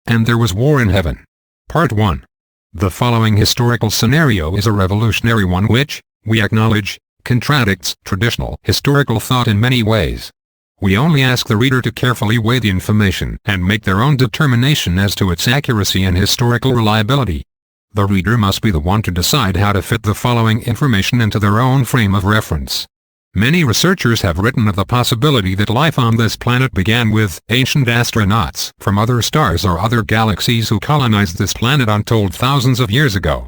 And there was war in heaven. Part 1. The following historical scenario is a revolutionary one which, we acknowledge, contradicts traditional historical thought in many ways. We only ask the reader to carefully weigh the information and make their own determination as to its accuracy and historical reliability. The reader must be the one to decide how to fit the following information into their own frame of reference. Many researchers have written of the possibility that life on this planet began with ancient astronauts from other stars or other galaxies who colonized this planet untold thousands of years ago.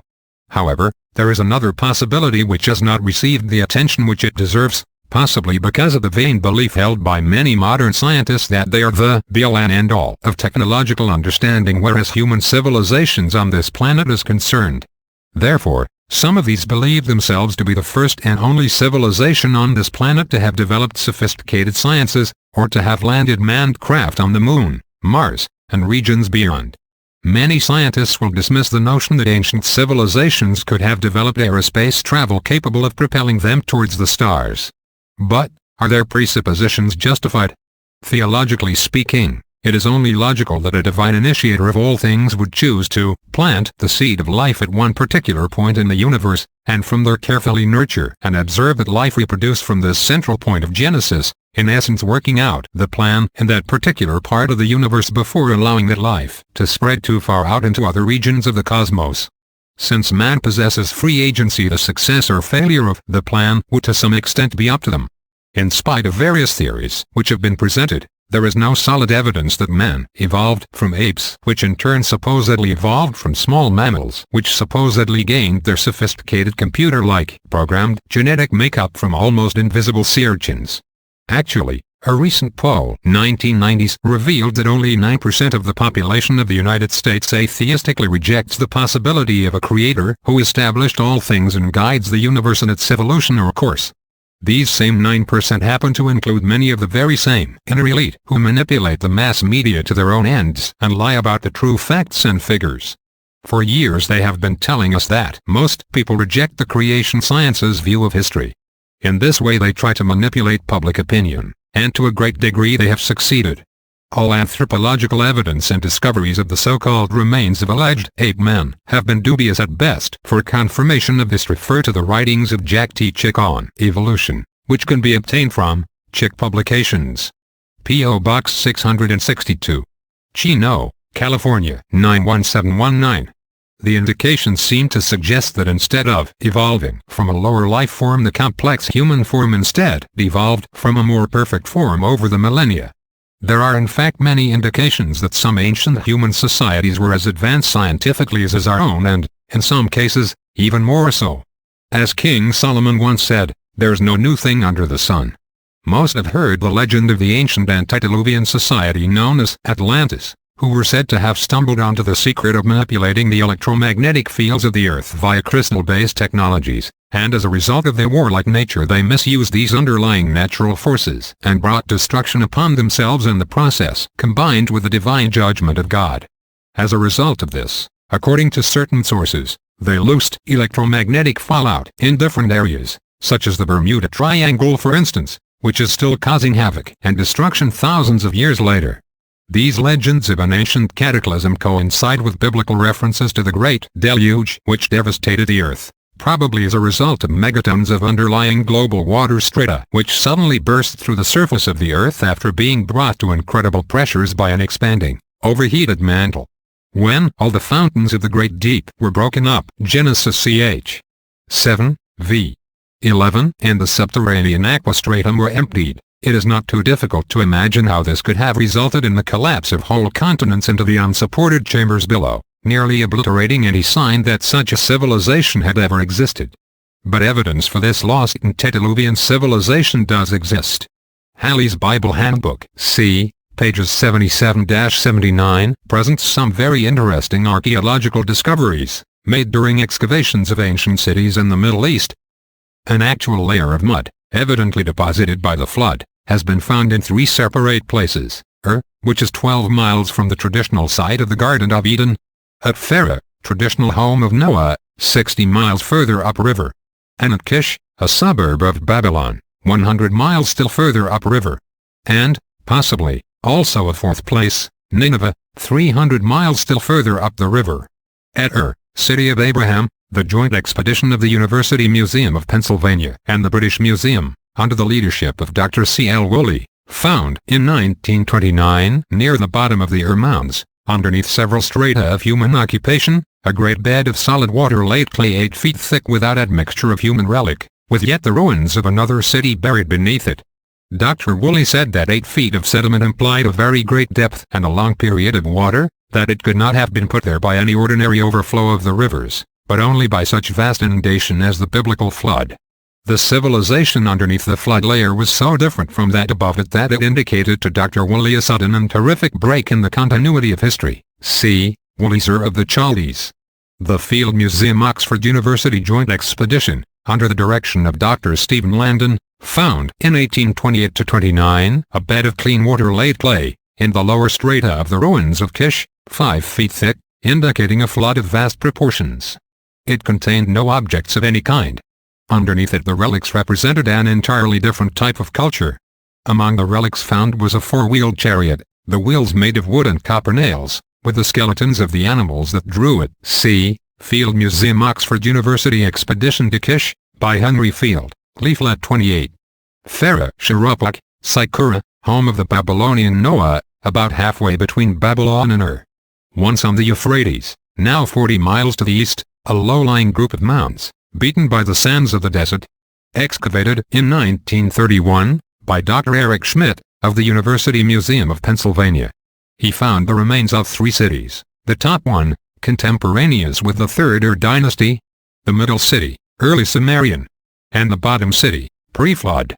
However, there is another possibility which has not received the attention which it deserves, possibly because of the vain belief held by many modern scientists that they are the be-all and end-all of technological understanding whereas human civilizations on this planet is concerned. Therefore, some of these believe themselves to be the first and only civilization on this planet to have developed sophisticated sciences, or to have landed manned craft on the Moon, Mars, and regions beyond. Many scientists will dismiss the notion that ancient civilizations could have developed aerospace travel capable of propelling them towards the stars. But, are their presuppositions justified? Theologically speaking, it is only logical that a divine initiator of all things would choose to plant the seed of life at one particular point in the universe, and from there carefully nurture and observe that life reproduce from this central point of Genesis, in essence working out the plan in that particular part of the universe before allowing that life to spread too far out into other regions of the cosmos. Since man possesses free agency, the success or failure of the plan would to some extent be up to them. In spite of various theories which have been presented, there is no solid evidence that man evolved from apes, which in turn supposedly evolved from small mammals, which supposedly gained their sophisticated computer-like, programmed genetic makeup from almost invisible sea urchins. Actually, a recent poll, 1990s, revealed that only 9% of the population of the United States atheistically rejects the possibility of a creator who established all things and guides the universe in its evolutionary course. These same 9% happen to include many of the very same inner elite who manipulate the mass media to their own ends and lie about the true facts and figures. For years they have been telling us that most people reject the creation science's view of history. In this way they try to manipulate public opinion, and to a great degree they have succeeded. All anthropological evidence and discoveries of the so-called remains of alleged ape men have been dubious at best. For confirmation of this, refer to the writings of Jack T. Chick on evolution, which can be obtained from Chick Publications. P.O. Box 662. Chino, California 91719. The indications seem to suggest that instead of evolving from a lower life form, the complex human form instead evolved from a more perfect form over the millennia. There are in fact many indications that some ancient human societies were as advanced scientifically as our own and, in some cases, even more so. As King Solomon once said, "There's no new thing under the sun." Most have heard the legend of the ancient antediluvian society known as Atlantis, who were said to have stumbled onto the secret of manipulating the electromagnetic fields of the earth via crystal-based technologies, and as a result of their warlike nature they misused these underlying natural forces and brought destruction upon themselves in the process, combined with the divine judgment of God. As a result of this, according to certain sources, they loosed electromagnetic fallout in different areas, such as the Bermuda Triangle for instance, which is still causing havoc and destruction thousands of years later. These legends of an ancient cataclysm coincide with biblical references to the Great Deluge which devastated the earth, probably as a result of megatons of underlying global water strata which suddenly burst through the surface of the earth after being brought to incredible pressures by an expanding, overheated mantle. When all the fountains of the great deep were broken up, Genesis ch. 7, v. 11, and the subterranean aquastratum were emptied, it is not too difficult to imagine how this could have resulted in the collapse of whole continents into the unsupported chambers below, nearly obliterating any sign that such a civilization had ever existed. But evidence for this lost antediluvian civilization does exist. Halley's Bible Handbook, c. pages 77-79, presents some very interesting archaeological discoveries, made during excavations of ancient cities in the Middle East. An actual layer of mud, evidently deposited by the flood, has been found in 3 separate places, which is 12 miles from the traditional site of the Garden of Eden; at Phera, traditional home of Noah, 60 miles further upriver; and at Kish, a suburb of Babylon, 100 miles still further upriver; and, possibly, also a 4th place, Nineveh, 300 miles still further up the river. At Ur, City of Abraham, the joint expedition of the University Museum of Pennsylvania and the British Museum, under the leadership of Dr. C. L. Woolley, found in 1929 near the bottom of the Ur Mounds, underneath several strata of human occupation, a great bed of solid water laid clay 8 feet thick without admixture of human relic, with yet the ruins of another city buried beneath it. Dr. Woolley said that 8 feet of sediment implied a very great depth and a long period of water, that it could not have been put there by any ordinary overflow of the rivers, but only by such vast inundation as the biblical flood. The civilization underneath the flood layer was so different from that above it that it indicated to Dr. Woolley a sudden and terrific break in the continuity of history. See, Woolley's Ur of the Chaldees. The Field Museum Oxford University Joint Expedition, under the direction of Dr. Stephen Landon, found in 1828-29 a bed of clean water laid clay, in the lower strata of the ruins of Kish, 5 feet thick, indicating a flood of vast proportions. It contained no objects of any kind. Underneath it the relics represented an entirely different type of culture. Among the relics found was a 4-wheeled chariot, the wheels made of wood and copper nails, with the skeletons of the animals that drew it. See, Field Museum Oxford University Expedition to Kish, by Henry Field, Leaflet 28. Thera Shirupok, Sikura, home of the Babylonian Noah, about halfway between Babylon and Ur. Once on the Euphrates, now 40 miles to the east, a low-lying group of mounds, beaten by the sands of the desert. Excavated in 1931, by Dr. Eric Schmidt, of the University Museum of Pennsylvania. He found the remains of 3 cities, the top one, contemporaneous with the Third Ur dynasty, the middle city, early Sumerian, and the bottom city, pre-flood.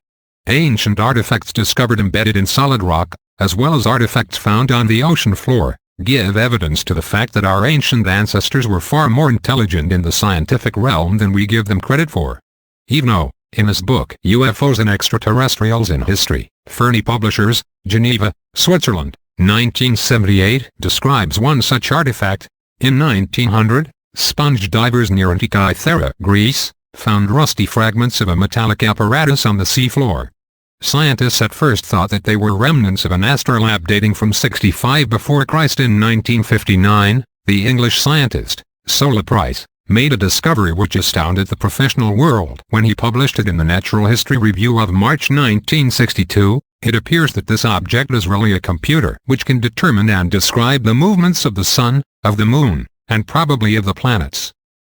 Ancient artifacts discovered embedded in solid rock, as well as artifacts found on the ocean floor, give evidence to the fact that our ancient ancestors were far more intelligent in the scientific realm than we give them credit for. Yvonneau, in his book UFOs and Extraterrestrials in History, Fernie Publishers, Geneva, Switzerland, 1978, describes one such artifact. In 1900, sponge divers near Antikythera, Greece, found rusty fragments of a metallic apparatus on the seafloor. Scientists at first thought that they were remnants of an astrolabe dating from 65 before Christ. In 1959, the English scientist, Sola Price, made a discovery which astounded the professional world when he published it in the Natural History Review of March 1962. It appears that this object is really a computer which can determine and describe the movements of the sun, of the moon, and probably of the planets.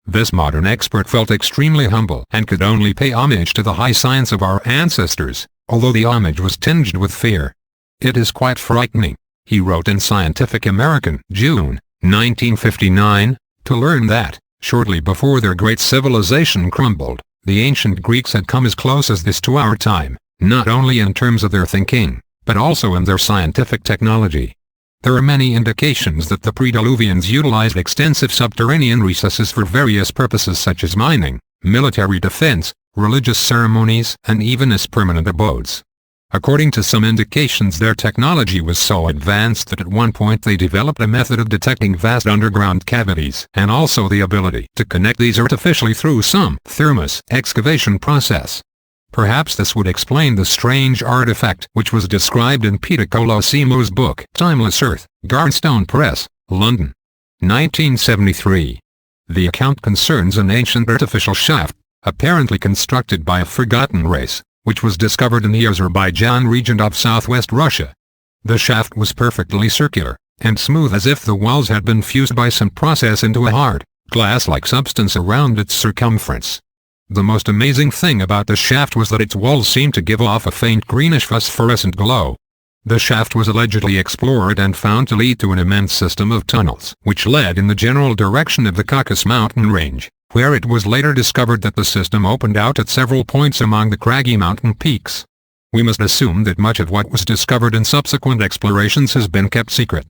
This modern expert felt extremely humble and could only pay homage to the high science of our ancestors, although the homage was tinged with fear. "It is quite frightening," he wrote in Scientific American, June, 1959, "to learn that, shortly before their great civilization crumbled, the ancient Greeks had come as close as this to our time, not only in terms of their thinking, but also in their scientific technology. There are many indications that the pre-Diluvians utilized extensive subterranean recesses for various purposes such as mining, military defense, religious ceremonies, and even as permanent abodes. According to some indications, their technology was so advanced that at one point they developed a method of detecting vast underground cavities and also the ability to connect these artificially through some thermos excavation process. Perhaps this would explain the strange artifact which was described in Peter Colosimo's book Timeless Earth, Garnstone Press, London, 1973. The account concerns an ancient artificial shaft, apparently constructed by a forgotten race, which was discovered in the Azerbaijan region of southwest Russia. The shaft was perfectly circular, and smooth as if the walls had been fused by some process into a hard, glass-like substance around its circumference. The most amazing thing about the shaft was that its walls seemed to give off a faint greenish phosphorescent glow. The shaft was allegedly explored and found to lead to an immense system of tunnels, which led in the general direction of the Caucasus mountain range, where it was later discovered that the system opened out at several points among the craggy mountain peaks. We must assume that much of what was discovered in subsequent explorations has been kept secret.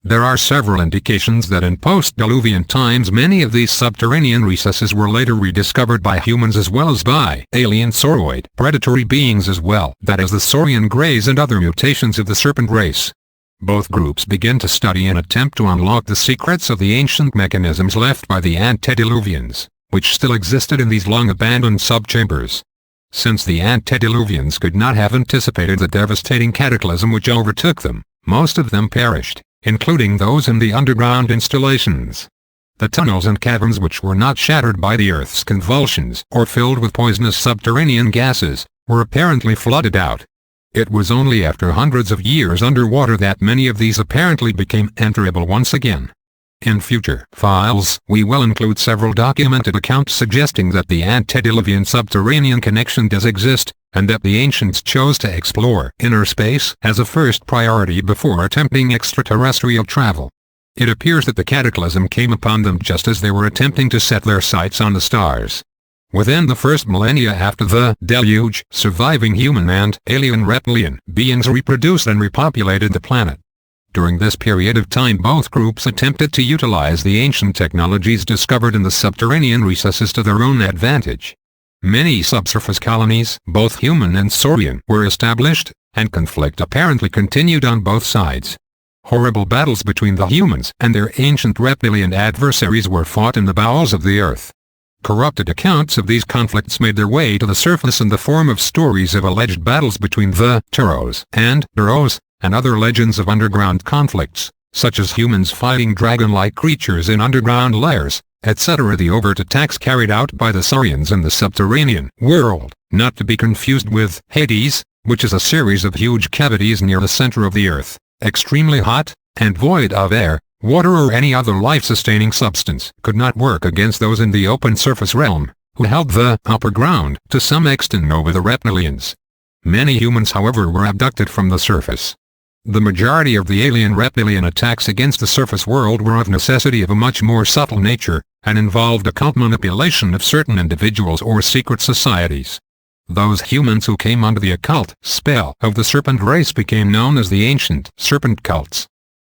There are several indications that in post-Diluvian times many of these subterranean recesses were later rediscovered by humans as well as by alien sauroid predatory beings as well, that is the saurian greys and other mutations of the serpent race. Both groups begin to study and attempt to unlock the secrets of the ancient mechanisms left by the antediluvians, which still existed in these long-abandoned subchambers. Since the antediluvians could not have anticipated the devastating cataclysm which overtook them, most of them perished. including those in the underground installations. The tunnels and caverns which were not shattered by the Earth's convulsions or filled with poisonous subterranean gases, were apparently flooded out. It was only after hundreds of years underwater that many of these apparently became enterable once again. In future files, we will include several documented accounts suggesting that the antediluvian subterranean connection does exist, and that the ancients chose to explore inner space as a first priority before attempting extraterrestrial travel. It appears that the cataclysm came upon them just as they were attempting to set their sights on the stars. Within the first millennia after the deluge, surviving human and alien reptilian beings reproduced and repopulated the planet. During this period of time both groups attempted to utilize the ancient technologies discovered in the subterranean recesses to their own advantage. Many subsurface colonies, both human and saurian, were established, and conflict apparently continued on both sides. Horrible battles between the humans and their ancient reptilian adversaries were fought in the bowels of the earth. Corrupted accounts of these conflicts made their way to the surface in the form of stories of alleged battles between the Turos and Duros, and other legends of underground conflicts, such as humans fighting dragon-like creatures in underground lairs, etc. The overt attacks carried out by the Saurians in the subterranean world, not to be confused with Hades, which is a series of huge cavities near the center of the earth, extremely hot, and void of air, water or any other life-sustaining substance, could not work against those in the open surface realm, who held the upper ground to some extent over the reptilians. Many humans however were abducted from the surface. The majority of the alien reptilian attacks against the surface world were of necessity of a much more subtle nature, and involved occult manipulation of certain individuals or secret societies. Those humans who came under the occult spell of the serpent race became known as the ancient serpent cults.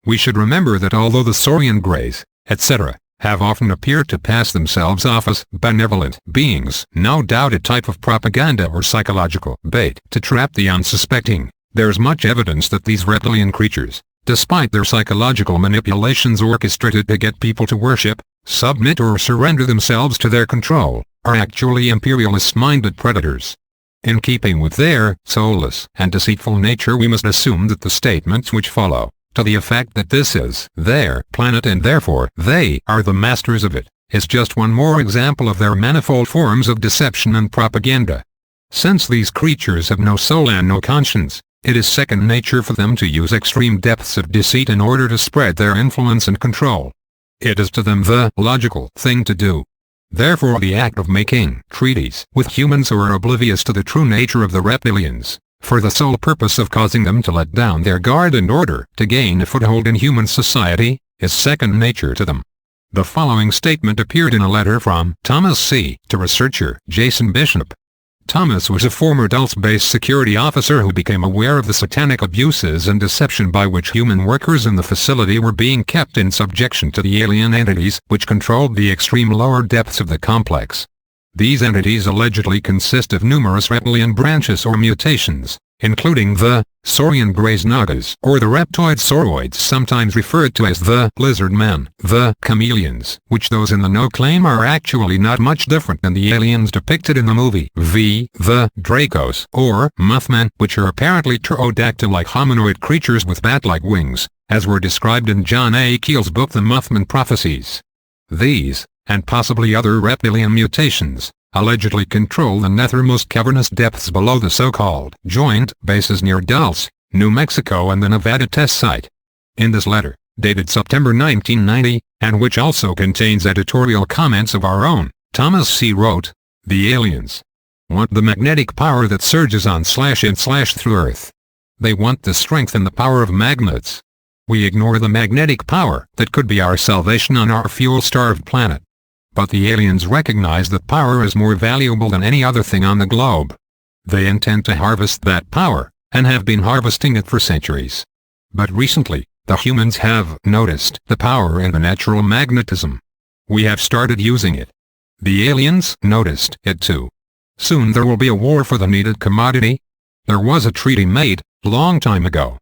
We should remember that although the Saurian Greys, etc., have often appeared to pass themselves off as benevolent beings, no doubt a type of propaganda or psychological bait to trap the unsuspecting, there is much evidence that these reptilian creatures, despite their psychological manipulations orchestrated to get people to worship, submit or surrender themselves to their control, are actually imperialist-minded predators. In keeping with their soulless and deceitful nature, we must assume that the statements which follow, to the effect that this is their planet and therefore they are the masters of it, is just one more example of their manifold forms of deception and propaganda. Since these creatures have no soul and no conscience, it is second nature for them to use extreme depths of deceit in order to spread their influence and control. It is to them the logical thing to do. Therefore the act of making treaties with humans who are oblivious to the true nature of the reptilians, for the sole purpose of causing them to let down their guard in order to gain a foothold in human society, is second nature to them. The following statement appeared in a letter from Thomas C. to researcher Jason Bishop. Thomas was a former Dulles-based security officer who became aware of the satanic abuses and deception by which human workers in the facility were being kept in subjection to the alien entities which controlled the extreme lower depths of the complex. These entities allegedly consist of numerous reptilian branches or mutations, including the Saurian Greys Nagas or the reptoid sauroids, sometimes referred to as the lizard men, the chameleons, which those in the know claim are actually not much different than the aliens depicted in the movie the Dracos or Mothman, which are apparently pterodactyl-like hominoid creatures with bat-like wings, as were described in John A. Keel's book The Mothman Prophecies. These, and possibly other reptilian mutations, allegedly control the nethermost cavernous depths below the so-called joint bases near Dulles, New Mexico and the Nevada test site. In this letter, dated September 1990, and which also contains editorial comments of our own, Thomas C. wrote, "The aliens want the magnetic power that surges on /in/ through Earth. They want the strength and the power of magnets. We ignore the magnetic power that could be our salvation on our fuel-starved planet. But the aliens recognize that power is more valuable than any other thing on the globe. They intend to harvest that power, and have been harvesting it for centuries. But recently, the humans have noticed the power in the natural magnetism. We have started using it. The aliens noticed it too. Soon there will be a war for the needed commodity. There was a treaty made, long time ago.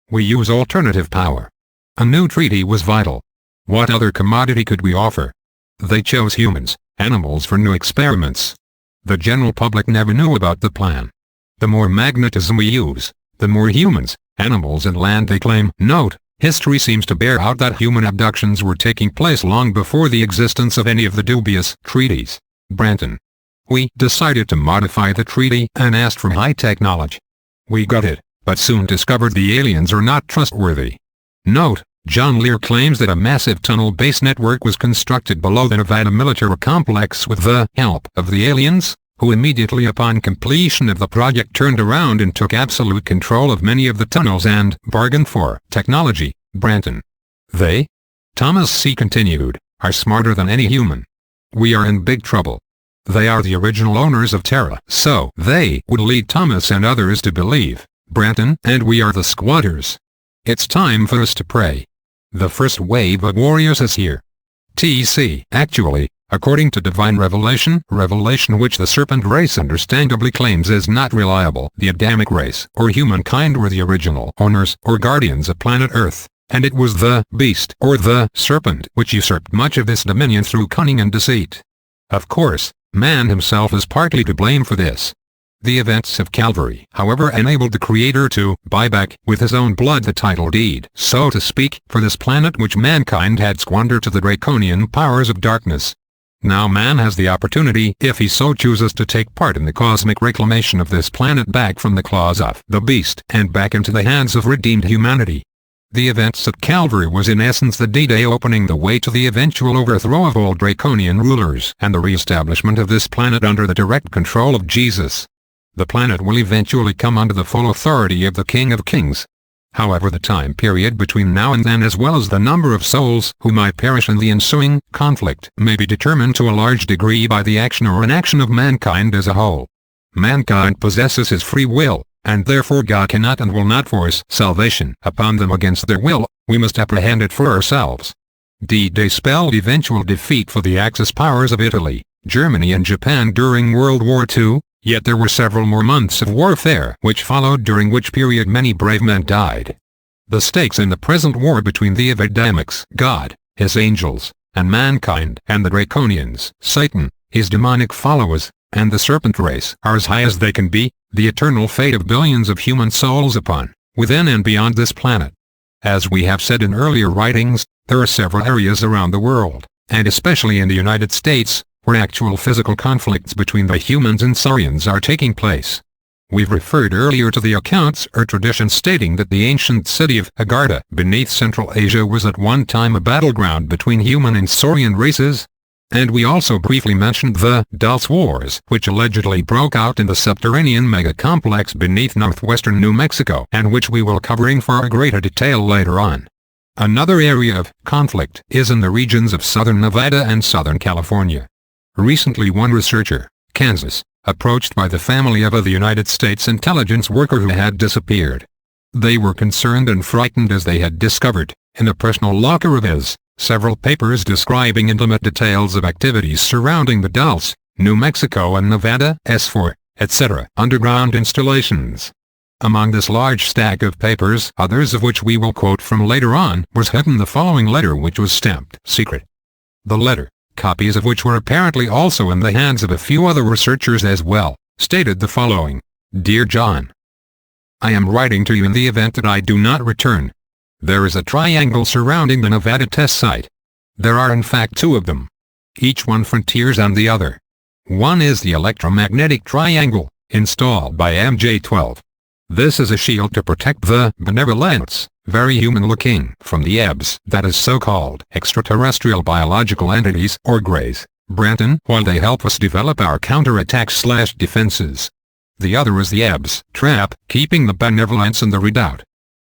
We use alternative power. A new treaty was vital. What other commodity could we offer? They chose humans, animals for new experiments. The general public never knew about the plan. The more magnetism we use, the more humans, animals and land they claim. Note, History seems to bear out that human abductions were taking place long before the existence of any of the dubious treaties. Branton. We decided to modify the treaty and asked for high-tech knowledge. We got it, but soon discovered the aliens are not trustworthy. Note, John Lear claims that a massive tunnel-based network was constructed below the Nevada military complex with the help of the aliens, who immediately upon completion of the project turned around and took absolute control of many of the tunnels and bargained for technology. Branton. They? Thomas C. continued, are smarter than any human. We are in big trouble. They are the original owners of Terra, so they would lead Thomas and others to believe, Branton, and we are the squatters. It's time for us to pray. The first wave of warriors is here. T.C. Actually, according to divine revelation which the serpent race understandably claims is not reliable, the Adamic race, or humankind were the original owners or guardians of planet Earth, and it was the beast, or the serpent, which usurped much of this dominion through cunning and deceit. Of course, man himself is partly to blame for this. The events of Calvary, however, enabled the Creator to buy back with his own blood the title deed, so to speak, for this planet which mankind had squandered to the draconian powers of darkness. Now man has the opportunity, if he so chooses, to take part in the cosmic reclamation of this planet back from the claws of the beast and back into the hands of redeemed humanity. The events at Calvary was in essence the D-Day, opening the way to the eventual overthrow of all draconian rulers and the re-establishment of this planet under the direct control of Jesus. The planet will eventually come under the full authority of the King of Kings. However, the time period between now and then, as well as the number of souls who might perish in the ensuing conflict, may be determined to a large degree by the action or inaction of mankind as a whole. Mankind possesses his free will, and therefore God cannot and will not force salvation upon them against their will. We must apprehend it for ourselves. D-Day spelled eventual defeat for the Axis powers of Italy, Germany and Japan during World War II. Yet there were several more months of warfare which followed, during which period many brave men died. The stakes in the present war between the Adamics, God, his angels, and mankind, and the Draconians, Satan, his demonic followers, and the serpent race, are as high as they can be, the eternal fate of billions of human souls upon, within and beyond this planet. As we have said in earlier writings, there are several areas around the world, and especially in the United States, where actual physical conflicts between the humans and Saurians are taking place. We've referred earlier to the accounts or traditions stating that the ancient city of Agartha beneath Central Asia was at one time a battleground between human and Saurian races. And we also briefly mentioned the Dulce Wars, which allegedly broke out in the subterranean mega-complex beneath northwestern New Mexico, and which we will cover in far greater detail later on. Another area of conflict is in the regions of southern Nevada and southern California. Recently one researcher, Kansas, approached by the family of a United States intelligence worker who had disappeared. They were concerned and frightened as they had discovered, in the personal locker of his, several papers describing intimate details of activities surrounding the Dulce, New Mexico and Nevada, S4, etc. underground installations. Among this large stack of papers, others of which we will quote from later on, was hidden the following letter, which was stamped secret. The letter, copies of which were apparently also in the hands of a few other researchers as well, stated the following: Dear John, I am writing to you in the event that I do not return. There is a triangle surrounding the Nevada test site. There are in fact two of them. Each one frontiers on the other. One is the electromagnetic triangle, installed by MJ-12. This is a shield to protect the benevolence, very human-looking, from the EBs, that is so-called extraterrestrial biological entities, or Greys, Branton, while they help us develop our counterattacks/defenses. The other is the EBs trap, keeping the benevolence in the redoubt.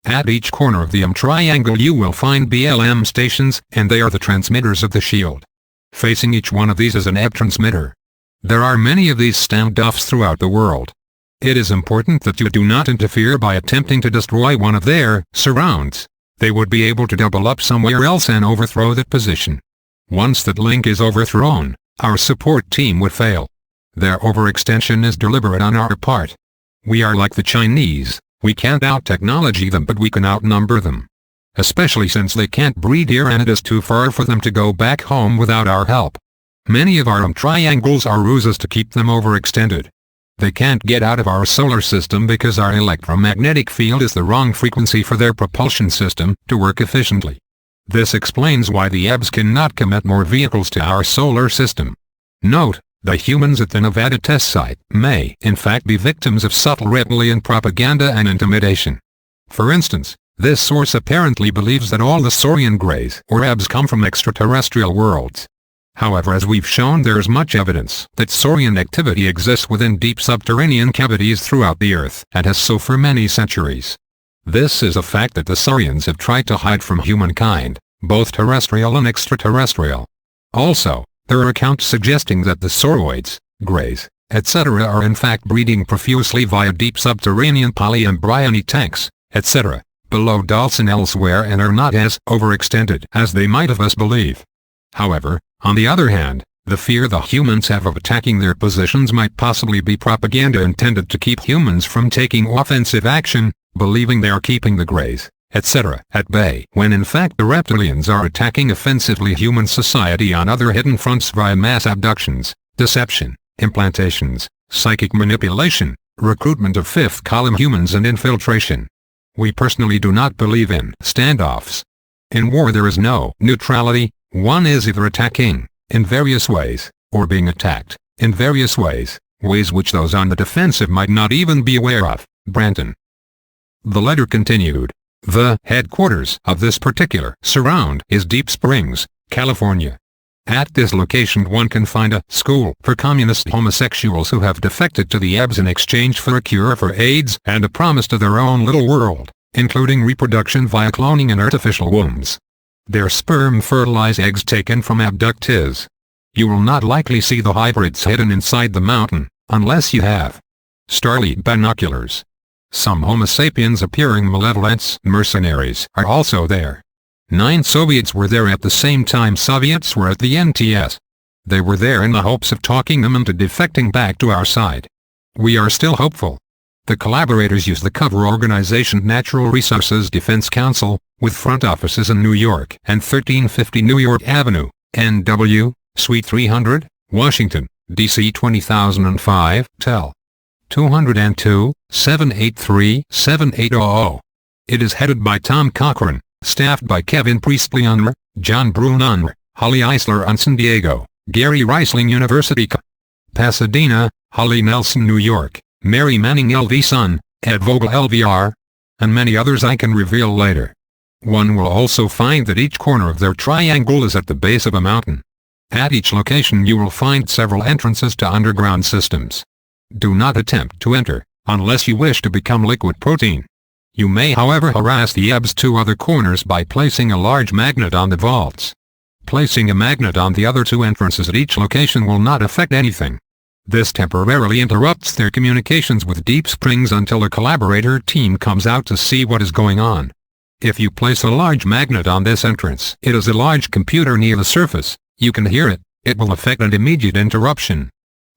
At each corner of the triangle you will find BLM stations, and they are the transmitters of the shield. Facing each one of these is an EB transmitter. There are many of these standoffs throughout the world. It is important that you do not interfere by attempting to destroy one of their surrounds. They would be able to double up somewhere else and overthrow that position. Once that link is overthrown, our support team would fail. Their overextension is deliberate on our part. We are like the Chinese, we can't out-technology them, but we can outnumber them. Especially since they can't breed here and it is too far for them to go back home without our help. Many of our triangles are ruses to keep them overextended. They can't get out of our solar system because our electromagnetic field is the wrong frequency for their propulsion system to work efficiently. This explains why the EBs cannot commit more vehicles to our solar system. Note, the humans at the Nevada test site may, in fact, be victims of subtle reptilian propaganda and intimidation. For instance, this source apparently believes that all the Saurian Greys or EBs come from extraterrestrial worlds. However, as we've shown, there is much evidence that Saurian activity exists within deep subterranean cavities throughout the Earth, and has so for many centuries. This is a fact that the Saurians have tried to hide from humankind, both terrestrial and extraterrestrial. Also, there are accounts suggesting that the Sauroids, Greys, etc. are in fact breeding profusely via deep subterranean polyembryony tanks, etc., below Dawson elsewhere, and are not as overextended as they might have us believe. However, on the other hand, the fear the humans have of attacking their positions might possibly be propaganda intended to keep humans from taking offensive action, believing they are keeping the Greys, etc. at bay, when in fact the reptilians are attacking offensively human society on other hidden fronts via mass abductions, deception, implantations, psychic manipulation, recruitment of fifth-column humans, and infiltration. We personally do not believe in standoffs. In war there is no neutrality. One is either attacking, in various ways, or being attacked, in various ways which those on the defensive might not even be aware of. Branton. The letter continued. The headquarters of this particular surround is Deep Springs, California. At this location one can find a school for communist homosexuals who have defected to the EBs in exchange for a cure for AIDS and a promise to their own little world, including reproduction via cloning and artificial wombs. Their sperm fertilize eggs taken from abductees. You will not likely see the hybrids hidden inside the mountain, unless you have starlit binoculars. Some Homo sapiens appearing malevolence mercenaries are also there. 9 Soviets were there at the same time Soviets were at the NTS. They were there in the hopes of talking them into defecting back to our side. We are still hopeful. The collaborators use the cover organization Natural Resources Defense Council, with front offices in New York and 1350 New York Avenue, NW, Suite 300, Washington, D.C. 20005, tel. 202-783-7800. It is headed by Tom Cochran, staffed by Kevin Priestley Unruh, John Brune Unruh, Holly Eisler on San Diego, Gary Reisling University Pasadena, Holly Nelson New York, Mary Manning LV Sun, Ed Vogel LVR, and many others I can reveal later. One will also find that each corner of their triangle is at the base of a mountain. At each location you will find several entrances to underground systems. Do not attempt to enter, unless you wish to become liquid protein. You may however harass the EBs 2 other corners by placing a large magnet on the vaults. Placing a magnet on the other 2 entrances at each location will not affect anything. This temporarily interrupts their communications with Deep Springs until a collaborator team comes out to see what is going on. If you place a large magnet on this entrance, it is a large computer near the surface, you can hear it, it will affect an immediate interruption.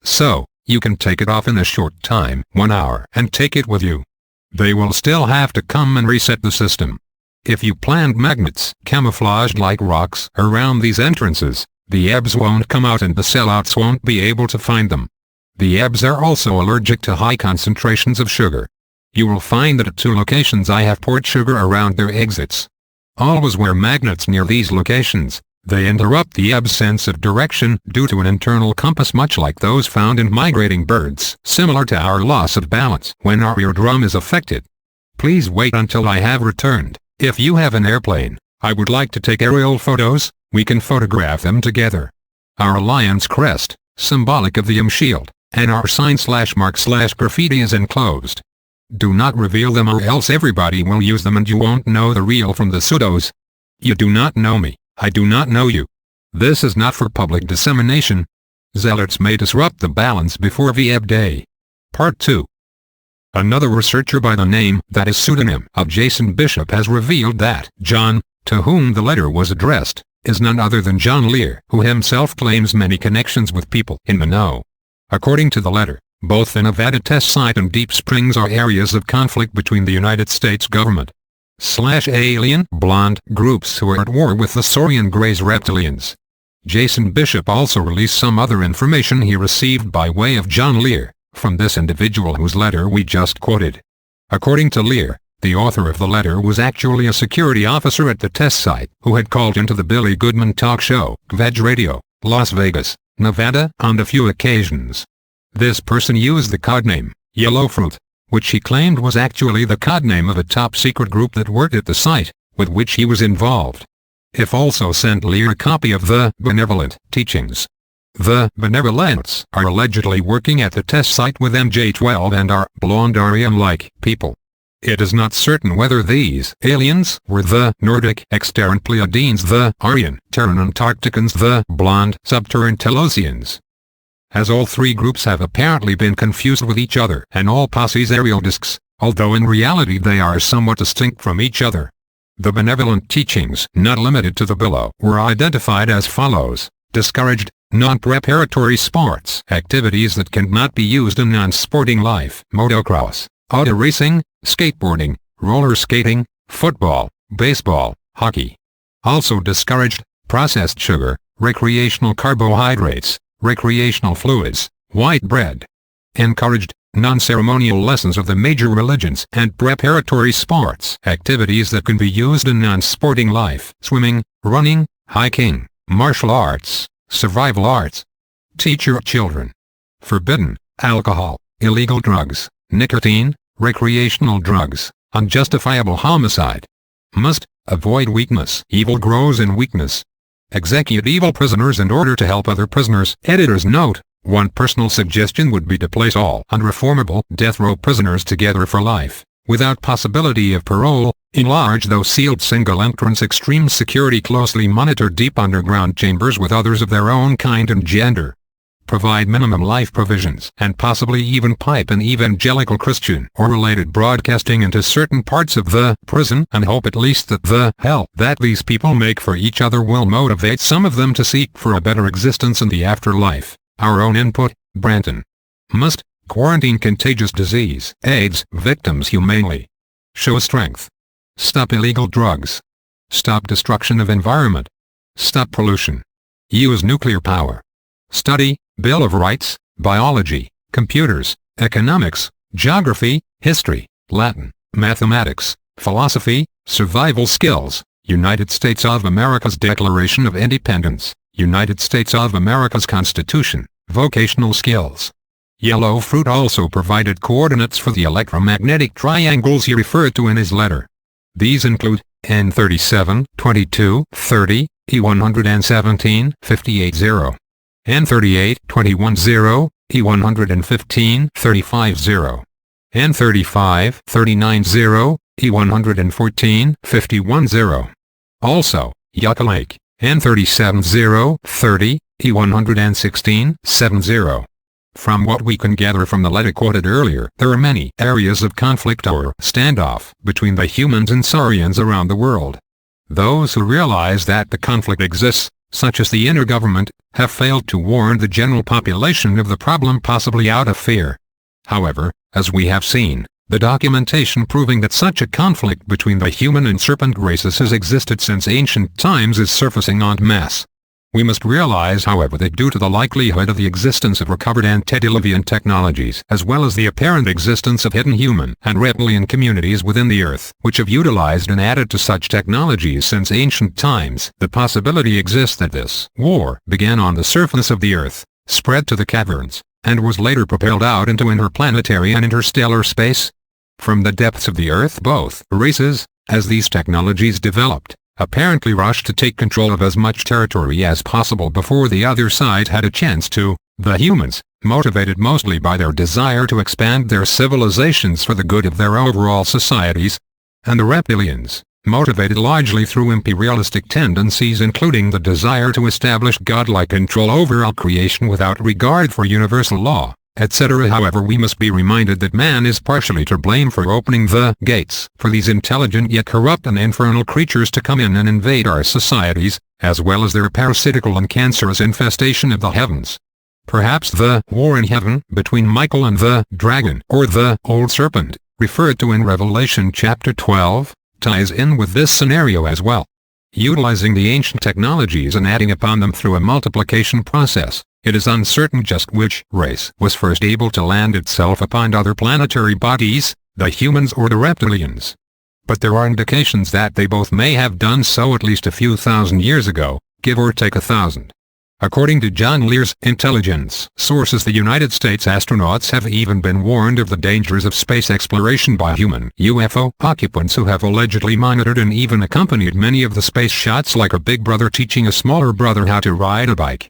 So, you can take it off in a short time, 1 hour, and take it with you. They will still have to come and reset the system. If you plant magnets, camouflaged like rocks, around these entrances, the EBs won't come out and the sellouts won't be able to find them. The EBs are also allergic to high concentrations of sugar. You will find that at 2 locations I have poured sugar around their exits. Always wear magnets near these locations. They interrupt the EB's sense of direction due to an internal compass much like those found in migrating birds, similar to our loss of balance when our eardrum is affected. Please wait until I have returned. If you have an airplane, I would like to take aerial photos, we can photograph them together. Our Alliance crest, symbolic of the shield, and our sign/mark/graffiti is enclosed. Do not reveal them or else everybody will use them and you won't know the real from the pseudos. You do not know me, I do not know you. This is not for public dissemination. Zealots may disrupt the balance before VEB Day. Part 2. Another researcher by the name, that is pseudonym, of Jason Bishop has revealed that John, to whom the letter was addressed, is none other than John Lear, who himself claims many connections with people in the know. According to the letter, both the Nevada test site and Deep Springs are areas of conflict between the United States government / alien blonde groups who are at war with the Saurian Greys reptilians. Jason Bishop also released some other information he received by way of John Lear, from this individual whose letter we just quoted. According to Lear, the author of the letter was actually a security officer at the test site who had called into the Billy Goodman talk show, Veg Radio, Las Vegas, Nevada, on a few occasions. This person used the codename, Yellowfruit, which he claimed was actually the codename of a top-secret group that worked at the site, with which he was involved. If also sent Lear a copy of the Benevolent Teachings. The Benevolents are allegedly working at the test site with MJ-12 and are blonde Aryan-like people. It is not certain whether these aliens were the Nordic Exterran Pleiadians, the Aryan Terran Antarcticans, the blonde Subterran Telosians. As all three groups have apparently been confused with each other and all posses aerial discs, although in reality they are somewhat distinct from each other. The benevolent teachings, not limited to the below, were identified as follows: discouraged, non-preparatory sports activities that cannot be used in non-sporting life, motocross, auto racing, skateboarding, roller skating, football, baseball, hockey. Also discouraged, processed sugar, recreational carbohydrates, recreational fluids, white bread. Encouraged, non-ceremonial lessons of the major religions and preparatory sports activities that can be used in non-sporting life, swimming, running, hiking, martial arts, survival arts. Teach your children. Forbidden, alcohol, illegal drugs, nicotine, recreational drugs, unjustifiable homicide. Must, avoid weakness. Evil grows in weakness. Execute evil prisoners in order to help other prisoners. Editor's note: one personal suggestion would be to place all unreformable death row prisoners together for life, without possibility of parole, in large though sealed single-entrance extreme security closely monitored deep underground chambers with others of their own kind and gender. Provide minimum life provisions and possibly even pipe an evangelical Christian or related broadcasting into certain parts of the prison and hope at least that the hell that these people make for each other will motivate some of them to seek for a better existence in the afterlife. Our own input, Branton. Must, quarantine contagious disease, AIDS, victims humanely. Show strength. Stop illegal drugs. Stop destruction of environment. Stop pollution. Use nuclear power. Study, Bill of Rights, biology, computers, economics, geography, history, Latin, mathematics, philosophy, survival skills, United States of America's Declaration of Independence, United States of America's Constitution, vocational skills. Yellowfruit also provided coordinates for the electromagnetic triangles he referred to in his letter. These include N37, 22, 30, E117, 58-0. N38, 21-0, E115, 35-0. N35, 39-0, E114, 51-0. Also, Yucca Lake, N37-0, 30, E116, 70. From what we can gather from the letter quoted earlier, there are many areas of conflict or standoff between the humans and Saurians around the world. Those who realize that the conflict exists, such as the intergovernment, have failed to warn the general population of the problem, possibly out of fear. However, as we have seen, the documentation proving that such a conflict between the human and serpent races has existed since ancient times is surfacing en masse. We must realize, however, that due to the likelihood of the existence of recovered antediluvian technologies, as well as the apparent existence of hidden human and reptilian communities within the Earth, which have utilized and added to such technologies since ancient times, the possibility exists that this war began on the surface of the Earth, spread to the caverns, and was later propelled out into interplanetary and interstellar space. From the depths of the Earth, both races, as these technologies developed, apparently rushed to take control of as much territory as possible before the other side had a chance to. The humans, motivated mostly by their desire to expand their civilizations for the good of their overall societies, and the reptilians, motivated largely through imperialistic tendencies including the desire to establish godlike control over all creation without regard for universal law, etc. However, we must be reminded that man is partially to blame for opening the gates for these intelligent yet corrupt and infernal creatures to come in and invade our societies, as well as their parasitical and cancerous infestation of the heavens. Perhaps the war in heaven between Michael and the dragon, or the old serpent, referred to in Revelation chapter 12, ties in with this scenario as well. Utilizing the ancient technologies and adding upon them through a multiplication process, It is uncertain just which race was first able to land itself upon other planetary bodies, the humans or the reptilians. But there are indications that they both may have done so at least a few thousand years ago, give or take 1,000. According to John Lear's intelligence sources, the United States astronauts have even been warned of the dangers of space exploration by human UFO occupants who have allegedly monitored and even accompanied many of the space shots, like a big brother teaching a smaller brother how to ride a bike.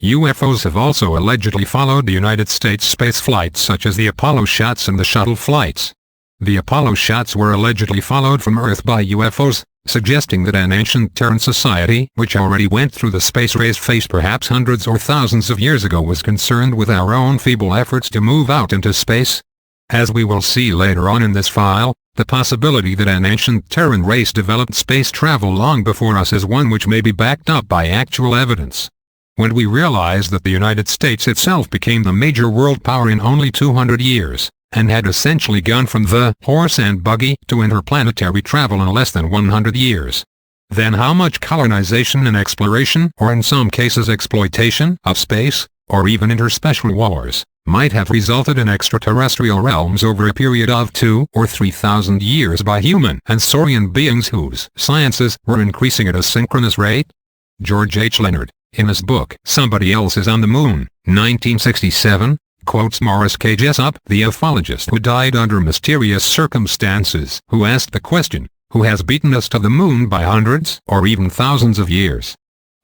UFOs have also allegedly followed the United States space flights, such as the Apollo shots and the shuttle flights. The Apollo shots were allegedly followed from Earth by UFOs, suggesting that an ancient Terran society, which already went through the space race phase perhaps hundreds or thousands of years ago, was concerned with our own feeble efforts to move out into space. As we will see later on in this file, the possibility that an ancient Terran race developed space travel long before us is one which may be backed up by actual evidence. When we realize that the United States itself became the major world power in only 200 years, and had essentially gone from the horse and buggy to interplanetary travel in less than 100 years, then how much colonization and exploration, or in some cases exploitation, of space, or even interspecial wars, might have resulted in extraterrestrial realms over a period of 2,000 or 3,000 years by human and saurian beings whose sciences were increasing at a synchronous rate? George H. Leonard, in his book Somebody Else is on the Moon, 1967, quotes Morris K. Jessup, the ufologist who died under mysterious circumstances, who asked the question, who has beaten us to the moon by hundreds or even thousands of years?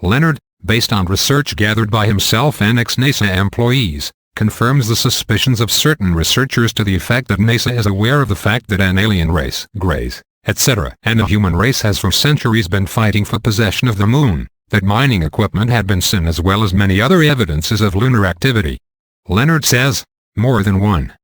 Leonard, based on research gathered by himself and ex-NASA employees, confirms the suspicions of certain researchers to the effect that NASA is aware of the fact that an alien race, Greys, etc., and the human race has for centuries been fighting for possession of the moon, that mining equipment had been seen, as well as many other evidences of lunar activity. Leonard says, more than one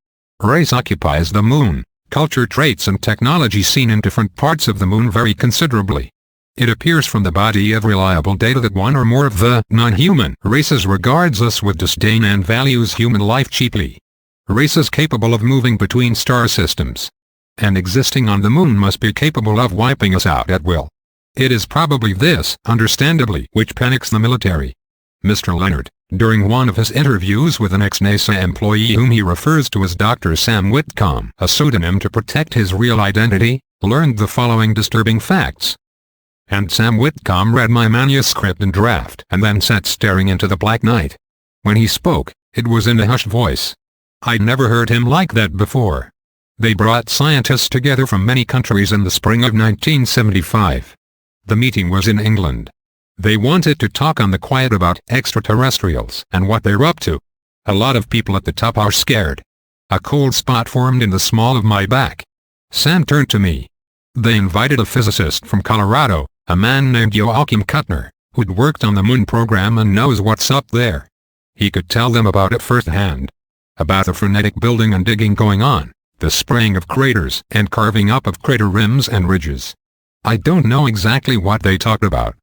race occupies the moon. Culture, traits and technology seen in different parts of the moon vary considerably. It appears from the body of reliable data that one or more of the non-human races regards us with disdain and values human life cheaply. Races capable of moving between star systems and existing on the moon must be capable of wiping us out at will. It is probably this, understandably, which panics the military. Mr. Leonard, during one of his interviews with an ex-NASA employee whom he refers to as Dr. Sam Whitcomb, a pseudonym to protect his real identity, learned the following disturbing facts. And Sam Whitcomb read my manuscript in draft and then sat staring into the black night. When he spoke, it was in a hushed voice. I'd never heard him like that before. They brought scientists together from many countries in the spring of 1975. The meeting was in England. They wanted to talk on the quiet about extraterrestrials and what they're up to. A lot of people at the top are scared. A cold spot formed in the small of my back. Sam turned to me. They invited a physicist from Colorado, a man named Joachim Kuttner, who'd worked on the moon program and knows what's up there. He could tell them about it firsthand. About the frenetic building and digging going on, the spraying of craters and carving up of crater rims and ridges. I don't know exactly what they talked about.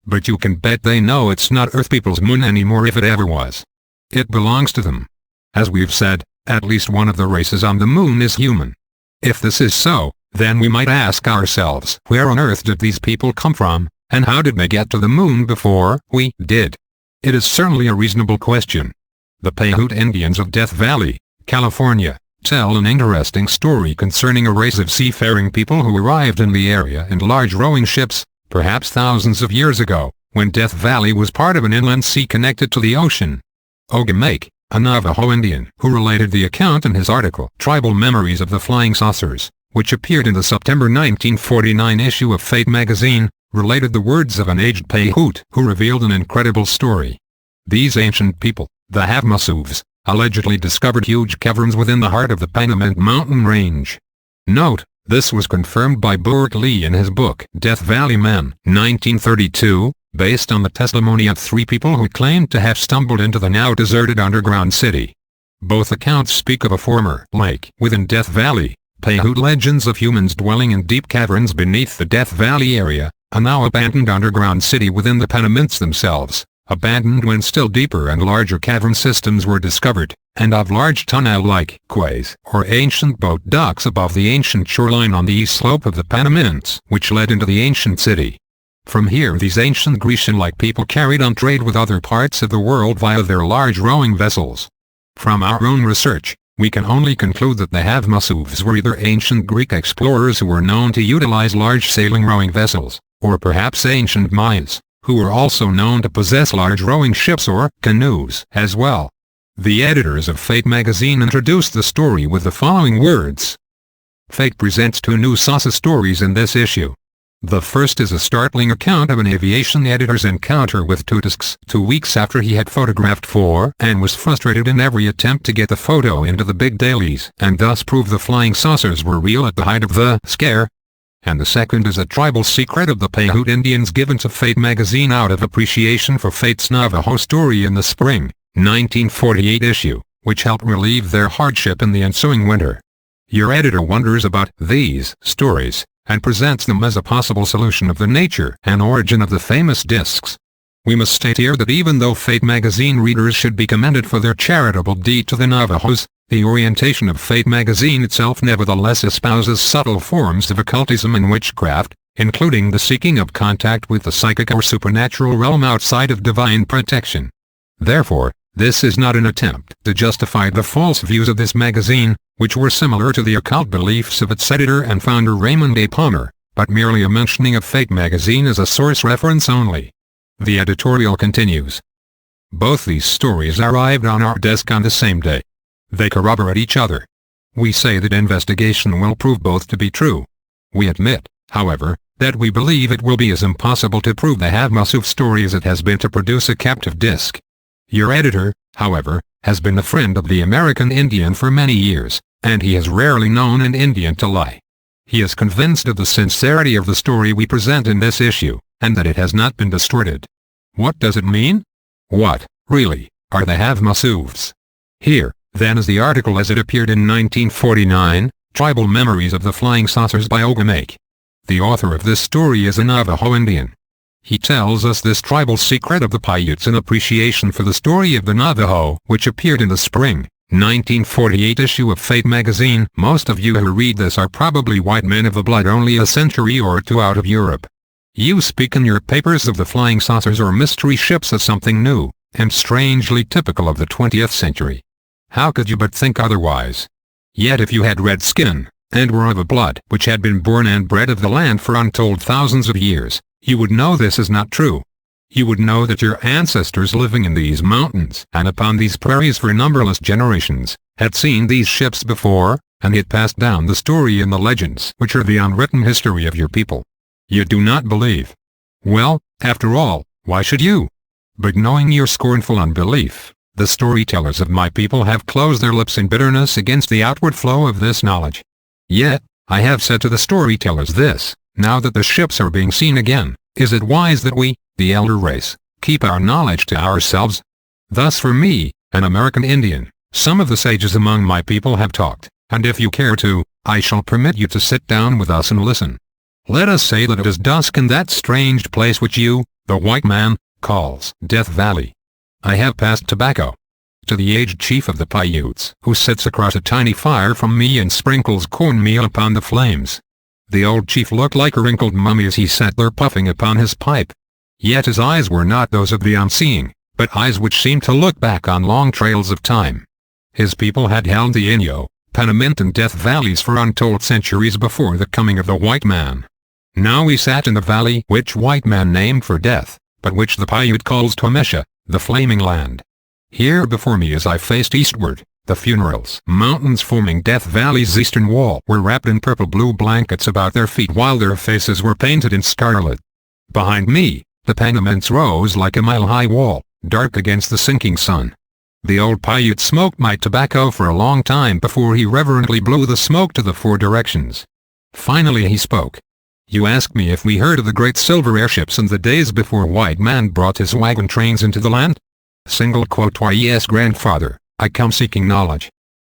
But you can bet they know it's not Earth people's moon anymore if it ever was. It belongs to them. As we've said, at least one of the races on the moon is human. If this is so, then we might ask ourselves, where on earth did these people come from, and how did they get to the moon before we did? It is certainly a reasonable question. The Paiute Indians of Death Valley, California, tell an interesting story concerning a race of seafaring people who arrived in the area in large rowing ships, perhaps thousands of years ago, when Death Valley was part of an inland sea connected to the ocean. Ogamake, a Navajo Indian who related the account in his article Tribal Memories of the Flying Saucers, which appeared in the September 1949 issue of Fate magazine, related the words of an aged Paiute who revealed an incredible story. These ancient people, the Havamasuvs, allegedly discovered huge caverns within the heart of the Panamint mountain range. Note, this was confirmed by Burke Lee in his book Death Valley Men, 1932, based on the testimony of 3 people who claimed to have stumbled into the now deserted underground city. Both accounts speak of a former lake within Death Valley, Paiute legends of humans dwelling in deep caverns beneath the Death Valley area, a now abandoned underground city within the Panamints themselves, abandoned when still deeper and larger cavern systems were discovered, and of large tunnel-like quays or ancient boat docks above the ancient shoreline on the east slope of the Panamints, which led into the ancient city. From here these ancient Grecian-like people carried on trade with other parts of the world via their large rowing vessels. From our own research, we can only conclude that the Havmasuvs were either ancient Greek explorers who were known to utilize large sailing rowing vessels, or perhaps ancient Mayas, who were also known to possess large rowing ships or canoes as well. The editors of Fate magazine introduced the story with the following words. Fate presents two new sauce stories in this issue. The first is a startling account of an aviation editor's encounter with Tutisks 2 weeks after he had photographed four and was frustrated in every attempt to get the photo into the big dailies and thus prove the flying saucers were real at the height of the scare. And the second is a tribal secret of the Paiute Indians given to Fate magazine out of appreciation for Fate's Navajo story in the spring 1948 issue, which helped relieve their hardship in the ensuing winter. Your editor wonders about these stories, and presents them as a possible solution of the nature and origin of the famous discs. We must state here that even though Fate magazine readers should be commended for their charitable deed to the Navajos, the orientation of Fate magazine itself nevertheless espouses subtle forms of occultism and witchcraft, including the seeking of contact with the psychic or supernatural realm outside of divine protection. Therefore, this is not an attempt to justify the false views of this magazine, which were similar to the occult beliefs of its editor and founder Raymond A. Palmer, but merely a mentioning of Fate magazine as a source reference only. The editorial continues. Both these stories arrived on our desk on the same day. They corroborate each other. We say that investigation will prove both to be true. We admit, however, that we believe it will be as impossible to prove the Havmasuv story as it has been to produce a captive disc. Your editor, however, has been a friend of the American Indian for many years, and he has rarely known an Indian to lie. He is convinced of the sincerity of the story we present in this issue, and that it has not been distorted. What does it mean? What, really, are the Havmasuvs? Here, then, is the article as it appeared in 1949, Tribal Memories of the Flying Saucers by Ogamake. The author of this story is a Navajo Indian. He tells us this tribal secret of the Paiutes in appreciation for the story of the Navajo, which appeared in the spring 1948 issue of Fate magazine. Most of you who read this are probably white men of the blood only a century or two out of Europe. You speak in your papers of the flying saucers or mystery ships as something new, and strangely typical of the 20th century. How could you but think otherwise? Yet if you had red skin, and were of a blood which had been born and bred of the land for untold thousands of years, you would know this is not true. You would know that your ancestors living in these mountains and upon these prairies for numberless generations, had seen these ships before, and had passed down the story and the legends which are the unwritten history of your people. You do not believe. Well, after all, why should you? But knowing your scornful unbelief, the storytellers of my people have closed their lips in bitterness against the outward flow of this knowledge. Yet, I have said to the storytellers this, now that the ships are being seen again, is it wise that we, the elder race, keep our knowledge to ourselves? Thus for me, an American Indian, some of the sages among my people have talked, and if you care to, I shall permit you to sit down with us and listen. Let us say that it is dusk in that strange place which you, the white man, calls Death Valley. I have passed tobacco to the aged chief of the Paiutes, who sits across a tiny fire from me and sprinkles cornmeal upon the flames. The old chief looked like a wrinkled mummy as he sat there puffing upon his pipe. Yet his eyes were not those of the unseeing, but eyes which seemed to look back on long trails of time. His people had held the Inyo, Panamint and Death Valleys for untold centuries before the coming of the white man. Now we sat in the valley which white man named for death, but which the Paiute calls Twamesha, the Flaming Land. Here before me as I faced eastward, the funerals mountains forming Death Valley's eastern wall were wrapped in purple-blue blankets about their feet while their faces were painted in scarlet. Behind me, the Panamints rose like a mile-high wall, dark against the sinking sun. The old Paiute smoked my tobacco for a long time before he reverently blew the smoke to the four directions. Finally he spoke. You ask me if we heard of the great silver airships in the days before white man brought his wagon trains into the land? Single quote. Yes, grandfather, I come seeking knowledge.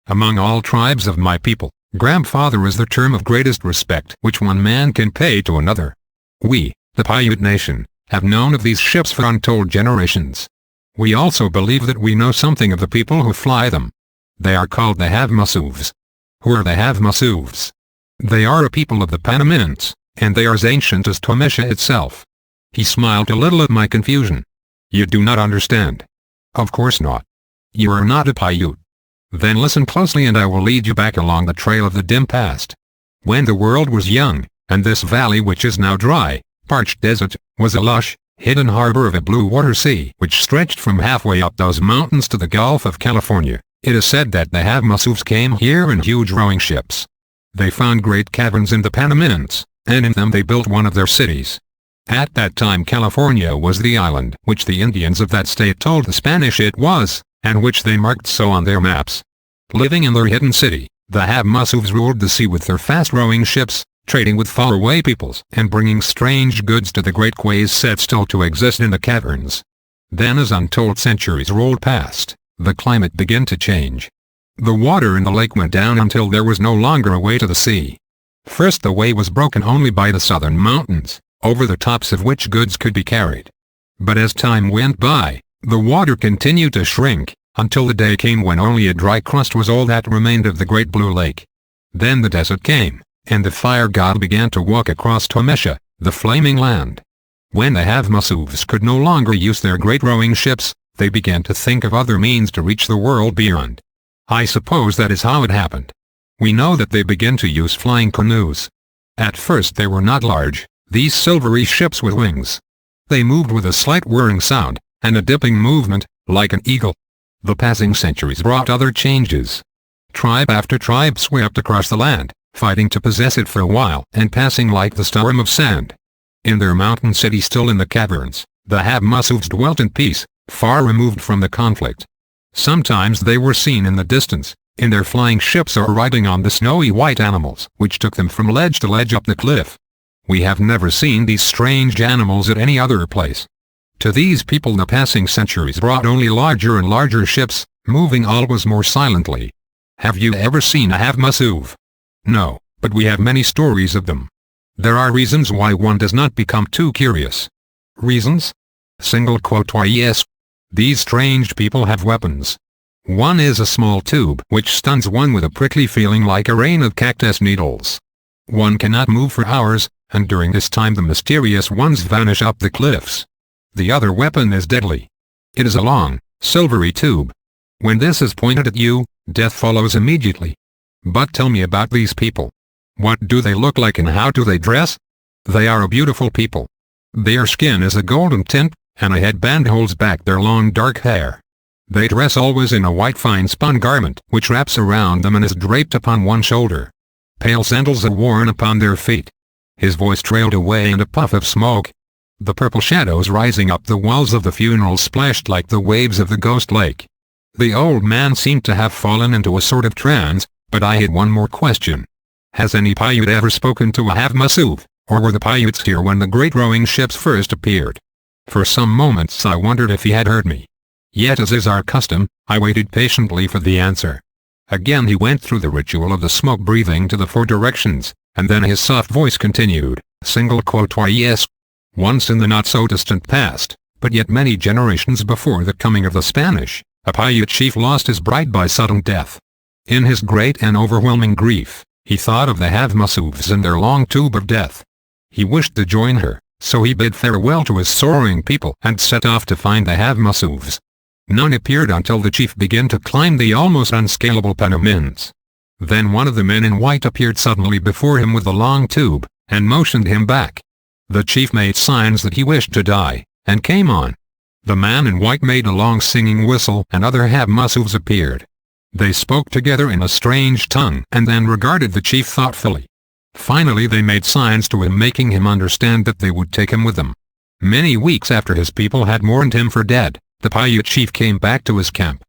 Among all tribes of my people, grandfather is the term of greatest respect which one man can pay to another. We, the Paiute nation, have known of these ships for untold generations. We also believe that we know something of the people who fly them. They are called the Havmasuvs. Who are the Havmasuvs? They are a people of the Panamints, and they are as ancient as Twamesha itself. He smiled a little at my confusion. You do not understand. Of course not. You are not a Paiute. Then listen closely and I will lead you back along the trail of the dim past. When the world was young, and this valley which is now dry, parched desert, was a lush, hidden harbor of a blue water sea which stretched from halfway up those mountains to the Gulf of California. It is said that the Havamasuvs came here in huge rowing ships. They found great caverns in the Panamints, and in them they built one of their cities. At that time California was the island which the Indians of that state told the Spanish it was, and which they marked so on their maps. Living in their hidden city, the Havamasuvs ruled the sea with their fast-rowing ships, trading with faraway peoples and bringing strange goods to the great quays said still to exist in the caverns. Then as untold centuries rolled past, the climate began to change. The water in the lake went down until there was no longer a way to the sea. First the way was broken only by the southern mountains, over the tops of which goods could be carried. But as time went by, the water continued to shrink, until the day came when only a dry crust was all that remained of the great blue lake. Then the desert came, and the fire god began to walk across Tomesha, the flaming land. When the Havamasuvs could no longer use their great rowing ships, they began to think of other means to reach the world beyond. I suppose that is how it happened. We know that they began to use flying canoes. At first they were not large, these silvery ships with wings. They moved with a slight whirring sound, and a dipping movement, like an eagle. The passing centuries brought other changes. Tribe after tribe swept across the land, fighting to possess it for a while and passing like the storm of sand. In their mountain city still in the caverns, the Havamasuvs dwelt in peace, far removed from the conflict. Sometimes they were seen in the distance, in their flying ships or riding on the snowy white animals which took them from ledge to ledge up the cliff. We have never seen these strange animals at any other place. To these people the passing centuries brought only larger and larger ships, moving always more silently. Have you ever seen a Havamasuv? No, but we have many stories of them. There are reasons why one does not become too curious. Reasons? Single quote why yes. These strange people have weapons. One is a small tube which stuns one with a prickly feeling like a rain of cactus needles. One cannot move for hours, and during this time the mysterious ones vanish up the cliffs. The other weapon is deadly. It is a long, silvery tube. When this is pointed at you, death follows immediately. But tell me about these people. What do they look like and how do they dress? They are a beautiful people. Their skin is a golden tint, and a headband holds back their long dark hair. They dress always in a white fine-spun garment which wraps around them and is draped upon one shoulder. Pale sandals are worn upon their feet. His voice trailed away in a puff of smoke. The purple shadows rising up the walls of the funeral splashed like the waves of the ghost lake. The old man seemed to have fallen into a sort of trance, but I had one more question. Has any Paiute ever spoken to a Havamasuv, or were the Paiutes here when the great rowing ships first appeared? For some moments I wondered if he had heard me. Yet as is our custom, I waited patiently for the answer. Again he went through the ritual of the smoke breathing to the four directions, and then his soft voice continued, single quote why yes. Once in the not-so-distant past, but yet many generations before the coming of the Spanish, a Paiute chief lost his bride by sudden death. In his great and overwhelming grief, he thought of the Havamasuvs and their long tube of death. He wished to join her, so he bid farewell to his sorrowing people and set off to find the Havamasuvs. None appeared until the chief began to climb the almost unscalable Panamints. Then one of the men in white appeared suddenly before him with the long tube, and motioned him back. The chief made signs that he wished to die, and came on. The man in white made a long singing whistle and other Havamasuvs appeared. They spoke together in a strange tongue and then regarded the chief thoughtfully. Finally they made signs to him making him understand that they would take him with them. Many weeks after his people had mourned him for dead, the Paiute chief came back to his camp.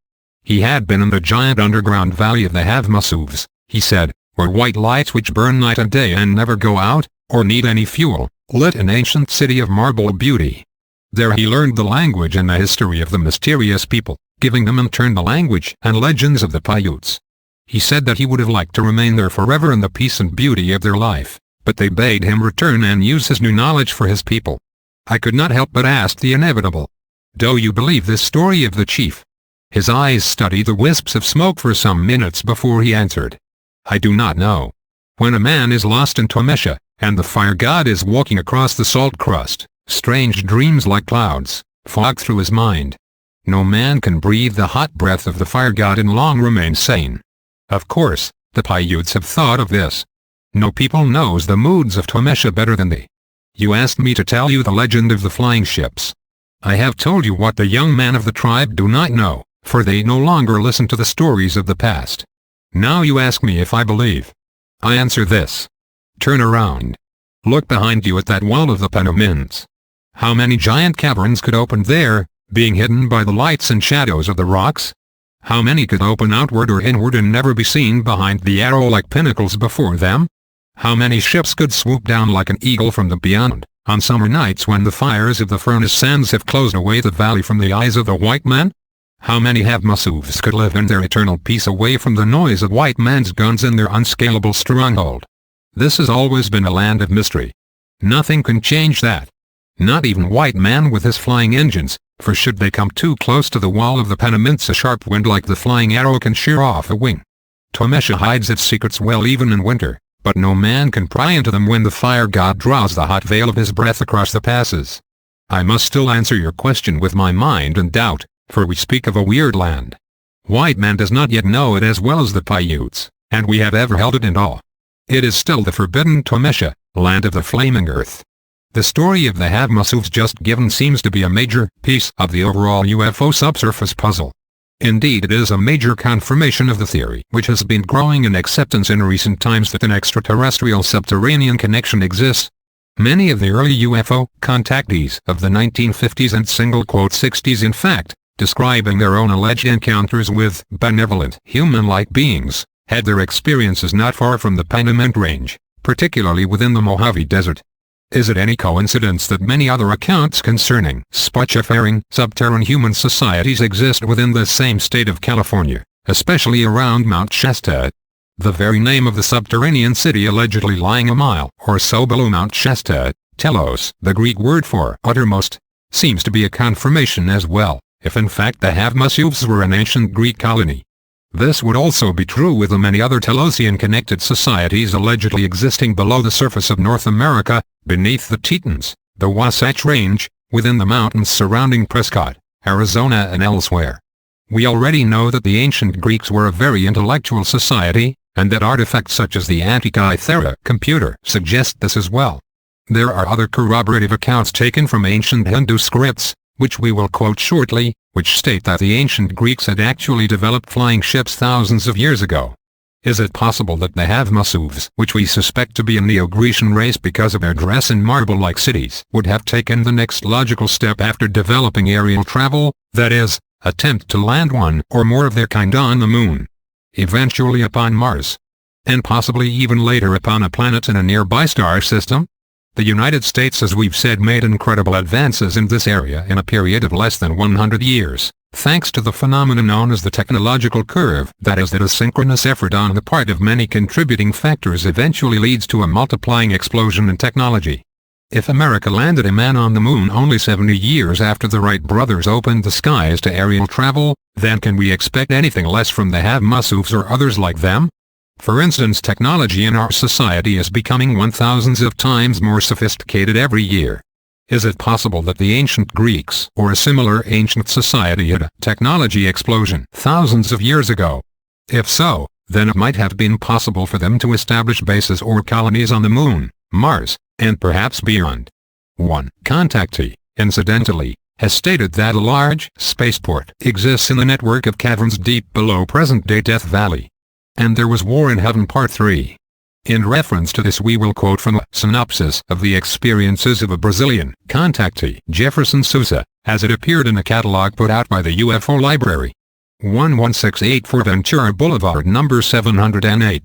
He had been in the giant underground valley of the Havamasuvs, he said, where white lights which burn night and day and never go out, or need any fuel, lit an ancient city of marble beauty. There he learned the language and the history of the mysterious people, giving them in turn the language and legends of the Paiutes. He said that he would have liked to remain there forever in the peace and beauty of their life, but they bade him return and use his new knowledge for his people. I could not help but ask the inevitable. Do you believe this story of the chief? His eyes studied the wisps of smoke for some minutes before he answered. I do not know. When a man is lost in Tomesha, and the fire god is walking across the salt crust, Strange dreams like clouds fog through his mind. No man can breathe the hot breath of the fire god and long remain sane. Of course, the Paiutes have thought of this. No people knows the moods of Tomesha better than they. You asked me to tell you the legend of the flying ships. I have told you what the young men of the tribe do not know, for they no longer listen to the stories of the past. Now you ask me if I believe. I answer this. Turn around. Look behind you at that wall of the Panamints. How many giant caverns could open there, being hidden by the lights and shadows of the rocks? How many could open outward or inward and never be seen behind the arrow-like pinnacles before them? How many ships could swoop down like an eagle from the beyond, on summer nights when the fires of the furnace sands have closed away the valley from the eyes of the white men? How many Havmasuvs could live in their eternal peace away from the noise of white man's guns in their unscalable stronghold? This has always been a land of mystery. Nothing can change that. Not even white man with his flying engines, for should they come too close to the wall of the Panamints a sharp wind like the flying arrow can shear off a wing. Tomesha hides its secrets well even in winter, but no man can pry into them when the fire god draws the hot veil of his breath across the passes. I must still answer your question with my mind in doubt, for we speak of a weird land. White man does not yet know it as well as the Paiutes, and we have ever held it in awe. It is still the forbidden Tomesha, land of the flaming earth. The story of the Havmasuvs just given seems to be a major piece of the overall UFO subsurface puzzle. Indeed, it is a major confirmation of the theory which has been growing in acceptance in recent times that an extraterrestrial subterranean connection exists. Many of the early UFO contactees of the 1950s and single-quote 60s in fact, describing their own alleged encounters with benevolent human-like beings, had their experiences not far from the Panamint Range, particularly within the Mojave Desert. Is it any coincidence that many other accounts concerning spacefaring subterranean human societies exist within the same state of California, especially around Mount Shasta? The very name of the subterranean city allegedly lying a mile or so below Mount Shasta, Telos, the Greek word for uttermost, seems to be a confirmation as well, if in fact the Havmasuvs were an ancient Greek colony. This would also be true with the many other Telosian-connected societies allegedly existing below the surface of North America, beneath the Tetons, the Wasatch Range, within the mountains surrounding Prescott, Arizona and elsewhere. We already know that the ancient Greeks were a very intellectual society, and that artifacts such as the Antikythera computer suggest this as well. There are other corroborative accounts taken from ancient Hindu scripts, which we will quote shortly, which state that the ancient Greeks had actually developed flying ships thousands of years ago. Is it possible that the Havmasuvs, which we suspect to be a Neo-Grecian race because of their dress in marble-like cities, would have taken the next logical step after developing aerial travel, that is, attempt to land one or more of their kind on the moon, eventually upon Mars, and possibly even later upon a planet in a nearby star system? The United States, as we've said, made incredible advances in this area in a period of less than 100 years, thanks to the phenomenon known as the technological curve, that is, that a synchronous effort on the part of many contributing factors eventually leads to a multiplying explosion in technology. If America landed a man on the moon only 70 years after the Wright brothers opened the skies to aerial travel, then can we expect anything less from the Havmasuvs or others like them? For instance, technology in our society is becoming 1,000s of times more sophisticated every year. Is it possible that the ancient Greeks or a similar ancient society had a technology explosion thousands of years ago? If so, then it might have been possible for them to establish bases or colonies on the moon, Mars, and perhaps beyond. One contactee, incidentally, has stated that a large spaceport exists in the network of caverns deep below present-day Death Valley. And there was war in heaven Part 3. In reference to this we will quote from a synopsis of the experiences of a Brazilian contactee, Jefferson Souza, as it appeared in a catalog put out by the UFO Library. 11684 Ventura Boulevard number 708.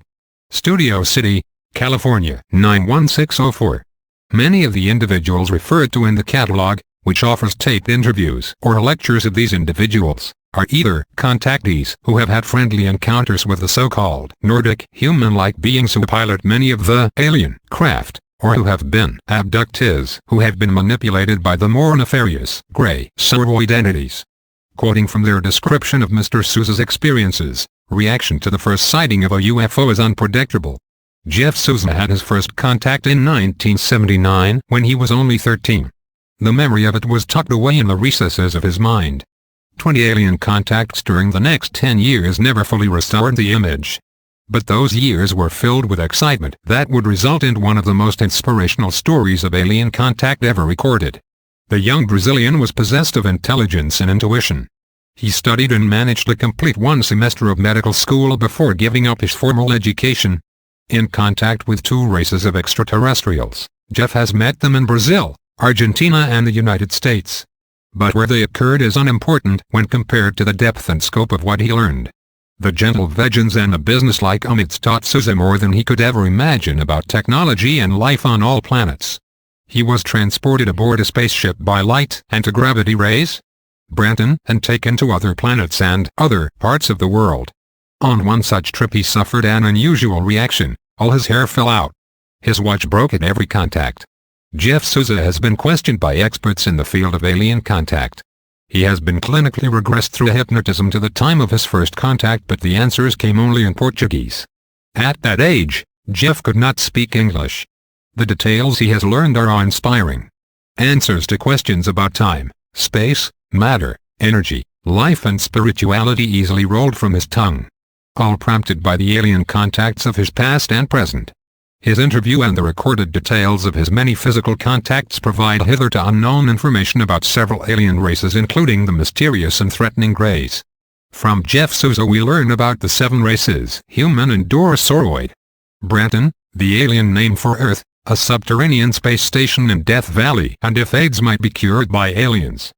Studio City, California, 91604. Many of the individuals referred to in the catalog, which offers taped interviews or lectures of these individuals, are either contactees who have had friendly encounters with the so-called Nordic human-like beings who pilot many of the alien craft, or who have been abductees who have been manipulated by the more nefarious gray cerebroid entities. Quoting from their description of Mr. Souza's experiences, reaction to the first sighting of a UFO is unpredictable. Jeff Souza had his first contact in 1979 when he was only 13. The memory of it was tucked away in the recesses of his mind. 20 alien contacts during the next 10 years never fully restored the image. But those years were filled with excitement that would result in one of the most inspirational stories of alien contact ever recorded. The young Brazilian was possessed of intelligence and intuition. He studied and managed to complete one semester of medical school before giving up his formal education. In contact with two races of extraterrestrials, Jeff has met them in Brazil, Argentina and the United States. But where they occurred is unimportant when compared to the depth and scope of what he learned. The gentle Vegans and the businesslike Umits taught Souza more than he could ever imagine about technology and life on all planets. He was transported aboard a spaceship by light and gravity rays, Branton, and taken to other planets and other parts of the world. On one such trip he suffered an unusual reaction. All his hair fell out. His watch broke at every contact. Jeff Souza has been questioned by experts in the field of alien contact. He has been clinically regressed through hypnotism to the time of his first contact, but the answers came only in Portuguese. At that age, Jeff could not speak English. The details he has learned are awe-inspiring. Answers to questions about time, space, matter, energy, life and spirituality easily rolled from his tongue. All prompted by the alien contacts of his past and present. His interview and the recorded details of his many physical contacts provide hitherto unknown information about several alien races, including the mysterious and threatening Greys. From Jeff Souza we learn about the 7 races: human and Dorasauroid. Branton, the alien name for Earth, a subterranean space station in Death Valley, and if AIDS might be cured by aliens.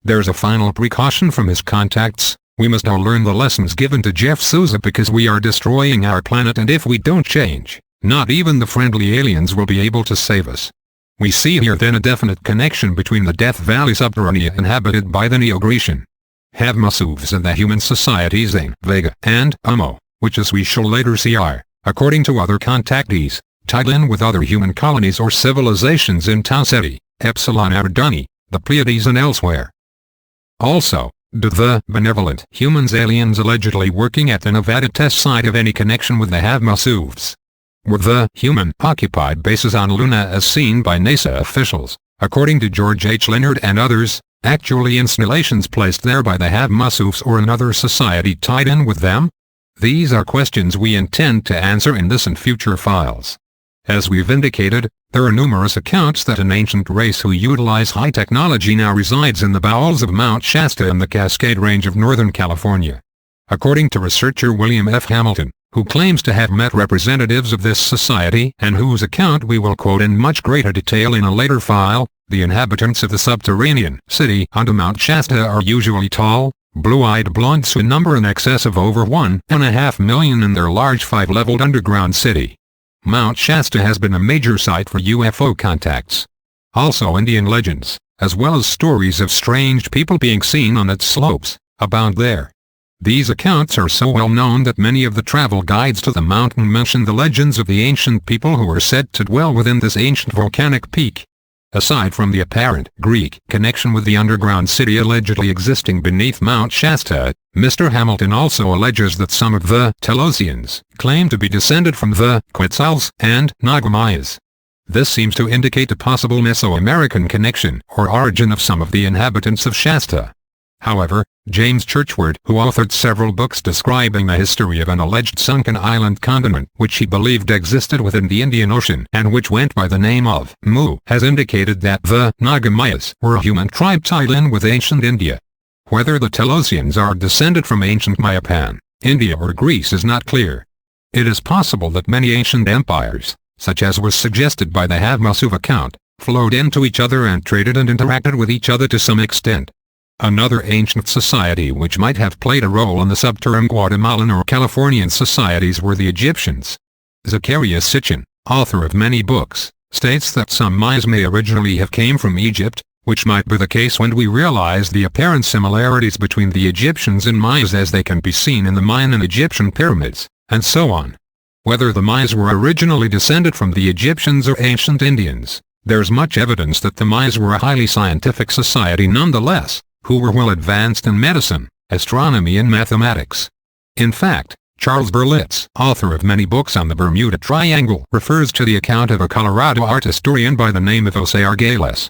There's a final precaution from his contacts: we must all learn the lessons given to Jeff Souza because we are destroying our planet, and if we don't change, not even the friendly aliens will be able to save us. We see here then a definite connection between the Death Valley subterranea inhabited by the Neo-Grecian Havmasuvs and the human societies Ain, Vega, and Umo, which as we shall later see are, according to other contactees, tied in with other human colonies or civilizations in Tau Ceti, Epsilon Eridani, the Pleiades and elsewhere. Also, do the benevolent humans aliens allegedly working at the Nevada test site have any connection with the Havmasuvs? Were the human-occupied bases on Luna as seen by NASA officials, according to George H. Leonard and others, actually installations placed there by the Havmasuvs or another society tied in with them? These are questions we intend to answer in this and future files. As we've indicated, there are numerous accounts that an ancient race who utilize high technology now resides in the bowels of Mount Shasta in the Cascade Range of Northern California. According to researcher William F. Hamilton, who claims to have met representatives of this society and whose account we will quote in much greater detail in a later file, the inhabitants of the subterranean city under Mount Shasta are usually tall, blue-eyed blondes who number in excess of over 1.5 million in their large 5-leveled underground city. Mount Shasta has been a major site for UFO contacts. Also Indian legends, as well as stories of strange people being seen on its slopes, abound there. These accounts are so well known that many of the travel guides to the mountain mention the legends of the ancient people who are said to dwell within this ancient volcanic peak. Aside from the apparent Greek connection with the underground city allegedly existing beneath Mount Shasta, Mr. Hamilton also alleges that some of the Telosians claim to be descended from the Quetzals and Nagamayas. This seems to indicate a possible Mesoamerican connection or origin of some of the inhabitants of Shasta. However, James Churchward, who authored several books describing the history of an alleged sunken island continent which he believed existed within the Indian Ocean and which went by the name of Mu, has indicated that the Nagamayas were a human tribe tied in with ancient India. Whether the Telosians are descended from ancient Mayapan, India or Greece is not clear. It is possible that many ancient empires, such as was suggested by the Havmasuv account, flowed into each other and traded and interacted with each other to some extent. Another ancient society which might have played a role in the subterranean Guatemalan or Californian societies were the Egyptians. Zacharias Sitchin, author of many books, states that some Mayas may originally have came from Egypt, which might be the case when we realize the apparent similarities between the Egyptians and Mayas as they can be seen in the Mayan and Egyptian pyramids, and so on. Whether the Mayas were originally descended from the Egyptians or ancient Indians, there's much evidence that the Mayas were a highly scientific society nonetheless, who were well advanced in medicine, astronomy and mathematics. In fact, Charles Berlitz, author of many books on the Bermuda Triangle, refers to the account of a Colorado art historian by the name of Jose Argales.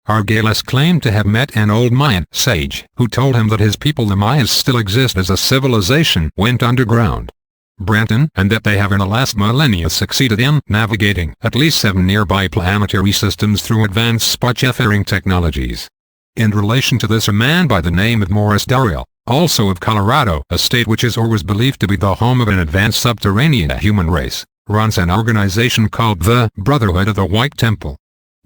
Argalas claimed to have met an old Mayan sage who told him that his people, the Mayas, still exist as a civilization went underground. Brenton, and that they have in the last millennia succeeded in navigating at least 7 nearby planetary systems through advanced spotfaring technologies. In relation to this, a man by the name of Morris Daryl, also of Colorado, a state which is or was believed to be the home of an advanced subterranean human race, runs an organization called the Brotherhood of the White Temple.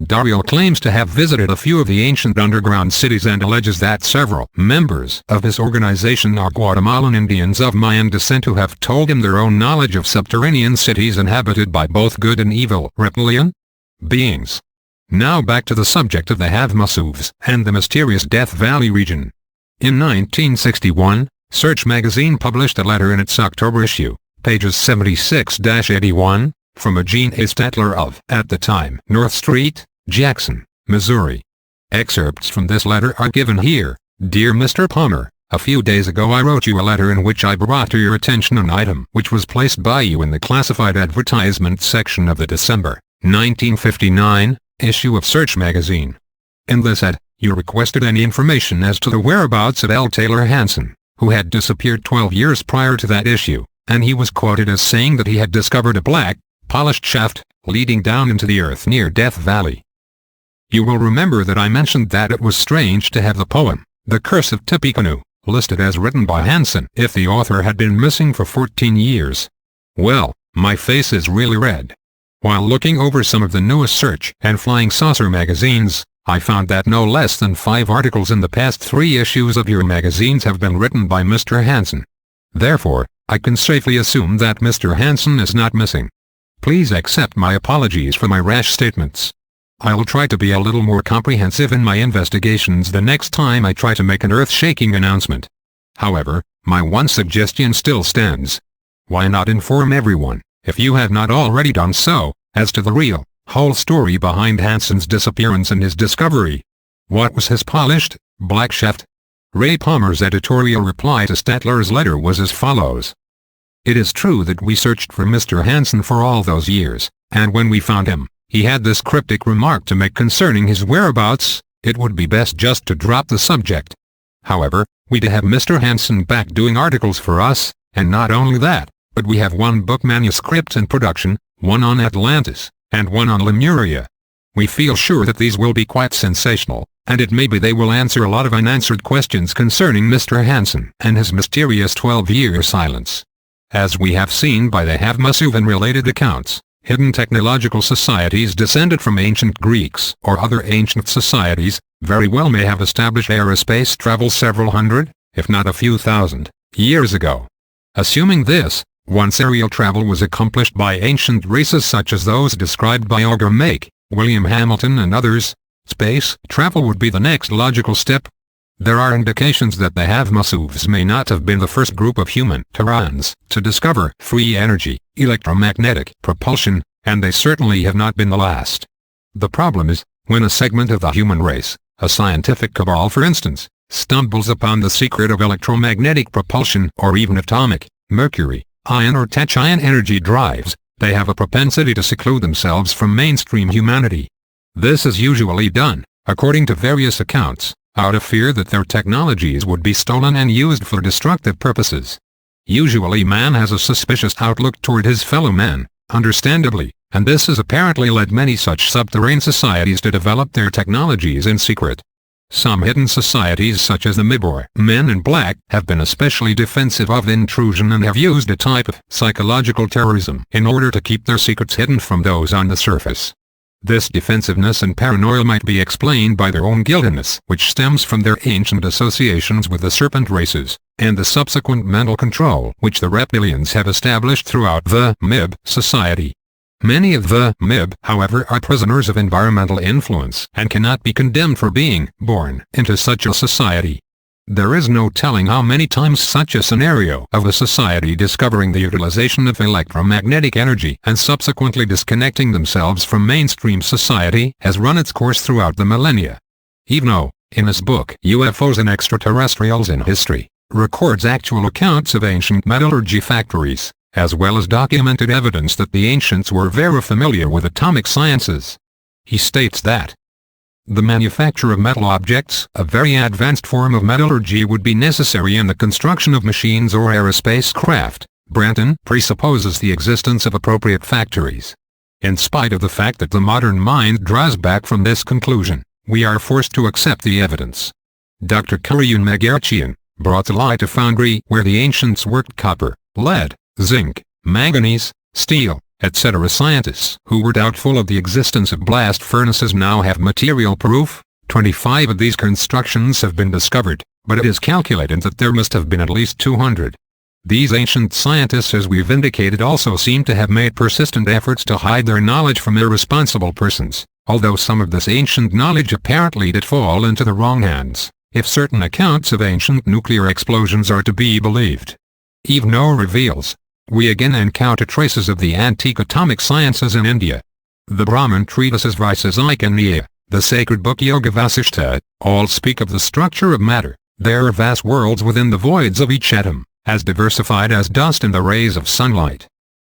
Daryl claims to have visited a few of the ancient underground cities and alleges that several members of his organization are Guatemalan Indians of Mayan descent who have told him their own knowledge of subterranean cities inhabited by both good and evil reptilian beings. Now back to the subject of the Havamasuvs and the mysterious Death Valley region. In 1961, Search magazine published a letter in its October issue, pages 76-81, from Eugene A. Statler of, at the time, North Street, Jackson, Missouri. Excerpts from this letter are given here. Dear Mr. Palmer, a few days ago I wrote you a letter in which I brought to your attention an item which was placed by you in the classified advertisement section of the December 1959 issue of Search magazine. In this ad, you requested any information as to the whereabouts of L. Taylor Hanson, who had disappeared 12 years prior to that issue, and he was quoted as saying that he had discovered a black, polished shaft leading down into the earth near Death Valley. You will remember that I mentioned that it was strange to have the poem, The Curse of Tippecanoe, listed as written by Hanson if the author had been missing for 14 years. Well, my face is really red. While looking over some of the newest Search and Flying Saucer magazines, I found that no less than 5 articles in the past 3 issues of your magazines have been written by Mr. Hanson. Therefore, I can safely assume that Mr. Hanson is not missing. Please accept my apologies for my rash statements. I'll try to be a little more comprehensive in my investigations the next time I try to make an earth-shaking announcement. However, my one suggestion still stands. Why not inform everyone, if you have not already done so, as to the whole story behind Hanson's disappearance and his discovery? What was his polished, black shaft? Ray Palmer's editorial reply to Statler's letter was as follows. It is true that we searched for Mr. Hanson for all those years, and when we found him, he had this cryptic remark to make concerning his whereabouts: it would be best just to drop the subject. However, we do have Mr. Hanson back doing articles for us, and not only that, but we have 1 book manuscript in production, 1 on Atlantis, and 1 on Lemuria. We feel sure that these will be quite sensational, and it may be they will answer a lot of unanswered questions concerning Mr. Hanson and his mysterious 12-year silence. As we have seen by the Havmasuvan related accounts, hidden technological societies descended from ancient Greeks or other ancient societies very well may have established aerospace travel several hundred, if not a few thousand, years ago. Assuming this, once aerial travel was accomplished by ancient races such as those described by Auger Make, William Hamilton and others, space travel would be the next logical step. There are indications that the Havmasuvs may not have been the first group of human Terrans to discover free energy, electromagnetic propulsion, and they certainly have not been the last. The problem is, when a segment of the human race, a scientific cabal for instance, stumbles upon the secret of electromagnetic propulsion or even atomic, mercury, ion or tachyon energy drives, they have a propensity to seclude themselves from mainstream humanity. This is usually done, according to various accounts, out of fear that their technologies would be stolen and used for destructive purposes. Usually man has a suspicious outlook toward his fellow man, understandably, and this has apparently led many such subterranean societies to develop their technologies in secret. Some hidden societies such as the Mibor Men in Black have been especially defensive of intrusion and have used a type of psychological terrorism in order to keep their secrets hidden from those on the surface. This defensiveness and paranoia might be explained by their own guiltiness, which stems from their ancient associations with the serpent races, and the subsequent mental control which the reptilians have established throughout the Mib society. Many of the Mib, however, are prisoners of environmental influence and cannot be condemned for being born into such a society. There is no telling how many times such a scenario of a society discovering the utilization of electromagnetic energy and subsequently disconnecting themselves from mainstream society has run its course throughout the millennia. Ivno, in his book UFOs and Extraterrestrials in History, records actual accounts of ancient metallurgy factories, as well as documented evidence that the ancients were very familiar with atomic sciences. He states that The manufacture of metal objects, a very advanced form of metallurgy, would be necessary in the construction of machines or aerospace craft. Branton presupposes the existence of appropriate factories. In spite of the fact that the modern mind draws back from this conclusion, we are forced to accept the evidence. Dr. Kuryun Magarchian brought to light a foundry where the ancients worked copper, lead, zinc, manganese, steel, etc. Scientists who were doubtful of the existence of blast furnaces now have material proof. 25 of these constructions have been discovered, but it is calculated that there must have been at least 200. These ancient scientists, as we've indicated, also seem to have made persistent efforts to hide their knowledge from irresponsible persons, although some of this ancient knowledge apparently did fall into the wrong hands, if certain accounts of ancient nuclear explosions are to be believed. Evenou reveals, we again encounter traces of the antique atomic sciences in India. The Brahmin treatises Vaisesika, the sacred book Yoga Vasishta, all speak of the structure of matter. There are vast worlds within the voids of each atom, as diversified as dust in the rays of sunlight.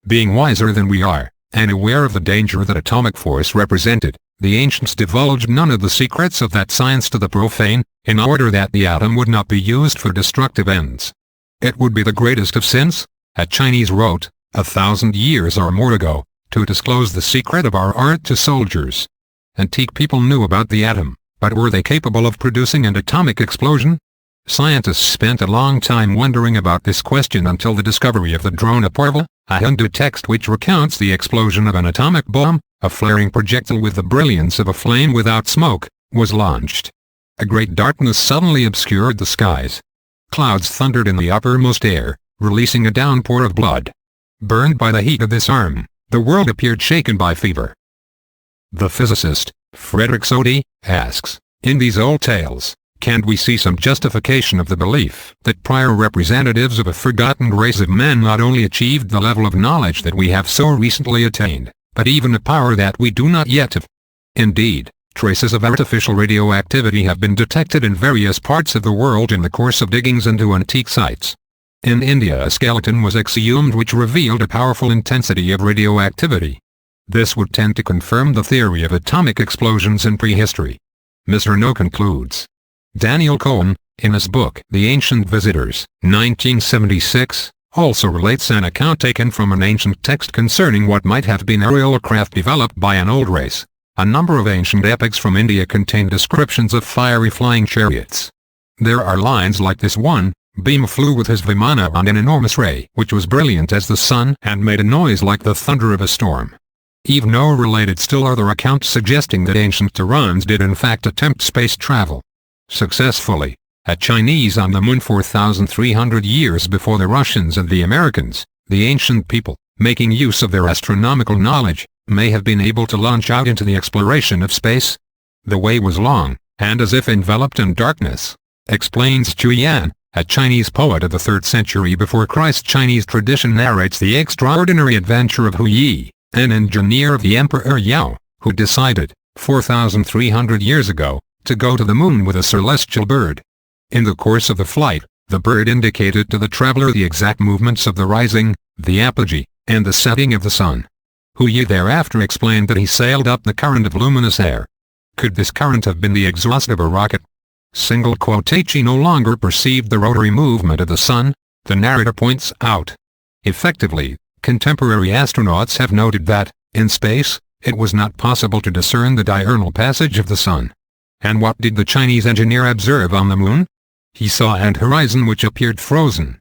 Being wiser than we are, and aware of the danger that atomic force represented, the ancients divulged none of the secrets of that science to the profane, in order that the atom would not be used for destructive ends. It would be the greatest of sins, a Chinese wrote, 1,000 years or more ago, to disclose the secret of our art to soldiers. Antique people knew about the atom, but were they capable of producing an atomic explosion? Scientists spent a long time wondering about this question until the discovery of the Dronaparva, a Hindu text which recounts the explosion of an atomic bomb, a flaring projectile with the brilliance of a flame without smoke, was launched. A great darkness suddenly obscured the skies. Clouds thundered in the uppermost air, releasing a downpour of blood. Burned by the heat of this arm, the world appeared shaken by fever. The physicist, Frederick Soddy, asks, in these old tales, can we see some justification of the belief that prior representatives of a forgotten race of men not only achieved the level of knowledge that we have so recently attained, but even a power that we do not yet have? Indeed, traces of artificial radioactivity have been detected in various parts of the world in the course of diggings into antique sites. In India, a skeleton was exhumed which revealed a powerful intensity of radioactivity. This would tend to confirm the theory of atomic explosions in prehistory. Mr. No concludes. Daniel Cohen, in his book The Ancient Visitors, 1976, also relates an account taken from an ancient text concerning what might have been aerial craft developed by an old race. A number of ancient epics from India contain descriptions of fiery flying chariots. There are lines like this one, Bhima flew with his Vimana on an enormous ray which was brilliant as the sun and made a noise like the thunder of a storm. Evenou related still other accounts suggesting that ancient Terrans did in fact attempt space travel. Successfully, a Chinese on the moon 4,300 years before the Russians and the Americans, the ancient people, making use of their astronomical knowledge, may have been able to launch out into the exploration of space. The way was long, and as if enveloped in darkness, explains Chu Yan, a Chinese poet of the 3rd century before Christ. Chinese tradition narrates the extraordinary adventure of Hu Yi, an engineer of the Emperor Yao, who decided, 4,300 years ago, to go to the moon with a celestial bird. In the course of the flight, the bird indicated to the traveler the exact movements of the rising, the apogee, and the setting of the sun. Hu Yi thereafter explained that he sailed up the current of luminous air. Could this current have been the exhaust of a rocket? Single quotation no longer perceived the rotary movement of the sun, the narrator points out. Effectively, contemporary astronauts have noted that, in space, it was not possible to discern the diurnal passage of the sun. And what did the Chinese engineer observe on the moon? He saw an horizon which appeared frozen.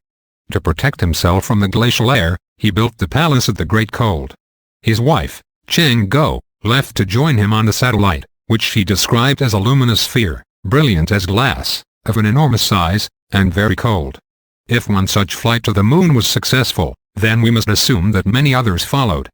To protect himself from the glacial air, he built the Palace of the Great Cold. His wife, Cheng Go, left to join him on the satellite, which she described as a luminous sphere, brilliant as glass, of an enormous size, and very cold. If one such flight to the moon was successful, then we must assume that many others followed.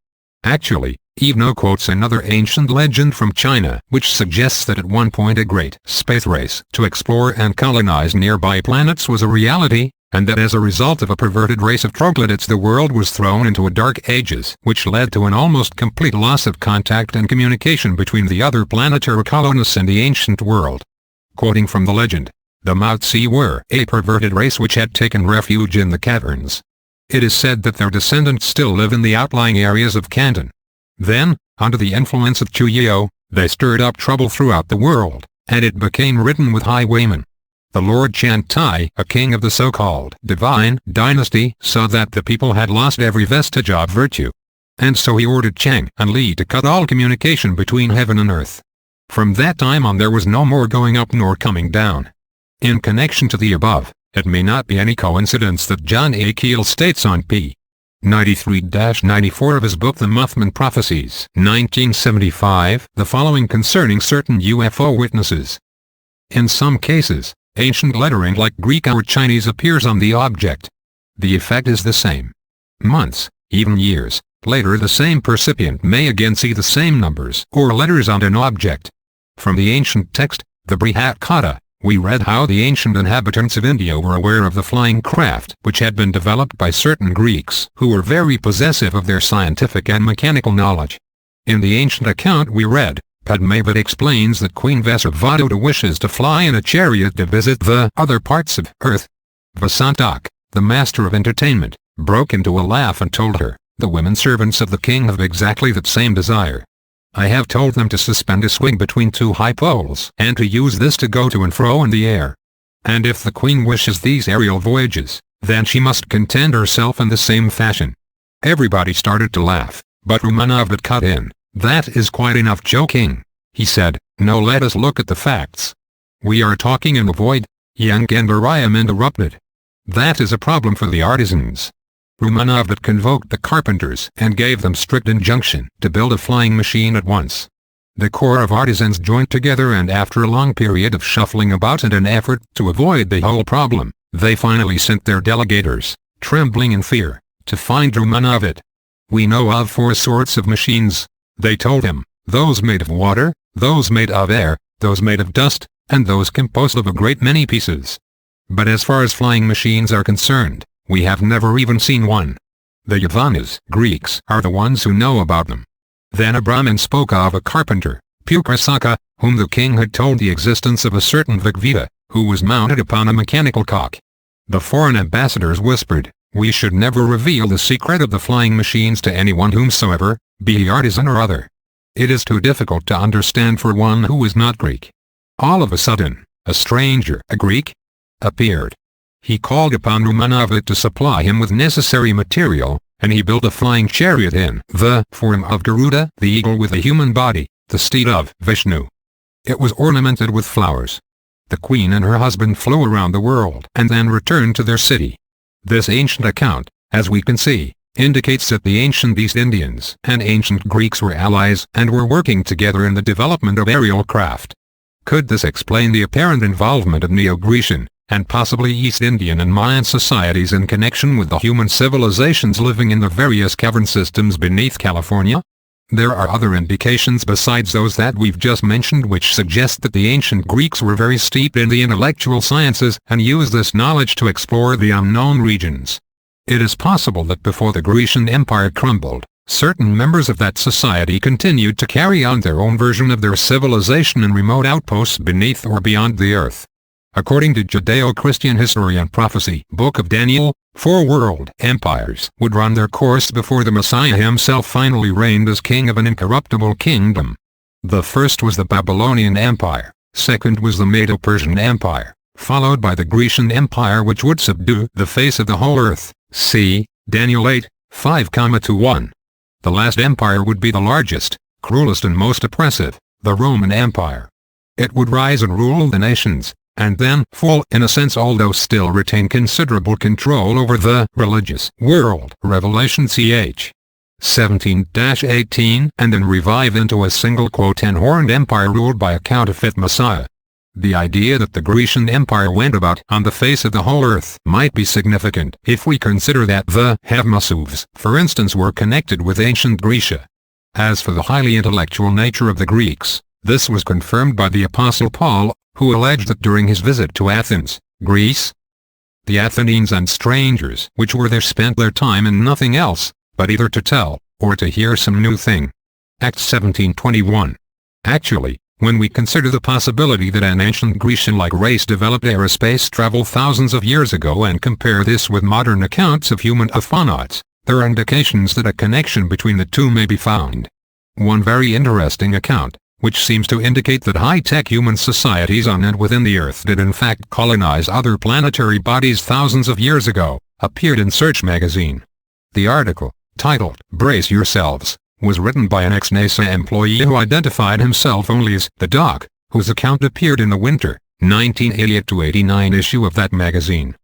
Actually, Evenou quotes another ancient legend from China which suggests that at one point a great space race to explore and colonize nearby planets was a reality, and that as a result of a perverted race of troglodytes the world was thrown into a dark ages which led to an almost complete loss of contact and communication between the other planetary colonists and the ancient world. Quoting from the legend, the Maotzi were a perverted race which had taken refuge in the caverns. It is said that their descendants still live in the outlying areas of Canton. Then, under the influence of Chu Yao, They stirred up trouble throughout the world, and it became written with highwaymen. The Lord Chantai, a king of the so-called divine dynasty, saw that the people had lost every vestige of virtue. And so he ordered Chang and Li to cut all communication between heaven and earth. From that time on there was no more going up nor coming down. In connection to the above, it may not be any coincidence that John A. Keel states on p. 93-94 of his book The Muthman Prophecies, 1975, the following concerning certain UFO witnesses. In some cases, ancient lettering like Greek or Chinese appears on the object. The effect is the same. Months, even years, later the same percipient may again see the same numbers or letters on an object. From the ancient text, the Brihat Kata, we read how the ancient inhabitants of India were aware of the flying craft which had been developed by certain Greeks who were very possessive of their scientific and mechanical knowledge. In the ancient account we read, Padmavat explains that Queen Vasavadota wishes to fly in a chariot to visit the other parts of earth. Vasantak, the master of entertainment, broke into a laugh and told her, the women servants of the king have exactly that same desire. I have told them to suspend a swing between two high poles and to use this to go to and fro in the air. And if the queen wishes these aerial voyages, then she must content herself in the same fashion. Everybody started to laugh, but Rumanavdat cut in. That is quite enough joking, he said. No, let us look at the facts. We are talking in the void. Young Gandharayam interrupted. That is a problem for the artisans. Rumanavdat convoked the carpenters and gave them strict injunction to build a flying machine at once. The corps of artisans joined together and after a long period of shuffling about and an effort to avoid the whole problem, they finally sent their delegators, trembling in fear, to find Rumanavdat. We know of 4 sorts of machines, they told him, those made of water, those made of air, those made of dust, and those composed of a great many pieces. But as far as flying machines are concerned, we have never even seen one. The Yavanas, Greeks, are the ones who know about them. Then a Brahmin spoke of a carpenter, Pukrasaka, whom the king had told the existence of a certain Vigvita, who was mounted upon a mechanical cock. The foreign ambassadors whispered, we should never reveal the secret of the flying machines to anyone whomsoever, be he artisan or other. It is too difficult to understand for one who is not Greek. All of a sudden, a stranger, a Greek, appeared. He called upon Rumanavdat to supply him with necessary material, and he built a flying chariot in the form of Garuda, the eagle with a human body, the steed of Vishnu. It was ornamented with flowers. The queen and her husband flew around the world and then returned to their city. This ancient account, as we can see, indicates that the ancient East Indians and ancient Greeks were allies and were working together in the development of aerial craft. Could this explain the apparent involvement of Neo-Grecian, and possibly East Indian and Mayan societies in connection with the human civilizations living in the various cavern systems beneath California? There are other indications besides those that we've just mentioned which suggest that the ancient Greeks were very steeped in the intellectual sciences and used this knowledge to explore the unknown regions. It is possible that before the Grecian Empire crumbled, certain members of that society continued to carry on their own version of their civilization in remote outposts beneath or beyond the earth. According to Judeo-Christian history and prophecy, Book of Daniel, 4 world empires would run their course before the Messiah himself finally reigned as king of an incorruptible kingdom. The first was the Babylonian Empire, second was the Medo-Persian Empire, followed by the Grecian Empire which would subdue the face of the whole earth. See Daniel 8, 5-1. The last empire would be the largest, cruelest and most oppressive, the Roman Empire. It would rise and rule the nations, and then fall in a sense although still retain considerable control over the religious world. Revelation ch. 17-18 and then revive into a single ten-horned empire ruled by a counterfeit Messiah. The idea that the Grecian Empire went about on the face of the whole earth might be significant if we consider that the Havmasuvs, for instance, were connected with ancient Grecia. As for the highly intellectual nature of the Greeks, this was confirmed by the Apostle Paul, who alleged that during his visit to Athens, Greece, the Athenians and strangers which were there spent their time in nothing else, but either to tell, or to hear some new thing. Acts 17:21. Actually, when we consider the possibility that an ancient Grecian-like race developed aerospace travel thousands of years ago and compare this with modern accounts of human aphonauts, there are indications that a connection between the two may be found. One very interesting account, which seems to indicate that high-tech human societies on and within the Earth did in fact colonize other planetary bodies thousands of years ago, appeared in Search magazine. The article, titled "Brace Yourselves," was written by an ex-NASA employee who identified himself only as the Doc, whose account appeared in the winter 1988-89 issue of that magazine.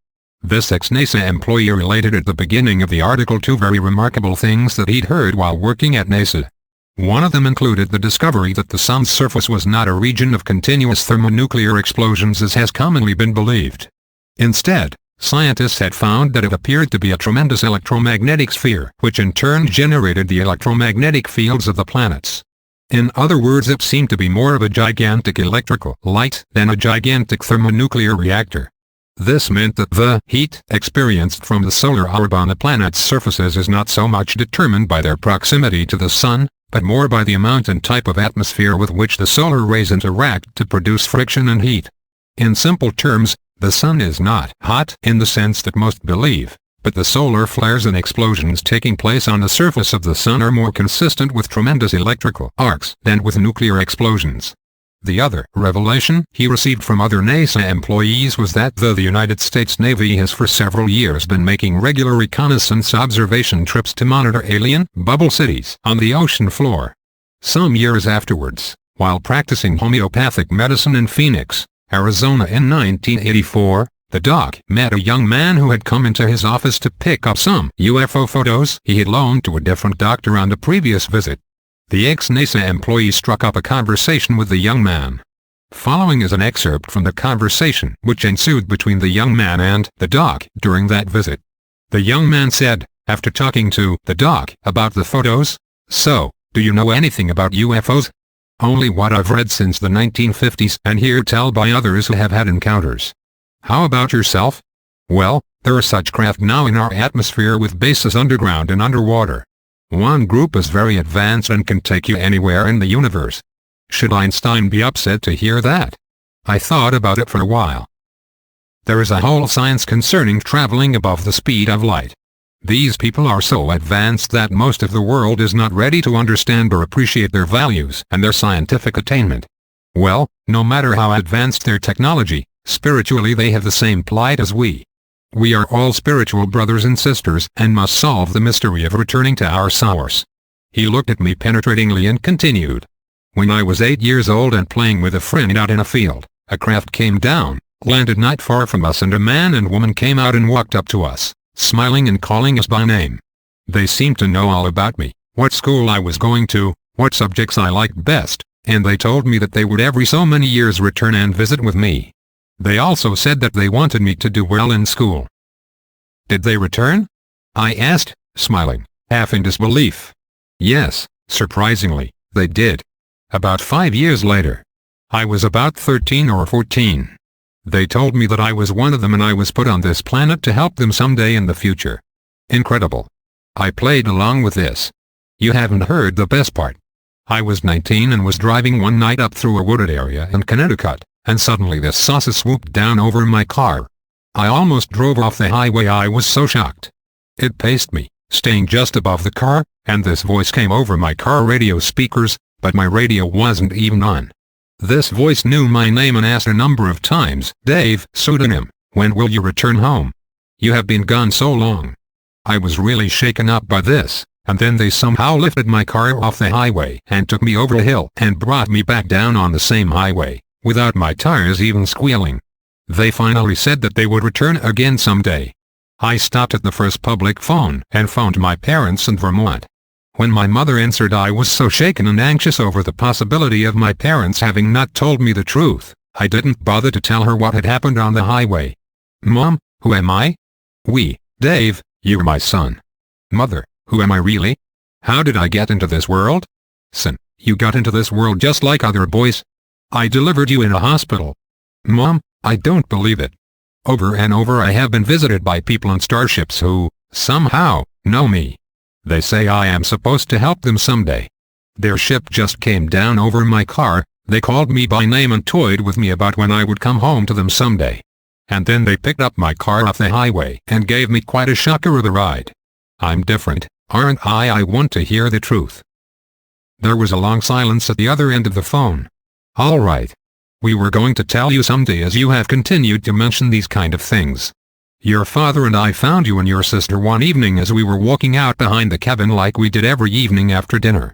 This ex-NASA employee related at the beginning of the article two very remarkable things that he'd heard while working at NASA. One of them included the discovery that the Sun's surface was not a region of continuous thermonuclear explosions as has commonly been believed. Instead, scientists had found that it appeared to be a tremendous electromagnetic sphere, which in turn generated the electromagnetic fields of the planets. In other words, it seemed to be more of a gigantic electrical light than a gigantic thermonuclear reactor. This meant that the heat experienced from the solar orb on the planet's surfaces is not so much determined by their proximity to the Sun, but more by the amount and type of atmosphere with which the solar rays interact to produce friction and heat. In simple terms, the Sun is not hot in the sense that most believe, but the solar flares and explosions taking place on the surface of the Sun are more consistent with tremendous electrical arcs than with nuclear explosions. The other revelation he received from other NASA employees was that the United States Navy has for several years been making regular reconnaissance observation trips to monitor alien bubble cities on the ocean floor. Some years afterwards, while practicing homeopathic medicine in Phoenix, Arizona in 1984, the Doc met a young man who had come into his office to pick up some UFO photos he had loaned to a different doctor on the previous visit. The ex-NASA employee struck up a conversation with the young man. Following is an excerpt from the conversation which ensued between the young man and the Doc during that visit. The young man said, after talking to the Doc about the photos, "So, do you know anything about UFOs?" "Only what I've read since the 1950s and hear tell by others who have had encounters." "How about yourself?" "Well, there are such craft now in our atmosphere with bases underground and underwater. One group is very advanced and can take you anywhere in the universe." Should Einstein be upset to hear that? I thought about it for a while. There is a whole science concerning traveling above the speed of light. These people are so advanced that most of the world is not ready to understand or appreciate their values and their scientific attainment. Well, no matter how advanced their technology, spiritually they have the same plight as we. We are all spiritual brothers and sisters and must solve the mystery of returning to our source. He looked at me penetratingly and continued. When I was 8 years old and playing with a friend out in a field, a craft came down, landed not far from us, and a man and woman came out and walked up to us, smiling and calling us by name. They seemed to know all about me, what school I was going to, what subjects I liked best, and they told me that they would every so many years return and visit with me. They also said that they wanted me to do well in school. Did they return? I asked, smiling, half in disbelief. Yes, surprisingly, they did. About 5 years later. I was about 13 or 14. They told me that I was one of them and I was put on this planet to help them someday in the future. Incredible. I played along with this. You haven't heard the best part. I was 19 and was driving one night up through a wooded area in Connecticut, and suddenly this saucer swooped down over my car. I almost drove off the highway. I was so shocked. It paced me, staying just above the car, and this voice came over my car radio speakers, but my radio wasn't even on. This voice knew my name and asked a number of times, "Dave," pseudonym, "when will you return home? You have been gone so long." I was really shaken up by this, and then they somehow lifted my car off the highway and took me over a hill and brought me back down on the same highway, without my tires even squealing. They finally said that they would return again someday. I stopped at the first public phone and phoned my parents in Vermont. When my mother answered, I was so shaken and anxious over the possibility of my parents having not told me the truth, I didn't bother to tell her what had happened on the highway. "Mom, who am I?" Dave, you're my son." "Mother, who am I really? How did I get into this world?" "Son, you got into this world just like other boys. I delivered you in a hospital." "Mom, I don't believe it. Over and over I have been visited by people on starships who, somehow, know me. They say I am supposed to help them someday. Their ship just came down over my car, they called me by name and toyed with me about when I would come home to them someday. And then they picked up my car off the highway and gave me quite a shocker of a ride. I'm different, aren't I? I want to hear the truth." There was a long silence at the other end of the phone. All right. We were going to tell you someday, as you have continued to mention these kind of things. Your father and I found you and your sister one evening as we were walking out behind the cabin like we did every evening after dinner.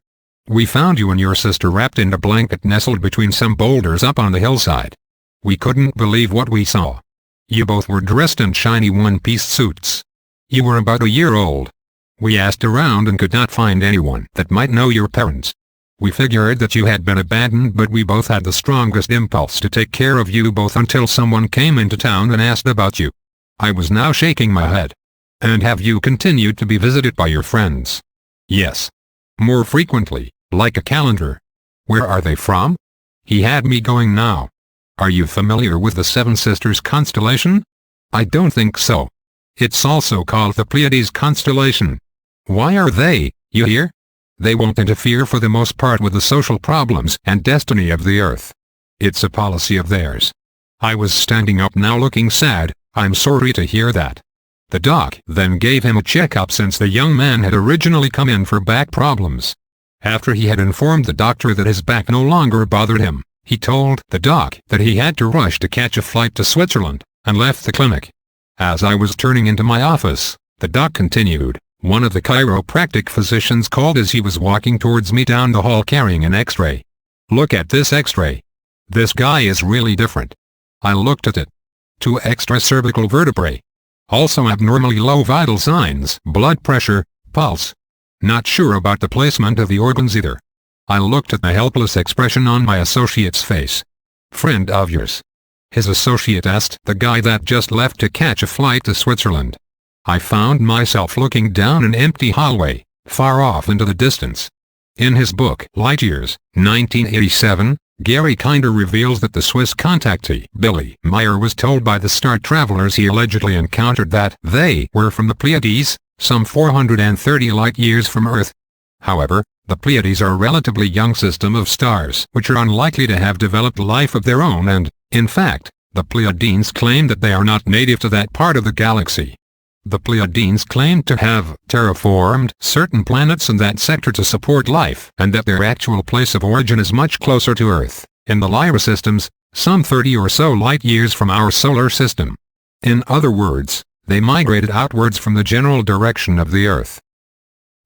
We found you and your sister wrapped in a blanket nestled between some boulders up on the hillside. We couldn't believe what we saw. You both were dressed in shiny one-piece suits. You were about a year old. We asked around and could not find anyone that might know your parents. We figured that you had been abandoned, but we both had the strongest impulse to take care of you both until someone came into town and asked about you. I was now shaking my head. And have you continued to be visited by your friends? Yes. More frequently, like a calendar. Where are they from? He had me going now. Are you familiar with the Seven Sisters constellation? I don't think so. It's also called the Pleiades constellation. Why are they, you hear? They won't interfere for the most part with the social problems and destiny of the Earth. It's a policy of theirs. I was standing up now looking sad. I'm sorry to hear that. The doc then gave him a checkup since the young man had originally come in for back problems. After he had informed the doctor that his back no longer bothered him, he told the doc that he had to rush to catch a flight to Switzerland, and left the clinic. As I was turning into my office, the doc continued. One of the chiropractic physicians called as he was walking towards me down the hall carrying an X-ray. Look at this X-ray. This guy is really different. I looked at it. 2 extracervical vertebrae. Also abnormally low vital signs, blood pressure, pulse. Not sure about the placement of the organs either. I looked at the helpless expression on my associate's face. Friend of yours? His associate asked the guy that just left to catch a flight to Switzerland. I found myself looking down an empty hallway, far off into the distance. In his book, Light Years, 1987, Gary Kinder reveals that the Swiss contactee, Billy Meyer, was told by the star travelers he allegedly encountered that they were from the Pleiades, some 430 light-years from Earth. However, the Pleiades are a relatively young system of stars which are unlikely to have developed life of their own and, in fact, the Pleiadians claim that they are not native to that part of the galaxy. The Pleiadians claim to have terraformed certain planets in that sector to support life, and that their actual place of origin is much closer to Earth, in the Lyra systems, some 30 or so light-years from our solar system. In other words, they migrated outwards from the general direction of the Earth.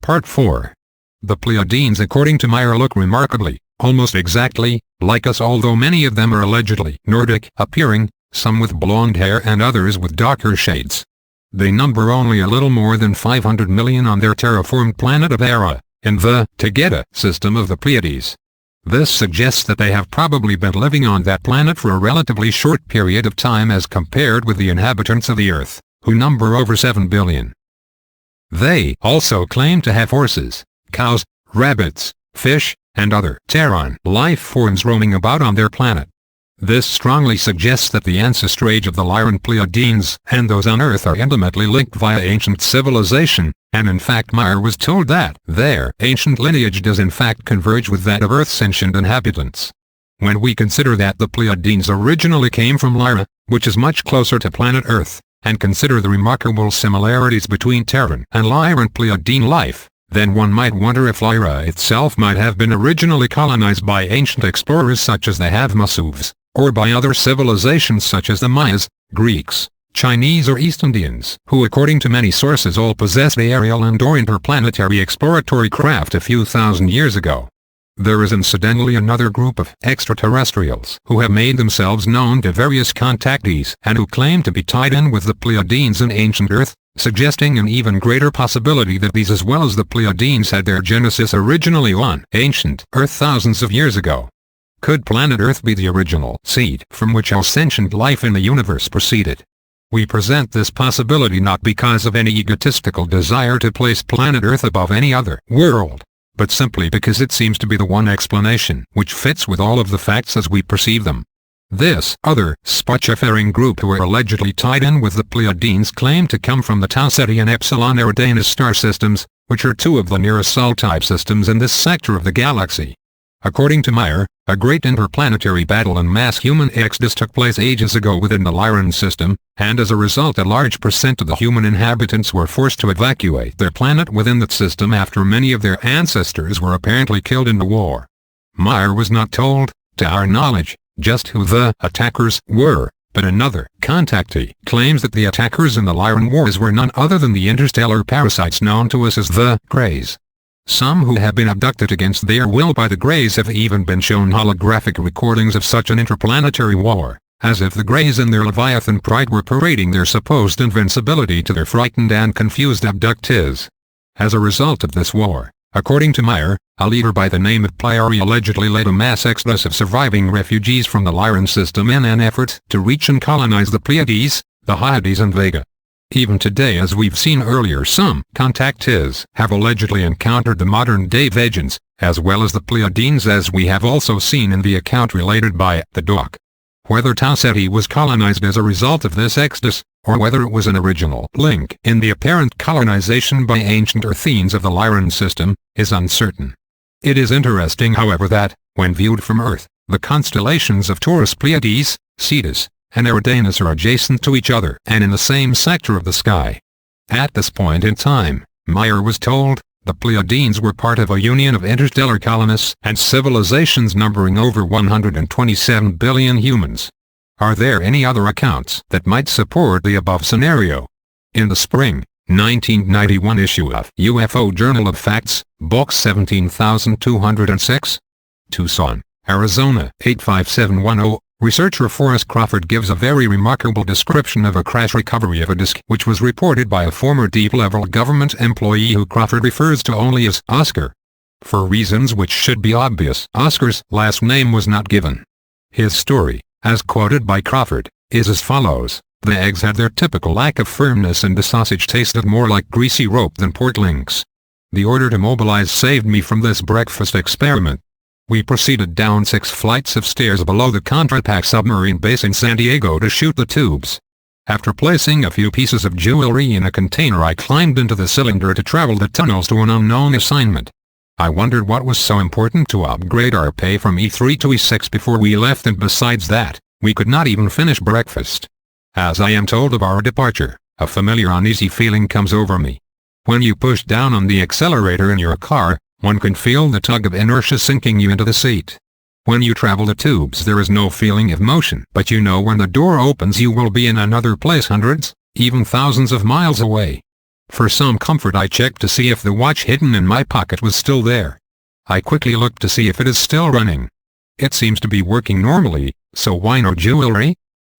Part 4. The Pleiadians, according to Meyer, look remarkably, almost exactly, like us, although many of them are allegedly Nordic appearing, some with blonde hair and others with darker shades. They number only a little more than 500 million on their terraformed planet of Era, in the Taygeta system of the Pleiades. This suggests that they have probably been living on that planet for a relatively short period of time as compared with the inhabitants of the Earth, who number over 7 billion. They also claim to have horses, cows, rabbits, fish, and other Terran life forms roaming about on their planet. This strongly suggests that the ancestor age of the Lyran Pleiadians and those on Earth are intimately linked via ancient civilization, and in fact Meyer was told that their ancient lineage does in fact converge with that of Earth's ancient inhabitants. When we consider that the Pleiadians originally came from Lyra, which is much closer to planet Earth, and consider the remarkable similarities between Terran and Lyran Pleiadian life, then one might wonder if Lyra itself might have been originally colonized by ancient explorers such as the Havmasuvs, or by other civilizations such as the Mayas, Greeks, Chinese or East Indians, who according to many sources all possessed aerial and or interplanetary exploratory craft a few thousand years ago. There is incidentally another group of extraterrestrials who have made themselves known to various contactees and who claim to be tied in with the Pleiadians in ancient Earth, suggesting an even greater possibility that these as well as the Pleiadians had their genesis originally on ancient Earth thousands of years ago. Could planet Earth be the original seed from which all sentient life in the universe proceeded? We present this possibility not because of any egotistical desire to place planet Earth above any other world, but simply because it seems to be the one explanation which fits with all of the facts as we perceive them. This other spacefaring group who are allegedly tied in with the Pleiadians claim to come from the Tau Ceti and Epsilon Eridanus star systems, which are two of the nearest Sol-type systems in this sector of the galaxy. According to Meyer, a great interplanetary battle and mass human exodus took place ages ago within the Lyran system, and as a result a large percent of the human inhabitants were forced to evacuate their planet within that system after many of their ancestors were apparently killed in the war. Meyer was not told, to our knowledge, just who the attackers were, but another contactee claims that the attackers in the Lyran Wars were none other than the interstellar parasites known to us as the Greys. Some who have been abducted against their will by the Greys have even been shown holographic recordings of such an interplanetary war, as if the Greys in their Leviathan pride were parading their supposed invincibility to their frightened and confused abductees. As a result of this war, according to Meyer, a leader by the name of Plyari allegedly led a mass exodus of surviving refugees from the Lyran system in an effort to reach and colonize the Pleiades, the Hyades and Vega. Even today, as we've seen earlier, some contactees have allegedly encountered the modern-day Vegans, as well as the Pleiadians, as we have also seen in the account related by the Doc. Whether Tau Ceti was colonized as a result of this exodus, or whether it was an original link in the apparent colonization by ancient Earthians of the Lyran system, is uncertain. It is interesting, however, that, when viewed from Earth, the constellations of Taurus, Pleiades, Cetus, and Eridanus are adjacent to each other and in the same sector of the sky. At this point in time, Meyer was told, the Pleiadians were part of a union of interstellar colonists and civilizations numbering over 127 billion humans. Are there any other accounts that might support the above scenario? In the spring 1991 issue of UFO Journal of Facts, Box 17206, Tucson, Arizona 85710, researcher Forrest Crawford gives a very remarkable description of a crash recovery of a disk which was reported by a former deep-level government employee who Crawford refers to only as Oscar. For reasons which should be obvious, Oscar's last name was not given. His story, as quoted by Crawford, is as follows. The eggs had their typical lack of firmness and the sausage tasted more like greasy rope than pork links. The order to mobilize saved me from this breakfast experiment. We proceeded down 6 flights of stairs below the Contra Pac submarine base in San Diego to shoot the tubes. After placing a few pieces of jewelry in a container, I climbed into the cylinder to travel the tunnels to an unknown assignment. I wondered what was so important to upgrade our pay from E3 to E6 before we left, and besides that, we could not even finish breakfast. As I am told of our departure, a familiar uneasy feeling comes over me. When you push down on the accelerator in your car, one can feel the tug of inertia sinking you into the seat. When you travel the tubes there is no feeling of motion, but you know when the door opens you will be in another place hundreds, even thousands of miles away. For some comfort I checked to see if the watch hidden in my pocket was still there. I quickly looked to see if it is still running. It seems to be working normally, so why no jewelry?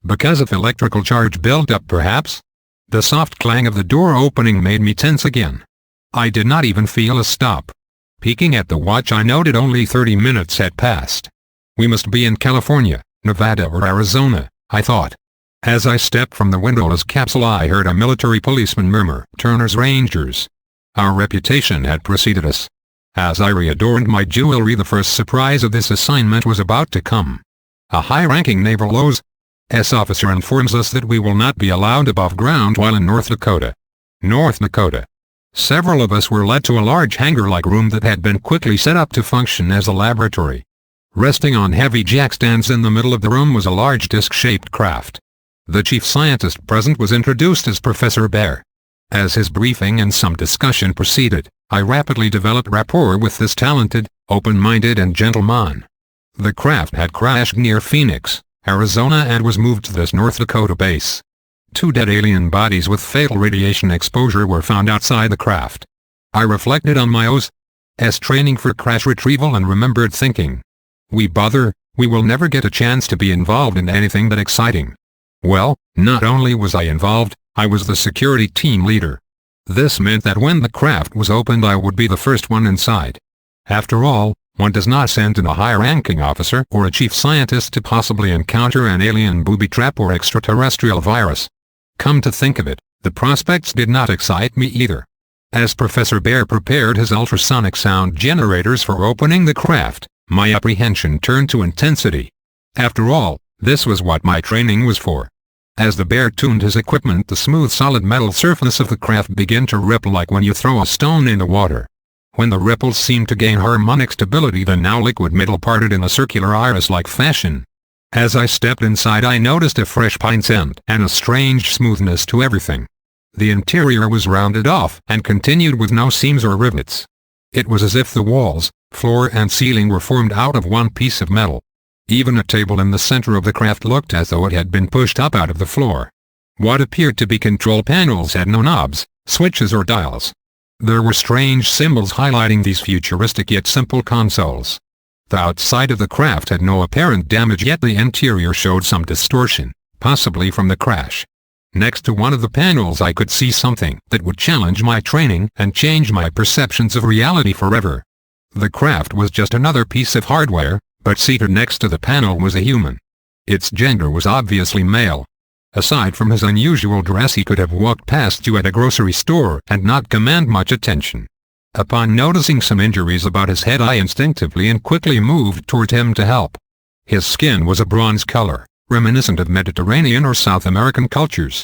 Because of electrical charge built up perhaps? The soft clang of the door opening made me tense again. I did not even feel a stop. Peeking at the watch I noted only 30 minutes had passed. We must be in California, Nevada or Arizona, I thought. As I stepped from the windowless capsule I heard a military policeman murmur, "Turner's Rangers." Our reputation had preceded us. As I readorned my jewelry, the first surprise of this assignment was about to come. A high-ranking naval O.S. officer informs us that we will not be allowed above ground while in North Dakota. North Dakota. Several of us were led to a large hangar-like room that had been quickly set up to function as a laboratory. Resting on heavy jackstands in the middle of the room was a large disc-shaped craft. The chief scientist present was introduced as Professor Bear. As his briefing and some discussion proceeded, I rapidly developed rapport with this talented, open-minded and gentle man. The craft had crashed near Phoenix, Arizona and was moved to this North Dakota base. 2 dead alien bodies with fatal radiation exposure were found outside the craft. I reflected on my O.S. training for crash retrieval and remembered thinking, we will never get a chance to be involved in anything that exciting. Well, not only was I involved, I was the security team leader. This meant that when the craft was opened I would be the first one inside. After all, one does not send in a high-ranking officer or a chief scientist to possibly encounter an alien booby trap or extraterrestrial virus. Come to think of it, the prospects did not excite me either. As Professor Bear prepared his ultrasonic sound generators for opening the craft, my apprehension turned to intensity. After all, this was what my training was for. As the Bear tuned his equipment, the smooth solid metal surface of the craft began to ripple like when you throw a stone in the water. When the ripples seemed to gain harmonic stability, the now liquid middle parted in a circular iris-like fashion. As I stepped inside, I noticed a fresh pine scent and a strange smoothness to everything. The interior was rounded off and continued with no seams or rivets. It was as if the walls, floor and ceiling were formed out of one piece of metal. Even a table in the center of the craft looked as though it had been pushed up out of the floor. What appeared to be control panels had no knobs, switches or dials. There were strange symbols highlighting these futuristic yet simple consoles. The outside of the craft had no apparent damage, yet the interior showed some distortion, possibly from the crash. Next to one of the panels I could see something that would challenge my training and change my perceptions of reality forever. The craft was just another piece of hardware, but seated next to the panel was a human. Its gender was obviously male. Aside from his unusual dress, he could have walked past you at a grocery store and not command much attention. Upon noticing some injuries about his head, I instinctively and quickly moved toward him to help. His skin was a bronze color, reminiscent of Mediterranean or South American cultures.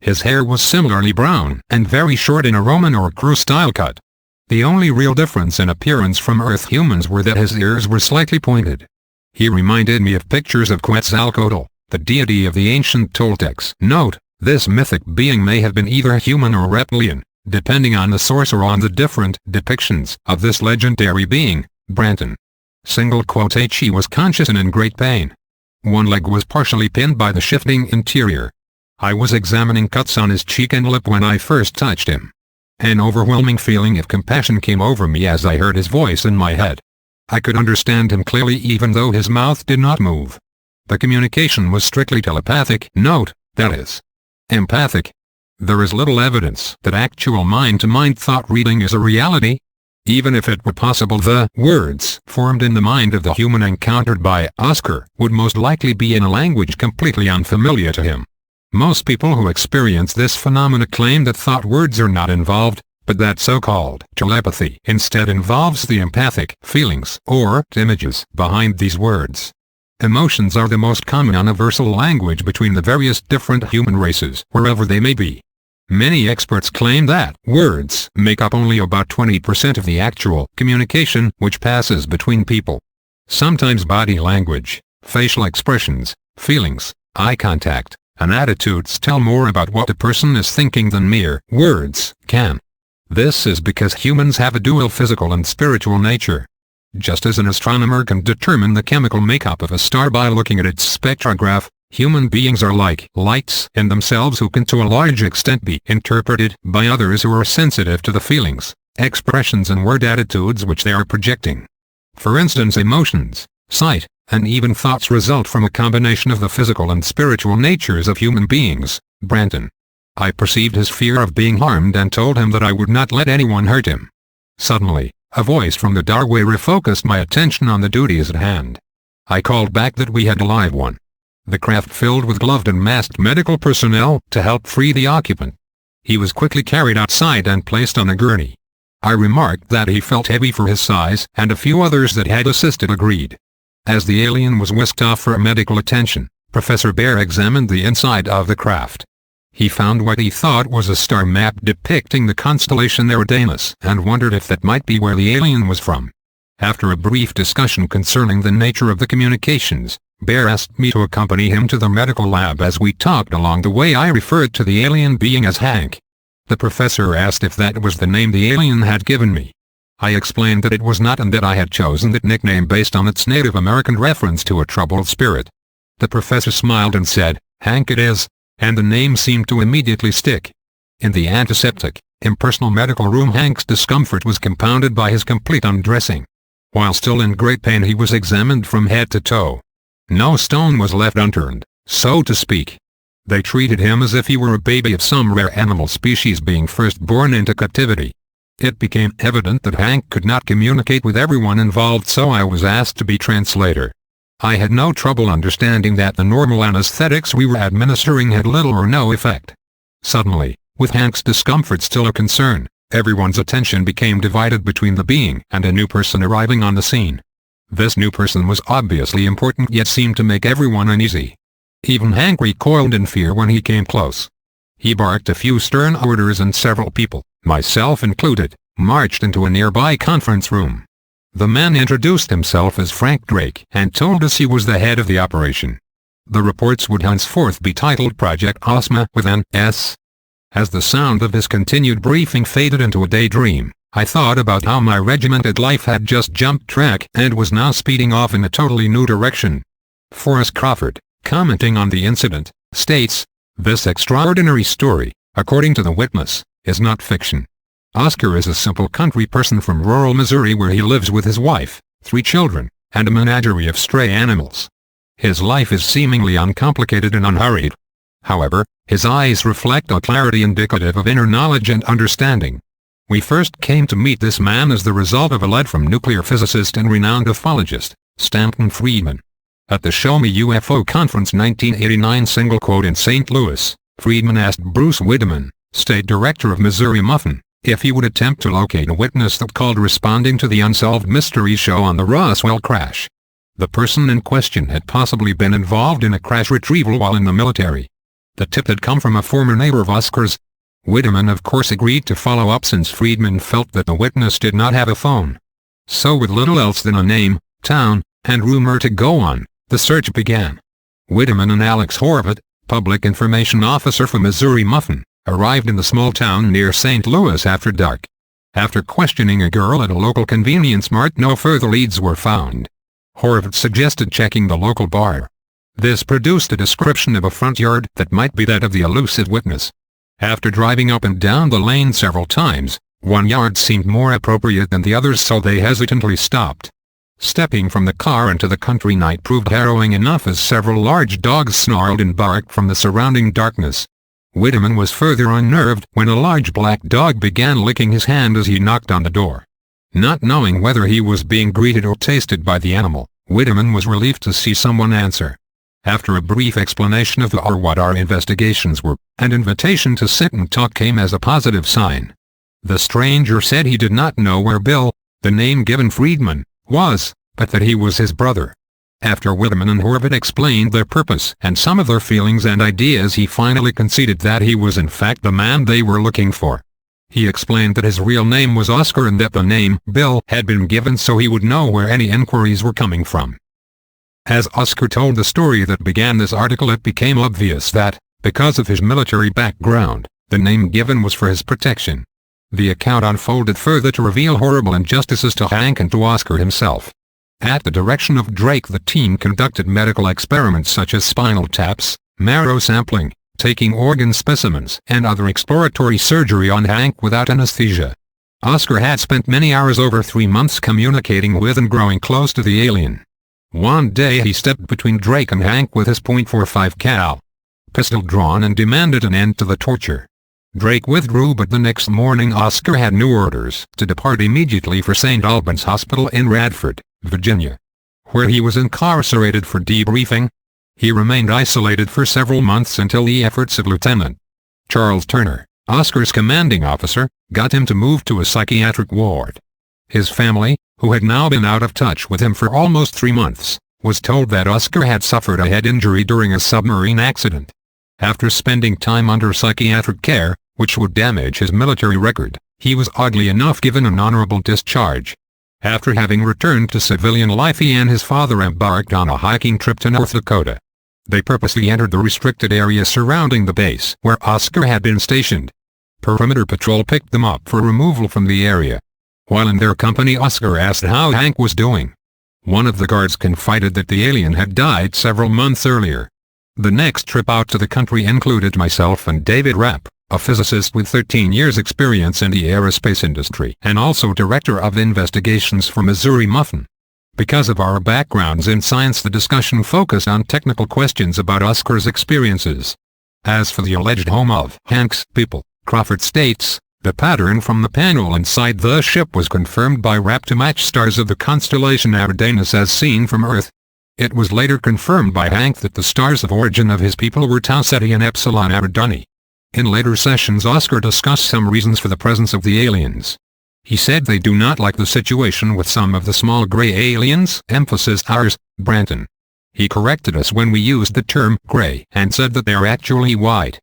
His hair was similarly brown and very short in a Roman or Crew-style cut. The only real difference in appearance from Earth humans were that his ears were slightly pointed. He reminded me of pictures of Quetzalcoatl, the deity of the ancient Toltecs. Note, this mythic being may have been either human or reptilian, depending on the source or on the different depictions of this legendary being. Branton. Single quote, he was conscious and in great pain. One leg was partially pinned by the shifting interior. I was examining cuts on his cheek and lip when I first touched him. An overwhelming feeling of compassion came over me as I heard his voice in my head. I could understand him clearly even though his mouth did not move. The communication was strictly telepathic. Note, that is, empathic. There is little evidence that actual mind-to-mind thought reading is a reality. Even if it were possible, the words formed in the mind of the human encountered by Oscar would most likely be in a language completely unfamiliar to him. Most people who experience this phenomena claim that thought words are not involved, but that so-called telepathy instead involves the empathic feelings or images behind these words. Emotions are the most common universal language between the various different human races, wherever they may be. Many experts claim that words make up only about 20% of the actual communication which passes between people. Sometimes body language, facial expressions, feelings, eye contact, and attitudes tell more about what a person is thinking than mere words can. This is because humans have a dual physical and spiritual nature. Just as an astronomer can determine the chemical makeup of a star by looking at its spectrograph, human beings are like lights in themselves who can to a large extent be interpreted by others who are sensitive to the feelings, expressions and word attitudes which they are projecting. For instance, emotions, sight, and even thoughts result from a combination of the physical and spiritual natures of human beings. Branton. I perceived his fear of being harmed and told him that I would not let anyone hurt him. Suddenly, a voice from the doorway refocused my attention on the duties at hand. I called back that we had a live one. The craft filled with gloved and masked medical personnel to help free the occupant. He was quickly carried outside and placed on a gurney. I remarked that he felt heavy for his size, and a few others that had assisted agreed. As the alien was whisked off for medical attention, Professor Bear examined the inside of the craft. He found what he thought was a star map depicting the constellation Eridanus and wondered if that might be where the alien was from. After a brief discussion concerning the nature of the communications, Bear asked me to accompany him to the medical lab. As we talked along the way, I referred to the alien being as Hank. The professor asked if that was the name the alien had given me. I explained that it was not and that I had chosen that nickname based on its Native American reference to a troubled spirit. The professor smiled and said, "Hank it is," and the name seemed to immediately stick. In the antiseptic, impersonal medical room, Hank's discomfort was compounded by his complete undressing. While still in great pain, he was examined from head to toe. No stone was left unturned, so to speak. They treated him as if he were a baby of some rare animal species being first born into captivity. It became evident that Hank could not communicate with everyone involved, so I was asked to be translator. I had no trouble understanding that the normal anesthetics we were administering had little or no effect. Suddenly, with Hank's discomfort still a concern, everyone's attention became divided between the being and a new person arriving on the scene. This new person was obviously important, yet seemed to make everyone uneasy. Even Hank recoiled in fear when he came close. He barked a few stern orders and several people, myself included, marched into a nearby conference room. The man introduced himself as Frank Drake and told us he was the head of the operation. The reports would henceforth be titled Project Ozma with an S. As the sound of his continued briefing faded into a daydream, I thought about how my regimented life had just jumped track and was now speeding off in a totally new direction. Forrest Crawford, commenting on the incident, states, "This extraordinary story, according to the witness, is not fiction. Oscar is a simple country person from rural Missouri where he lives with his wife, 3 children, and a menagerie of stray animals. His life is seemingly uncomplicated and unhurried. However, his eyes reflect a clarity indicative of inner knowledge and understanding. We first came to meet this man as the result of a lead from nuclear physicist and renowned ufologist, Stanton Friedman. At the Show Me UFO Conference 1989 single quote in St. Louis, Friedman asked Bruce Wideman, state director of Missouri Muffin, if he would attempt to locate a witness that called responding to the Unsolved Mysteries show on the Roswell crash. The person in question had possibly been involved in a crash retrieval while in the military. The tip had come from a former neighbor of Oscar's. Wideman of course agreed to follow up since Friedman felt that the witness did not have a phone. So with little else than a name, town, and rumor to go on, the search began. Wideman and Alex Horvat, public information officer for Missouri Muffin, arrived in the small town near St. Louis after dark. After questioning a girl at a local convenience mart, no further leads were found. Horvat suggested checking the local bar. This produced a description of a front yard that might be that of the elusive witness. After driving up and down the lane several times, one yard seemed more appropriate than the others, so they hesitantly stopped. Stepping from the car into the country night proved harrowing enough as several large dogs snarled and barked from the surrounding darkness. Wideman was further unnerved when a large black dog began licking his hand as he knocked on the door. Not knowing whether he was being greeted or tasted by the animal, Wideman was relieved to see someone answer. After a brief explanation of what our investigations were, an invitation to sit and talk came as a positive sign. The stranger said he did not know where Bill, the name given Friedman, was, but that he was his brother. After Wideman and Horvat explained their purpose and some of their feelings and ideas, he finally conceded that he was in fact the man they were looking for. He explained that his real name was Oscar and that the name Bill had been given so he would know where any inquiries were coming from. As Oscar told the story that began this article, it became obvious that, because of his military background, the name given was for his protection. The account unfolded further to reveal horrible injustices to Hank and to Oscar himself. At the direction of Drake, the team conducted medical experiments such as spinal taps, marrow sampling, taking organ specimens, and other exploratory surgery on Hank without anesthesia. Oscar had spent many hours over 3 months communicating with and growing close to the alien. One day he stepped between Drake and Hank with his .45 cal pistol drawn and demanded an end to the torture. Drake withdrew, but the next morning Oscar had new orders to depart immediately for St. Albans Hospital in Radford, Virginia, where he was incarcerated for debriefing. He remained isolated for several months until the efforts of Lieutenant Charles Turner, Oscar's commanding officer, got him to move to a psychiatric ward. His family, who had now been out of touch with him for almost 3 months, was told that Oscar had suffered a head injury during a submarine accident. After spending time under psychiatric care, which would damage his military record, he was oddly enough given an honorable discharge. After having returned to civilian life, he and his father embarked on a hiking trip to North Dakota. They purposely entered the restricted area surrounding the base where Oscar had been stationed. Perimeter Patrol picked them up for removal from the area. While in their company, Oscar asked how Hank was doing. One of the guards confided that the alien had died several months earlier. The next trip out to the country included myself and David Rapp, a physicist with 13 years experience in the aerospace industry and also director of investigations for Missouri Muffin. Because of our backgrounds in science, the discussion focused on technical questions about Oscar's experiences. As for the alleged home of Hank's people, Crawford states, the pattern from the panel inside the ship was confirmed by Rapp to match stars of the constellation Eridanus as seen from Earth. It was later confirmed by Hank that the stars of origin of his people were Tau Ceti and Epsilon Eridani. In later sessions, Oscar discussed some reasons for the presence of the aliens. He said they do not like the situation with some of the small gray aliens, emphasis ours, Branton. He corrected us when we used the term gray and said that they're actually white.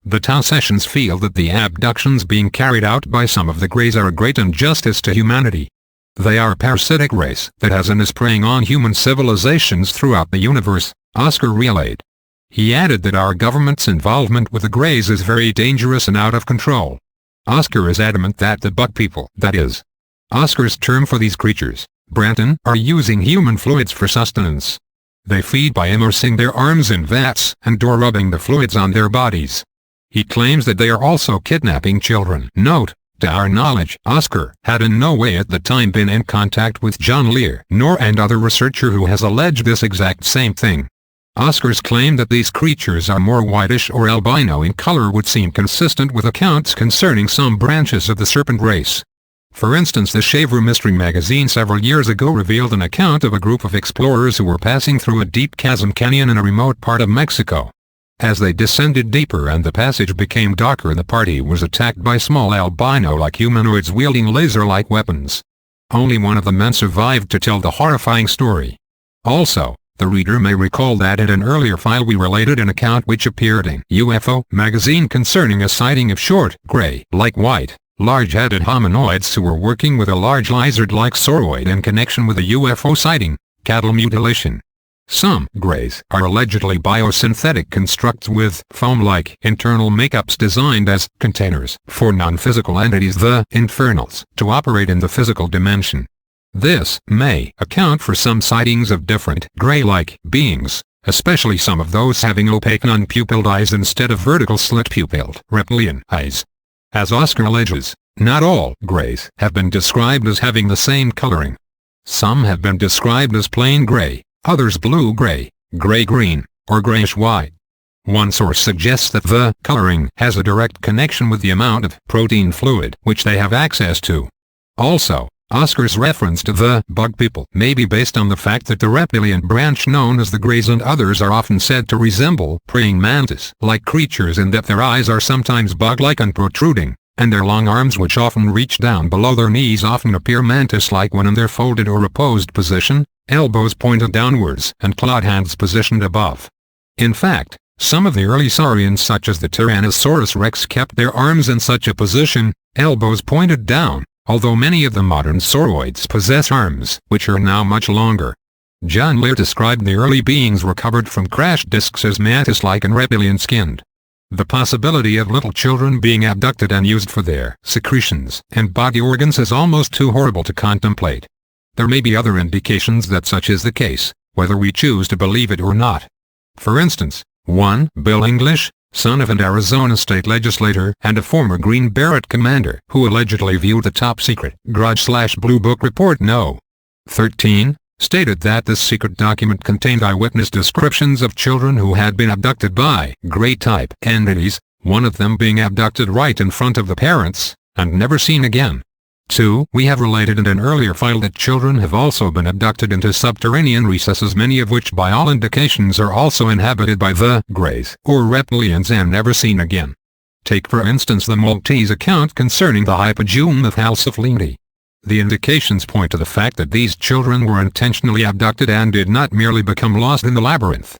The Tau sessions feel that the abductions being carried out by some of the Greys are a great injustice to humanity. They are a parasitic race that has and is preying on human civilizations throughout the universe, Oscar relayed. He added that our government's involvement with the Greys is very dangerous and out of control. Oscar is adamant that the bug people, that is, Oscar's term for these creatures, Branton, are using human fluids for sustenance. They feed by immersing their arms in vats and rubbing the fluids on their bodies. He claims that they are also kidnapping children. Note, to our knowledge, Oscar had in no way at the time been in contact with John Lear, nor any other researcher who has alleged this exact same thing. Oscar's claim that these creatures are more whitish or albino in color would seem consistent with accounts concerning some branches of the serpent race. For instance, the Shaver Mystery magazine several years ago revealed an account of a group of explorers who were passing through a deep chasm canyon in a remote part of Mexico. As they descended deeper and the passage became darker, the party was attacked by small albino-like humanoids wielding laser-like weapons. Only one of the men survived to tell the horrifying story. Also, the reader may recall that in an earlier file we related an account which appeared in UFO magazine concerning a sighting of short, gray, like white, large-headed hominoids who were working with a large lizard-like sauroid in connection with a UFO sighting, cattle mutilation. Some Greys are allegedly biosynthetic constructs with foam-like internal makeups designed as containers for non-physical entities, the infernals, to operate in the physical dimension. This may account for some sightings of different Grey-like beings, especially some of those having opaque non-pupilled eyes instead of vertical slit-pupilled reptilian eyes. As Oscar alleges, not all Greys have been described as having the same coloring. Some have been described as plain gray, others blue-gray, gray-green, or grayish-white. One source suggests that the coloring has a direct connection with the amount of protein fluid which they have access to. Also, Oscar's reference to the bug people may be based on the fact that the reptilian branch known as the Greys and others are often said to resemble praying mantis-like creatures in that their eyes are sometimes bug-like and protruding, and their long arms which often reach down below their knees often appear mantis-like when in their folded or opposed position, elbows pointed downwards and clawed hands positioned above. In fact, some of the early saurians such as the Tyrannosaurus rex kept their arms in such a position, elbows pointed down, although many of the modern sauroids possess arms which are now much longer. John Lear described the early beings recovered from crash disks as mantis-like and reptilian-skinned. The possibility of little children being abducted and used for their secretions and body organs is almost too horrible to contemplate. There may be other indications that such is the case, whether we choose to believe it or not. For instance, 1. Bill English, son of an Arizona state legislator and a former Green Beret commander who allegedly viewed the top-secret Grudge/Blue Book report No. 13, stated that this secret document contained eyewitness descriptions of children who had been abducted by Grey-type entities, one of them being abducted right in front of the parents, and never seen again. 2. We have related in an earlier file that children have also been abducted into subterranean recesses, many of which by all indications are also inhabited by the Greys or reptilians and never seen again. Take for instance the Maltese account concerning the Hypogeum of Halsaflini. The indications point to the fact that these children were intentionally abducted and did not merely become lost in the labyrinth.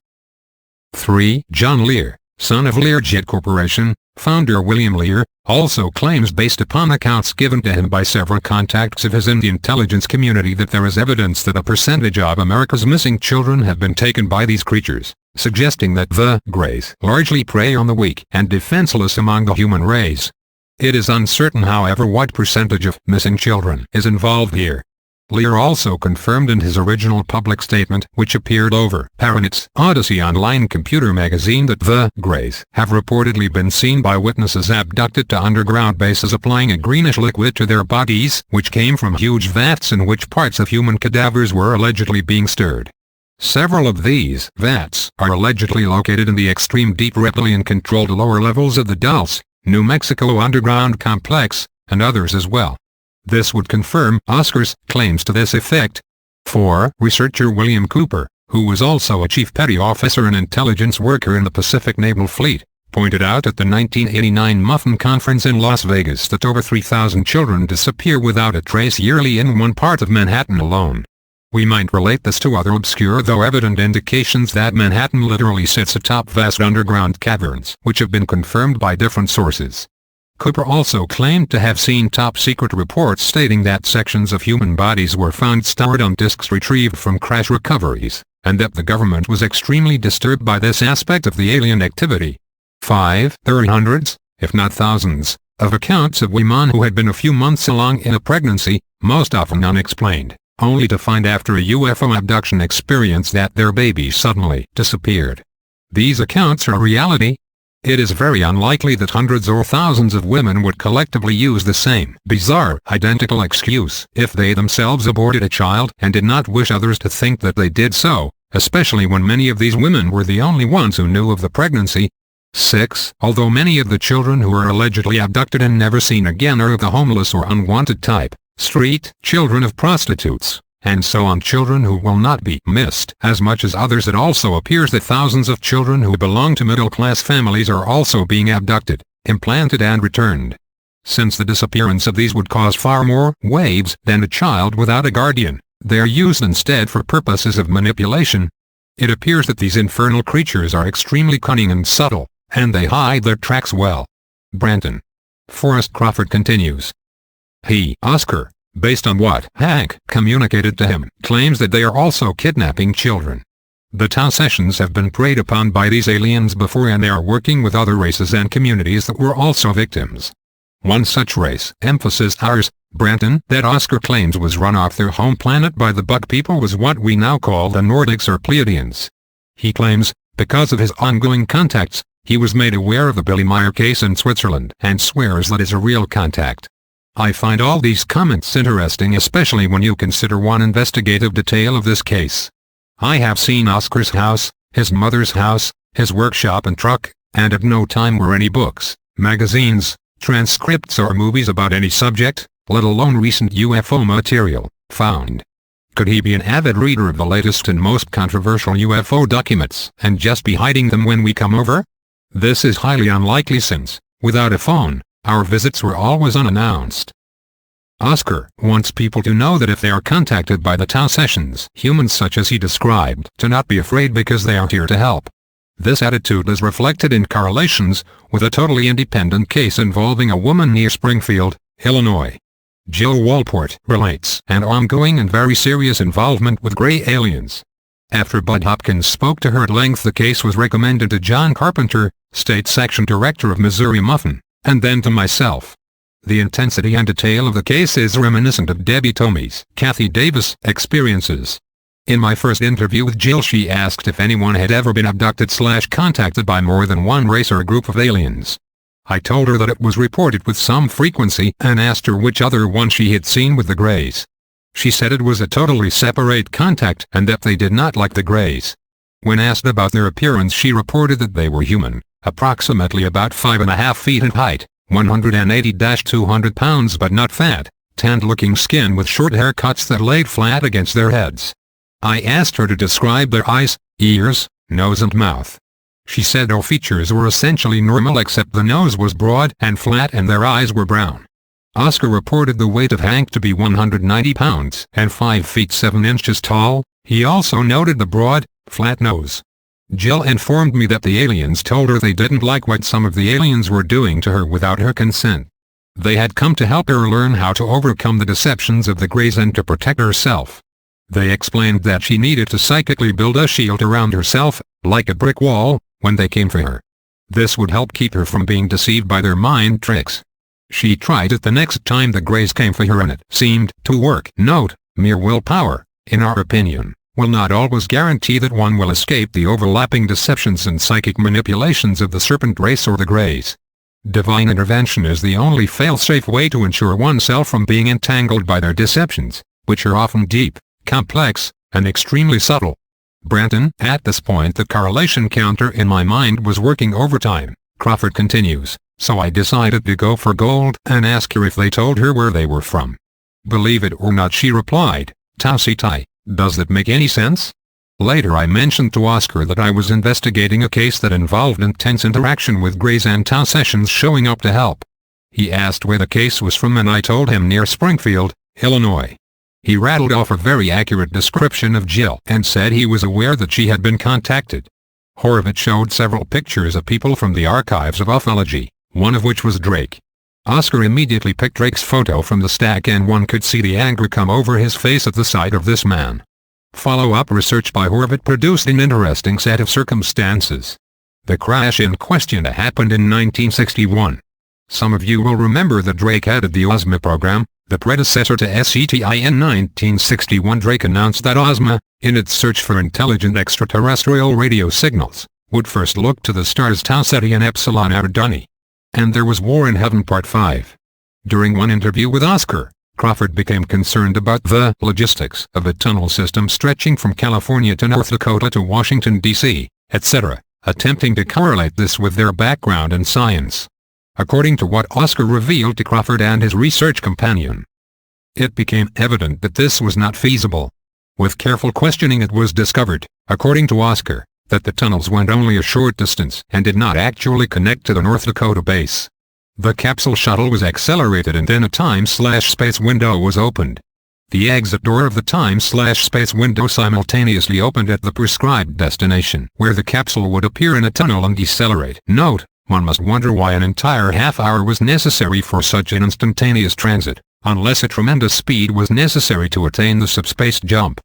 3. John Lear, son of Learjet Corporation, founder William Lear, also claims based upon accounts given to him by several contacts of his in the intelligence community that there is evidence that a percentage of America's missing children have been taken by these creatures, suggesting that the Greys largely prey on the weak and defenseless among the human race. It is uncertain, however, what percentage of missing children is involved here. Lear also confirmed in his original public statement, which appeared over Paranit's Odyssey Online computer magazine, that the Greys have reportedly been seen by witnesses abducted to underground bases applying a greenish liquid to their bodies, which came from huge vats in which parts of human cadavers were allegedly being stirred. Several of these vats are allegedly located in the extreme deep reptilian-controlled lower levels of the Dulce, New Mexico underground complex, and others as well. This would confirm Oscar's claims to this effect. 4. Researcher William Cooper, who was also a chief petty officer and intelligence worker in the Pacific Naval Fleet, pointed out at the 1989 Muffin Conference in Las Vegas that over 3,000 children disappear without a trace yearly in one part of Manhattan alone. We might relate this to other obscure though evident indications that Manhattan literally sits atop vast underground caverns which have been confirmed by different sources. Cooper also claimed to have seen top-secret reports stating that sections of human bodies were found stored on disks retrieved from crash recoveries, and that the government was extremely disturbed by this aspect of the alien activity. 5. There are hundreds, if not thousands, of accounts of women who had been a few months along in a pregnancy, most often unexplained, only to find after a UFO abduction experience that their baby suddenly disappeared. These accounts are reality. It is very unlikely that hundreds or thousands of women would collectively use the same bizarre, identical excuse if they themselves aborted a child and did not wish others to think that they did so, especially when many of these women were the only ones who knew of the pregnancy. 6. Although many of the children who are allegedly abducted and never seen again are of the homeless or unwanted type, street children of prostitutes, and so on, children who will not be missed as much as others, it also appears that thousands of children who belong to middle-class families are also being abducted, implanted and returned. Since the disappearance of these would cause far more waves than a child without a guardian, they are used instead for purposes of manipulation. It appears that these infernal creatures are extremely cunning and subtle, and they hide their tracks well. Branton. Forrest Crawford continues. Oscar, based on what Hank communicated to him, claims that they are also kidnapping children. The Tau sessions have been preyed upon by these aliens before, and they are working with other races and communities that were also victims. One such race, emphasis ours, Branton, that Oscar claims was run off their home planet by the Bug people, was what we now call the Nordics or Pleiadians. He claims, because of his ongoing contacts, he was made aware of the Billy Meyer case in Switzerland and swears that is a real contact. I find all these comments interesting, especially when you consider one investigative detail of this case. I have seen Oscar's house, his mother's house, his workshop and truck, and at no time were any books, magazines, transcripts or movies about any subject, let alone recent UFO material, found. Could he be an avid reader of the latest and most controversial UFO documents and just be hiding them when we come over? This is highly unlikely since, without a phone, our visits were always unannounced. Oscar wants people to know that if they are contacted by the Tau sessions, humans such as he described, to not be afraid because they are here to help. This attitude is reflected in correlations with a totally independent case involving a woman near Springfield, Illinois. Jill Walport relates an ongoing and very serious involvement with gray aliens. After Bud Hopkins spoke to her at length, the case was recommended to John Carpenter, State Section Director of Missouri Muffin, and then to myself. The intensity and detail of the case is reminiscent of Debbie Tomey's Kathy Davis experiences. In my first interview with Jill, she asked if anyone had ever been abducted/contacted by more than one race or group of aliens. I told her that it was reported with some frequency and asked her which other one she had seen with the Greys. She said it was a totally separate contact and that they did not like the Greys. When asked about their appearance, she reported that they were human, approximately about 5.5 feet in height, 180-200 pounds but not fat, tanned-looking skin with short haircuts that laid flat against their heads. I asked her to describe their eyes, ears, nose and mouth. She said all features were essentially normal except the nose was broad and flat and their eyes were brown. Oscar reported the weight of Hank to be 190 pounds and 5 feet 7 inches tall. He also noted the broad, flat nose. Jill informed me that the aliens told her they didn't like what some of the aliens were doing to her without her consent. They had come to help her learn how to overcome the deceptions of the Greys and to protect herself. They explained that she needed to psychically build a shield around herself, like a brick wall, when they came for her. This would help keep her from being deceived by their mind tricks. She tried it the next time the Greys came for her and it seemed to work. Note, mere willpower, in our opinion, will not always guarantee that one will escape the overlapping deceptions and psychic manipulations of the Serpent race or the Greys. Divine intervention is the only fail-safe way to ensure oneself from being entangled by their deceptions, which are often deep, complex, and extremely subtle. Branton, at this point the correlation counter in my mind was working overtime. Crawford continues, so I decided to go for gold and ask her if they told her where they were from. Believe it or not, she replied, Tau Si Tai, does that make any sense? Later I mentioned to Oscar that I was investigating a case that involved intense interaction with Greys and Tau sessions showing up to help. He asked where the case was from and I told him near Springfield, Illinois. He rattled off a very accurate description of Jill and said he was aware that she had been contacted. Horvitz showed several pictures of people from the archives of ufology, one of which was Drake. Oscar immediately picked Drake's photo from the stack, and one could see the anger come over his face at the sight of this man. Follow-up research by Horvitz produced an interesting set of circumstances. The crash in question happened in 1961. Some of you will remember that Drake headed the OSMA program, the predecessor to SETI. In 1961, Drake announced that OSMA, in its search for intelligent extraterrestrial radio signals, would first look to the stars Tau Ceti and Epsilon Eridani. And there was War in Heaven Part 5. During one interview with Oscar, Crawford became concerned about the logistics of a tunnel system stretching from California to North Dakota to Washington, D.C., etc., attempting to correlate this with their background in science. According to what Oscar revealed to Crawford and his research companion, it became evident that this was not feasible. With careful questioning, it was discovered, according to Oscar, that the tunnels went only a short distance and did not actually connect to the North Dakota base. The capsule shuttle was accelerated and then a time-space window was opened. The exit door of the time-space window simultaneously opened at the prescribed destination, where the capsule would appear in a tunnel and decelerate. Note: one must wonder why an entire half-hour was necessary for such an instantaneous transit, unless a tremendous speed was necessary to attain the subspace jump.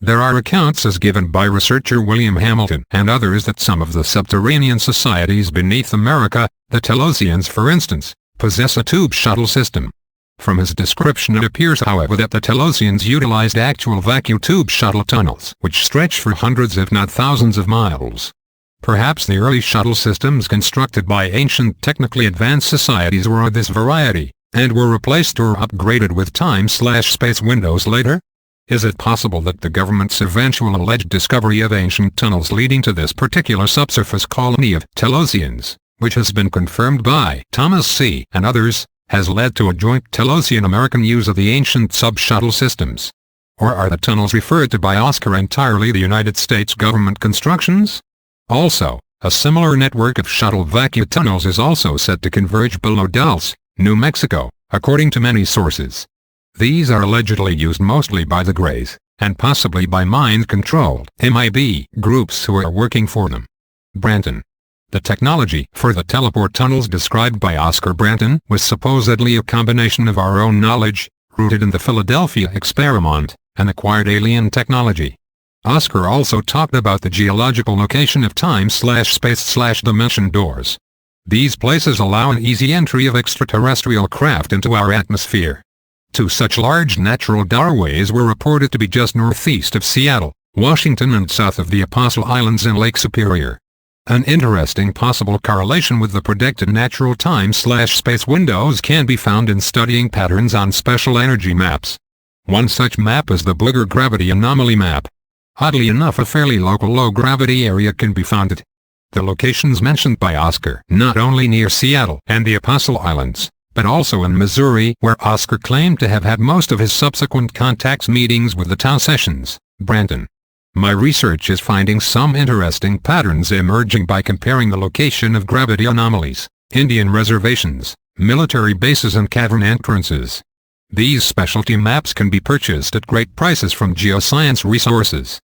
There are accounts, as given by researcher William Hamilton and others, that some of the subterranean societies beneath America, the Telosians for instance, possess a tube shuttle system. From his description it appears, however, that the Telosians utilized actual vacuum tube shuttle tunnels, which stretch for hundreds if not thousands of miles. Perhaps the early shuttle systems constructed by ancient technically advanced societies were of this variety, and were replaced or upgraded with time-space windows later? Is it possible that the government's eventual alleged discovery of ancient tunnels leading to this particular subsurface colony of Telosians, which has been confirmed by Thomas C. and others, has led to a joint Telosian-American use of the ancient sub-shuttle systems? Or are the tunnels referred to by Oscar entirely the United States government constructions? Also, a similar network of shuttle vacuum tunnels is also said to converge below Dulce, New Mexico, according to many sources. These are allegedly used mostly by the Greys, and possibly by mind-controlled MIB groups who are working for them. Branton. The technology for the teleport tunnels described by Oscar Branton was supposedly a combination of our own knowledge, rooted in the Philadelphia experiment, and acquired alien technology. Oscar also talked about the geological location of time-space-dimension doors. These places allow an easy entry of extraterrestrial craft into our atmosphere. Two such large natural doorways were reported to be just northeast of Seattle, Washington, and south of the Apostle Islands in Lake Superior. An interesting possible correlation with the predicted natural time-space windows can be found in studying patterns on special energy maps. One such map is the Booger Gravity Anomaly Map. Oddly enough, a fairly local low-gravity area can be found at the locations mentioned by Oscar, not only near Seattle and the Apostle Islands, but also in Missouri, where Oscar claimed to have had most of his subsequent contacts meetings with the Tau sessions. Branton. My research is finding some interesting patterns emerging by comparing the location of gravity anomalies, Indian reservations, military bases, and cavern entrances. These specialty maps can be purchased at great prices from Geoscience Resources.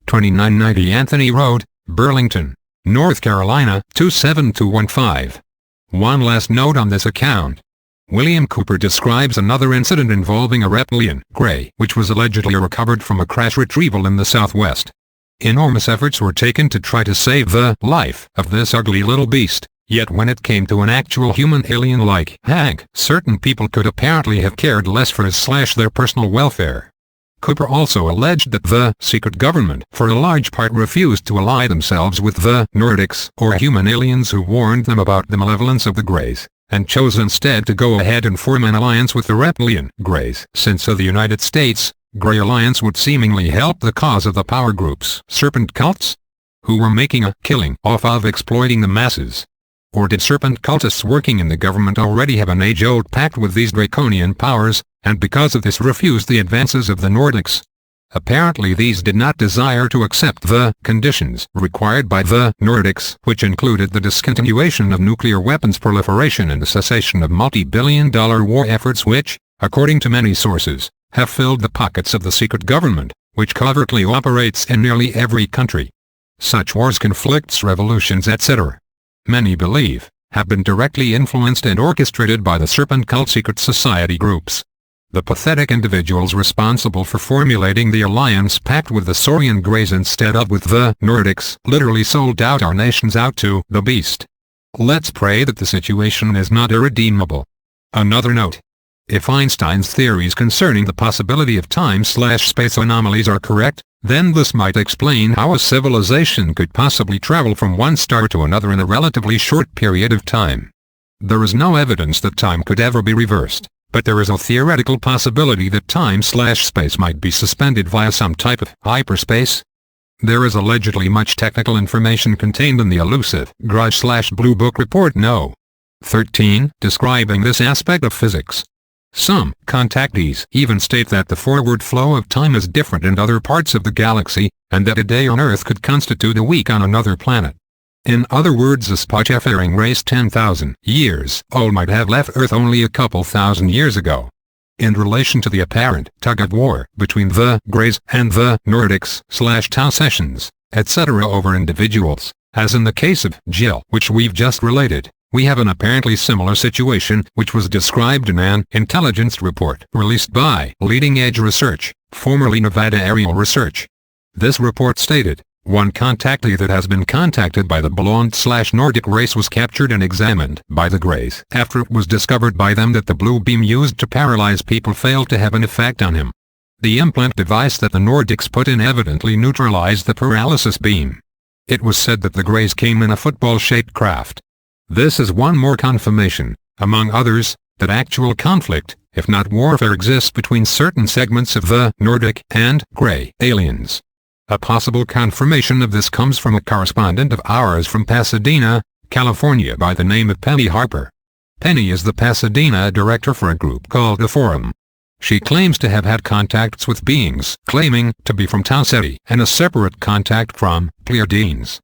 2990 Anthony Road, Burlington, North Carolina 27215. One last note on this account. William Cooper describes another incident involving a reptilian, Gray, which was allegedly recovered from a crash retrieval in the Southwest. Enormous efforts were taken to try to save the life of this ugly little beast, yet when it came to an actual human alien like Hank, certain people could apparently have cared less for his/their personal welfare. Cooper also alleged that the secret government, for a large part, refused to ally themselves with the Nordics, or human aliens who warned them about the malevolence of the Greys, and chose instead to go ahead and form an alliance with the reptilian Greys, since the United States, Grey alliance would seemingly help the cause of the power groups, serpent cults, who were making a killing off of exploiting the masses. Or did serpent cultists working in the government already have an age-old pact with these draconian powers, and because of this refused the advances of the Nordics? Apparently these did not desire to accept the conditions required by the Nordics, which included the discontinuation of nuclear weapons proliferation and the cessation of multi-billion-dollar war efforts which, according to many sources, have filled the pockets of the secret government, which covertly operates in nearly every country. Such wars, conflicts, revolutions, etc., many believe, have been directly influenced and orchestrated by the serpent cult secret society groups. The pathetic individuals responsible for formulating the alliance pact with the Saurian Greys instead of with the Nordics literally sold out our nations out to the beast. Let's pray that the situation is not irredeemable. Another note. If Einstein's theories concerning the possibility of time/space anomalies are correct, then this might explain how a civilization could possibly travel from one star to another in a relatively short period of time. There is no evidence that time could ever be reversed, but there is a theoretical possibility that time/space might be suspended via some type of hyperspace. There is allegedly much technical information contained in the elusive Grudge/Blue Book Report No. 13 describing this aspect of physics. Some contactees even state that the forward flow of time is different in other parts of the galaxy, and that a day on Earth could constitute a week on another planet. In other words, a spacefaring race 10,000 years old might have left Earth only a couple thousand years ago. In relation to the apparent tug-of-war between the Greys and the Nordics/Tau sessions, etc. over individuals, as in the case of Jill which we've just related, we have an apparently similar situation which was described in an intelligence report released by Leading Edge Research, formerly Nevada Aerial Research. This report stated, one contactee that has been contacted by the Blonde/Nordic race was captured and examined by the Greys after it was discovered by them that the blue beam used to paralyze people failed to have an effect on him. The implant device that the Nordics put in evidently neutralized the paralysis beam. It was said that the Greys came in a football-shaped craft. This is one more confirmation, among others, that actual conflict, if not warfare, exists between certain segments of the Nordic and Grey aliens. A possible confirmation of this comes from a correspondent of ours from Pasadena, California by the name of Penny Harper. Penny is the Pasadena director for a group called The Forum. She claims to have had contacts with beings claiming to be from Tau Ceti and a separate contact from Pleiadians.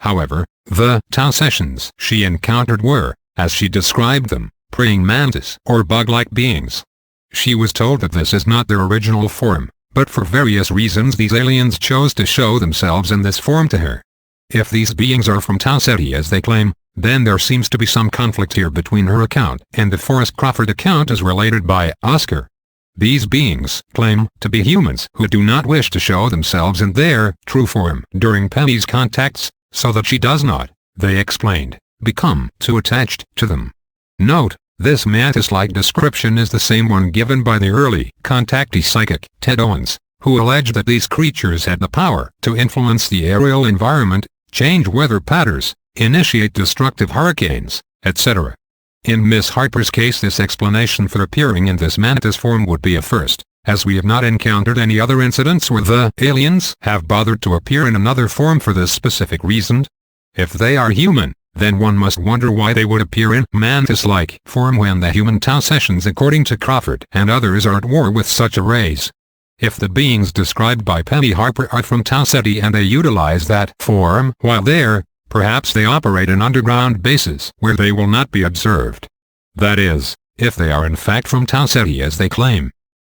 However, the Tau sessions she encountered were, as she described them, praying mantis or bug-like beings. She was told that this is not their original form, but for various reasons these aliens chose to show themselves in this form to her. If these beings are from Tau Ceti as they claim, then there seems to be some conflict here between her account and the Forrest Crawford account as related by Oscar. These beings claim to be humans who do not wish to show themselves in their true form during Penny's contacts, so that she does not, they explained, become too attached to them. Note, this mantis-like description is the same one given by the early contactee psychic, Ted Owens, who alleged that these creatures had the power to influence the aerial environment, change weather patterns, initiate destructive hurricanes, etc. In Miss Harper's case, this explanation for appearing in this mantis form would be a first, as we have not encountered any other incidents where the aliens have bothered to appear in another form for this specific reason. If they are human, then one must wonder why they would appear in mantis-like form when the human Tau sessions according to Crawford and others are at war with such a race. If the beings described by Penny Harper are from Tau Ceti and they utilize that form while there, perhaps they operate in underground bases where they will not be observed. That is, if they are in fact from Tau Ceti as they claim.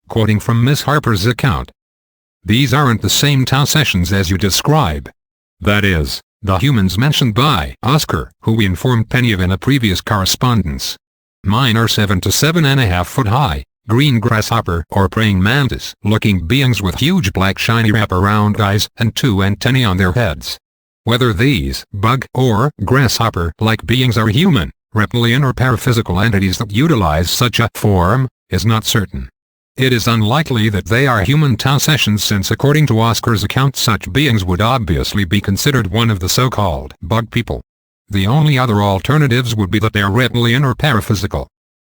Quoting from Miss Harper's account, "These aren't the same Tau sessions as you describe. That is, the humans mentioned by Oscar, who we informed Penny of in a previous correspondence. Mine are 7 to 7.5 foot high, green grasshopper or praying mantis-looking beings with huge black shiny wrap-around eyes and 2 antennae on their heads. Whether these bug or grasshopper-like beings are human, reptilian or paraphysical entities that utilize such a form, is not certain. It is unlikely that they are human Tau sessions since according to Oscar's account such beings would obviously be considered one of the so-called bug people. The only other alternatives would be that they are reptilian or paraphysical.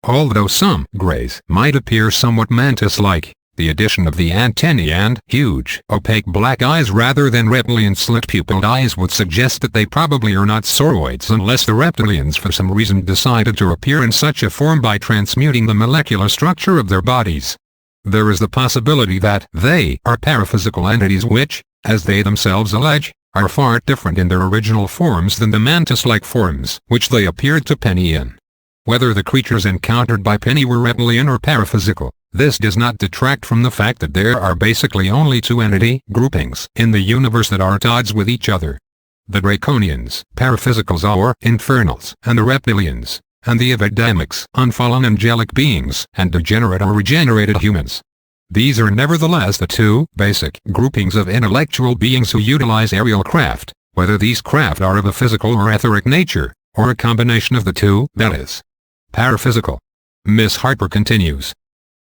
Although some Greys might appear somewhat mantis-like, the addition of the antennae and huge opaque black eyes rather than reptilian slit-pupilled eyes would suggest that they probably are not sauroids unless the reptilians for some reason decided to appear in such a form by transmuting the molecular structure of their bodies. There is the possibility that they are paraphysical entities which, as they themselves allege, are far different in their original forms than the mantis-like forms which they appeared to Penny in. Whether the creatures encountered by Penny were reptilian or paraphysical, This does not detract from the fact that there are basically only two entity groupings in the universe that are at odds with each other. The Draconians, paraphysicals or infernals, and the reptilians, and the Avedamics, unfallen angelic beings, and degenerate or regenerated humans. These are nevertheless the two basic groupings of intellectual beings who utilize aerial craft, whether these craft are of a physical or etheric nature, or a combination of the two, that is, paraphysical. Miss Harper continues.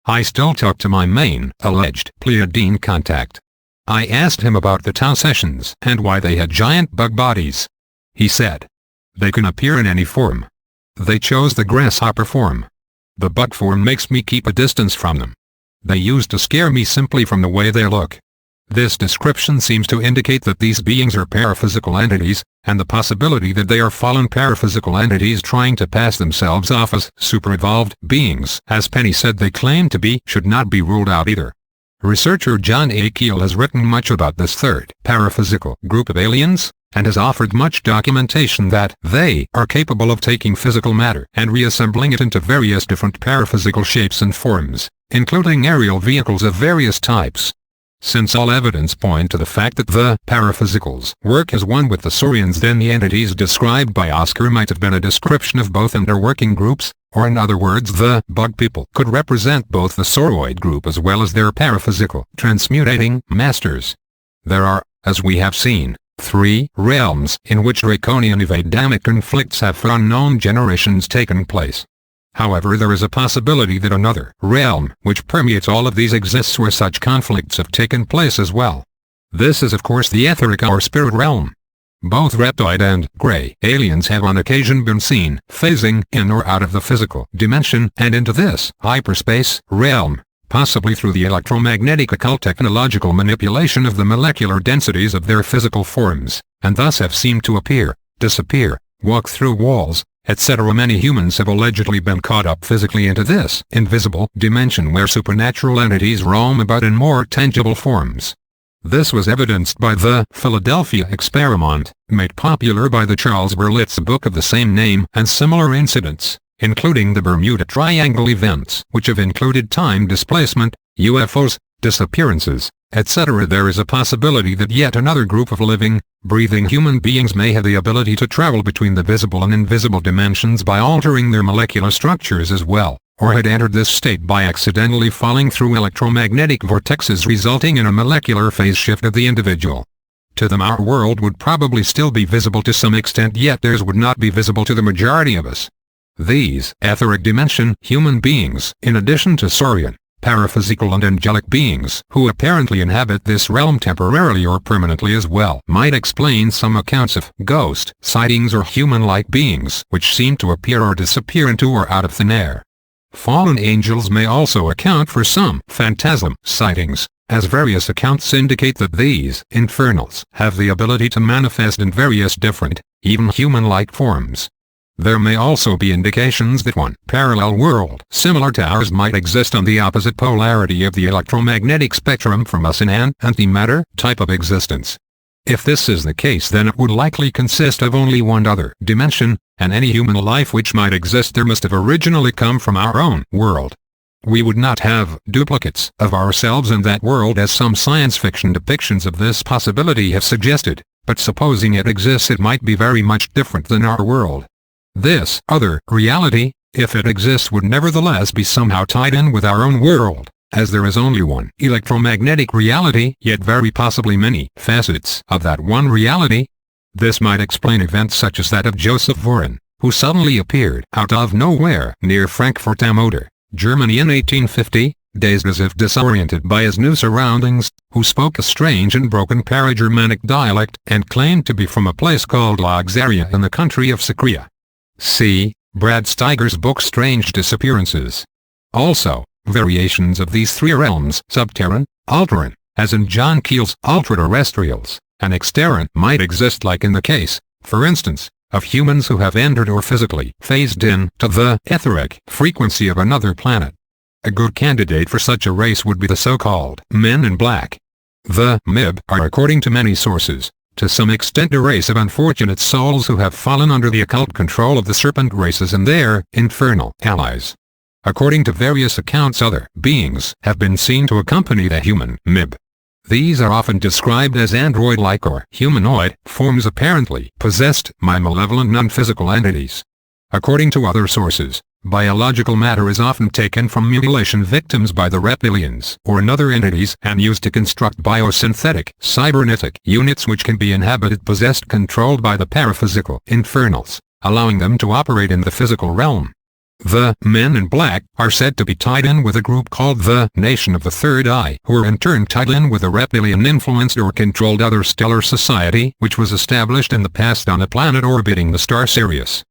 I still talk to my main, alleged, Pleiadian contact. I asked him about the Tau sessions and why they had giant bug bodies. He said, they can appear in any form. They chose the grasshopper form. The bug form makes me keep a distance from them. They used to scare me simply from the way they look. This description seems to indicate that these beings are paraphysical entities, and the possibility that they are fallen paraphysical entities trying to pass themselves off as super-evolved beings, as Penny said they claim to be, should not be ruled out either. Researcher John A. Keel has written much about this third paraphysical group of aliens, and has offered much documentation that they are capable of taking physical matter and reassembling it into various different paraphysical shapes and forms, including aerial vehicles of various types. Since all evidence point to the fact that the paraphysicals work as one with the Saurians, then the entities described by Oscar might have been a description of both in their working groups, or in other words the bug people could represent both the Sauroid group as well as their paraphysical transmutating masters. There are, as we have seen, three realms in which Draconian Avedamic conflicts have for unknown generations taken place. However, there is a possibility that another realm which permeates all of these exists where such conflicts have taken place as well. This is of course the etheric or spirit realm. Both reptoid and gray aliens have on occasion been seen phasing in or out of the physical dimension and into this hyperspace realm, possibly through the electromagnetic occult technological manipulation of the molecular densities of their physical forms, and thus have seemed to appear, disappear, walk through walls, etc. Many humans have allegedly been caught up physically into this invisible dimension where supernatural entities roam about in more tangible forms. This was evidenced by the Philadelphia experiment, made popular by the Charles Berlitz book of the same name, and similar incidents, including the Bermuda Triangle events, which have included time displacement, UFOs, disappearances, etc. There is a possibility that yet another group of living, breathing human beings may have the ability to travel between the visible and invisible dimensions by altering their molecular structures as well, or had entered this state by accidentally falling through electromagnetic vortexes resulting in a molecular phase shift of the individual. To them our world would probably still be visible to some extent, yet theirs would not be visible to the majority of us. These etheric dimension human beings, in addition to Saurian, paraphysical and angelic beings who apparently inhabit this realm temporarily or permanently as well, might explain some accounts of ghost sightings or human-like beings which seem to appear or disappear into or out of thin air. Fallen angels may also account for some phantasm sightings, as various accounts indicate that these infernals have the ability to manifest in various different, even human-like forms. There may also be indications that one parallel world similar to ours might exist on the opposite polarity of the electromagnetic spectrum from us in an antimatter type of existence. If this is the case, then it would likely consist of only one other dimension, and any human life which might exist there must have originally come from our own world. We would not have duplicates of ourselves in that world as some science fiction depictions of this possibility have suggested, but supposing it exists it might be very much different than our world. This other reality, if it exists, would nevertheless be somehow tied in with our own world, as there is only one electromagnetic reality, yet very possibly many facets of that one reality. This might explain events such as that of Joseph Voren, who suddenly appeared out of nowhere near Frankfurt am Oder, Germany in 1850, dazed as if disoriented by his new surroundings, who spoke a strange and broken para-Germanic dialect and claimed to be from a place called Laxaria in the country of Sakria. See Brad Steiger's book Strange Disappearances. Also, variations of these three realms, subterran, ultraterran, as in John Keel's ultraterrestrials, and exterran, might exist, like in the case, for instance, of humans who have entered or physically phased in to the etheric frequency of another planet. A good candidate for such a race would be the so-called Men in Black. The MIB are, according to many sources, to some extent a race of unfortunate souls who have fallen under the occult control of the serpent races and their infernal allies. According to various accounts, other beings have been seen to accompany the human MIB. These are often described as android-like or humanoid forms apparently possessed by malevolent non-physical entities. According to other sources, biological matter is often taken from mutilation victims by the reptilians or other entities and used to construct biosynthetic, cybernetic units which can be inhabited, possessed, controlled by the paraphysical infernals, allowing them to operate in the physical realm. The Men in Black are said to be tied in with a group called the Nation of the Third Eye, who are in turn tied in with a reptilian-influenced or controlled other stellar society which was established in the past on a planet orbiting the star Sirius.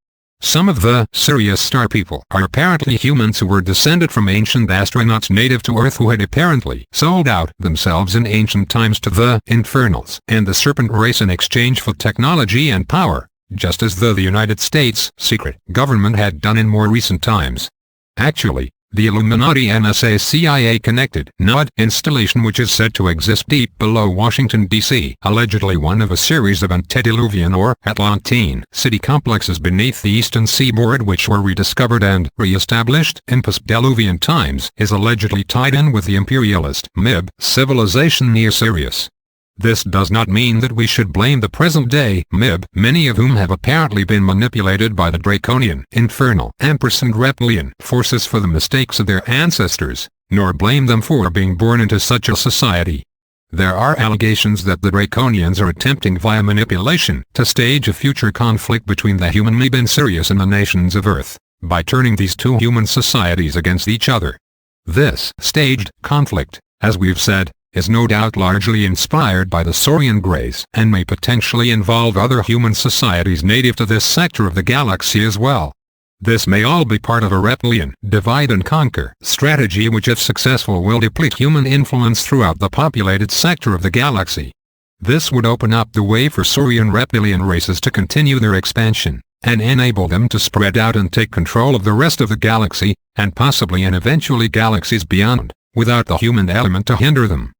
Some of the Sirius star people are apparently humans who were descended from ancient astronauts native to Earth who had apparently sold out themselves in ancient times to the Infernals and the Serpent race in exchange for technology and power, just as the United States secret government had done in more recent times. Actually, the Illuminati NSA CIA connected node installation, which is said to exist deep below Washington, D.C., allegedly one of a series of antediluvian or Atlantine city complexes beneath the eastern seaboard which were rediscovered and re-established in post-Diluvian times, is allegedly tied in with the imperialist MIB civilization near Sirius. This does not mean that we should blame the present-day MIB, many of whom have apparently been manipulated by the draconian, infernal, empress and reptilian forces for the mistakes of their ancestors, nor blame them for being born into such a society. There are allegations that the draconians are attempting via manipulation to stage a future conflict between the human MIB and Sirius and the nations of Earth, by turning these two human societies against each other. This staged conflict, as we've said, is no doubt largely inspired by the Saurian Greys and may potentially involve other human societies native to this sector of the galaxy as well. This may all be part of a reptilian divide-and-conquer strategy which, if successful, will deplete human influence throughout the populated sector of the galaxy. This would open up the way for Saurian reptilian races to continue their expansion, and enable them to spread out and take control of the rest of the galaxy, and possibly and eventually galaxies beyond, without the human element to hinder them.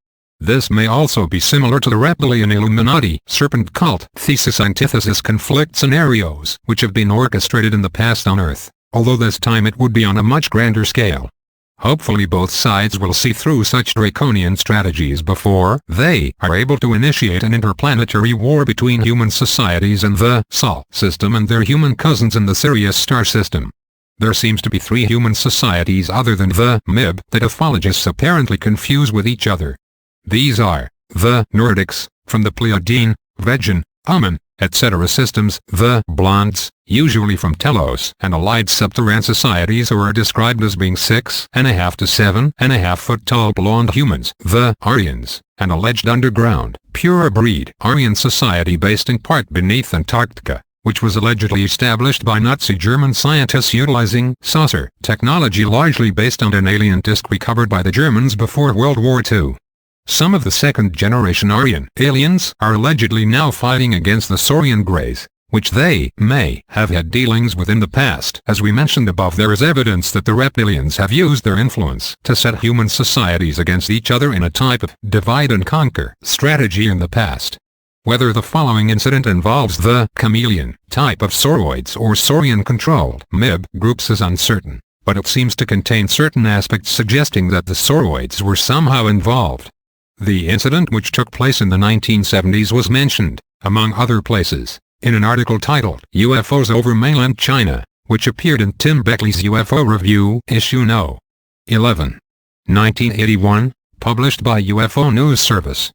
This may also be similar to the reptilian Illuminati serpent cult thesis-antithesis conflict scenarios which have been orchestrated in the past on Earth, although this time it would be on a much grander scale. Hopefully both sides will see through such draconian strategies before they are able to initiate an interplanetary war between human societies and the Sol system and their human cousins in the Sirius star system. There seems to be 3 human societies other than the MIB that ufologists apparently confuse with each other. These are the Nordics, from the Pleiadian, Vegan, Amun, etc. systems, the Blondes, usually from Telos and allied subterranean societies who are described as being 6.5 to 7.5 foot tall blonde humans, the Aryans, an alleged underground, pure breed Aryan society based in part beneath Antarctica, which was allegedly established by Nazi German scientists utilizing saucer technology largely based on an alien disk recovered by the Germans before World War II. Some of the second-generation Aryan aliens are allegedly now fighting against the Saurian Greys, which they may have had dealings with in the past. As we mentioned above, there is evidence that the reptilians have used their influence to set human societies against each other in a type of divide-and-conquer strategy in the past. Whether the following incident involves the chameleon type of Sauroids or Saurian-controlled MIB groups is uncertain, but it seems to contain certain aspects suggesting that the Sauroids were somehow involved. The incident, which took place in the 1970s, was mentioned, among other places, in an article titled UFOs over Mainland China, which appeared in Tim Beckley's UFO Review, issue No. 11. 1981, published by UFO News Service.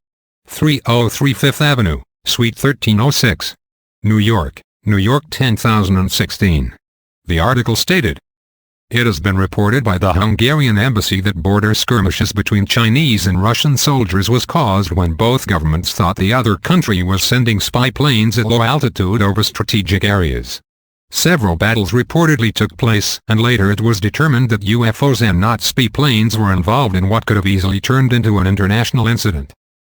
303 Fifth Avenue, Suite 1306. New York, 10,016. The article stated, "It has been reported by the Hungarian embassy that border skirmishes between Chinese and Russian soldiers was caused when both governments thought the other country was sending spy planes at low altitude over strategic areas. Several battles reportedly took place, and later it was determined that UFOs and not spy planes were involved in what could have easily turned into an international incident.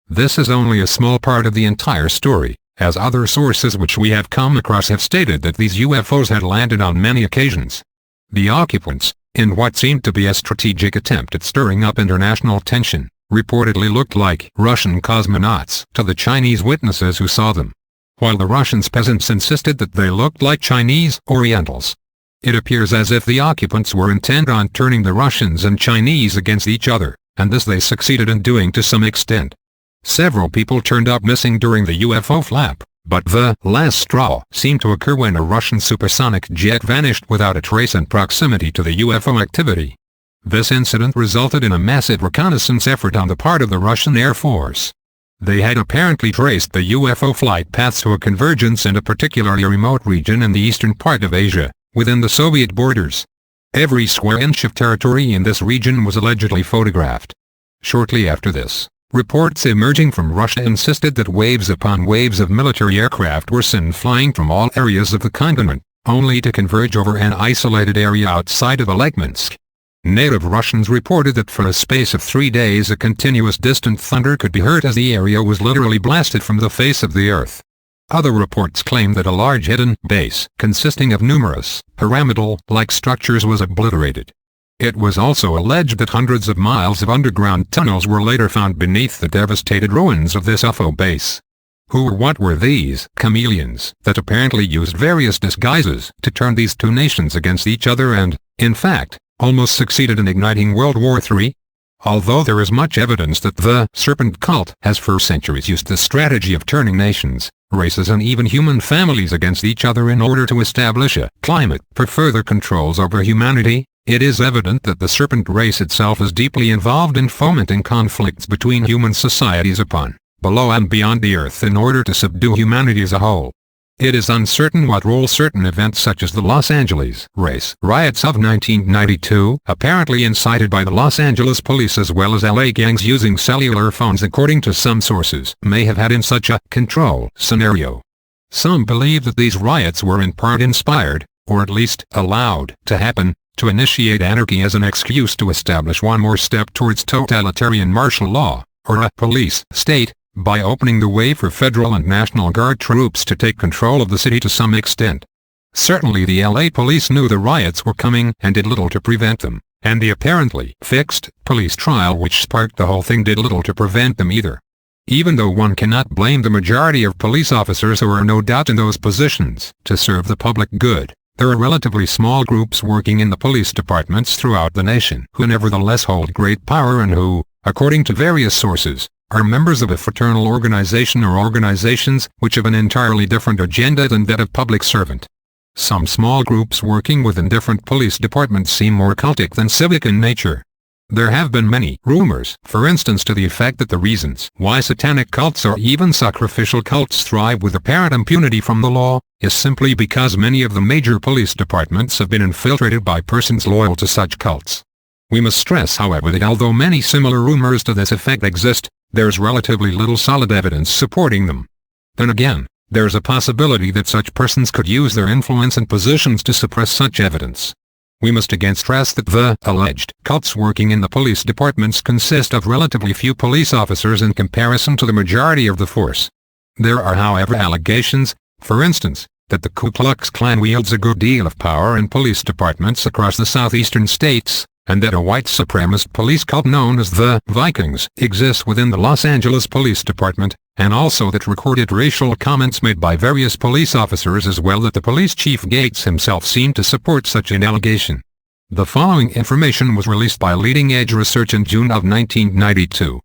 This is only a small part of the entire story, as other sources which we have come across have stated that these UFOs had landed on many occasions. The occupants, in what seemed to be a strategic attempt at stirring up international tension, reportedly looked like Russian cosmonauts to the Chinese witnesses who saw them, while the Russians peasants insisted that they looked like Chinese Orientals. It appears as if the occupants were intent on turning the Russians and Chinese against each other, and this they succeeded in doing to some extent. Several people turned up missing during the UFO flap, but the last straw seemed to occur when a Russian supersonic jet vanished without a trace in proximity to the UFO activity. This incident resulted in a massive reconnaissance effort on the part of the Russian Air Force. They had apparently traced the UFO flight paths to a convergence in a particularly remote region in the eastern part of Asia, within the Soviet borders. Every square inch of territory in this region was allegedly photographed. Shortly after this, reports emerging from Russia insisted that waves upon waves of military aircraft were seen flying from all areas of the continent, only to converge over an isolated area outside of Alekminsk. Native Russians reported that for a space of 3 days a continuous distant thunder could be heard as the area was literally blasted from the face of the earth. Other reports claimed that a large hidden base, consisting of numerous pyramidal-like structures, was obliterated. It was also alleged that hundreds of miles of underground tunnels were later found beneath the devastated ruins of this UFO base. Who or what were these chameleons that apparently used various disguises to turn these two nations against each other and, in fact, almost succeeded in igniting World War III? Although there is much evidence that the serpent cult has for centuries used the strategy of turning nations, races and even human families against each other in order to establish a climate for further controls over humanity, it is evident that the serpent race itself is deeply involved in fomenting conflicts between human societies upon, below and beyond the earth in order to subdue humanity as a whole. It is uncertain what role certain events such as the Los Angeles race riots of 1992, apparently incited by the Los Angeles police as well as LA gangs using cellular phones according to some sources, may have had in such a control scenario. Some believe that these riots were in part inspired, or at least allowed to happen, to initiate anarchy as an excuse to establish one more step towards totalitarian martial law, or a police state, by opening the way for federal and National Guard troops to take control of the city to some extent. Certainly the LA police knew the riots were coming and did little to prevent them, and the apparently fixed police trial which sparked the whole thing did little to prevent them either. Even though one cannot blame the majority of police officers who are no doubt in those positions to serve the public good, there are relatively small groups working in the police departments throughout the nation who nevertheless hold great power and who, according to various sources, are members of a fraternal organization or organizations which have an entirely different agenda than that of public servant. Some small groups working within different police departments seem more cultic than civic in nature. There have been many rumors, for instance to the effect that the reasons why satanic cults or even sacrificial cults thrive with apparent impunity from the law, is simply because many of the major police departments have been infiltrated by persons loyal to such cults. We must stress however that although many similar rumors to this effect exist, there's relatively little solid evidence supporting them. Then again, there's a possibility that such persons could use their influence and positions to suppress such evidence. We must again stress that the alleged cults working in the police departments consist of relatively few police officers in comparison to the majority of the force. There are however allegations, for instance, that the Ku Klux Klan wields a good deal of power in police departments across the southeastern states, and that a white supremacist police cult known as the Vikings exists within the Los Angeles Police Department, and also that recorded racial comments made by various police officers as well that the police chief Gates himself seemed to support such an allegation. The following information was released by Leading Edge Research in June of 1992.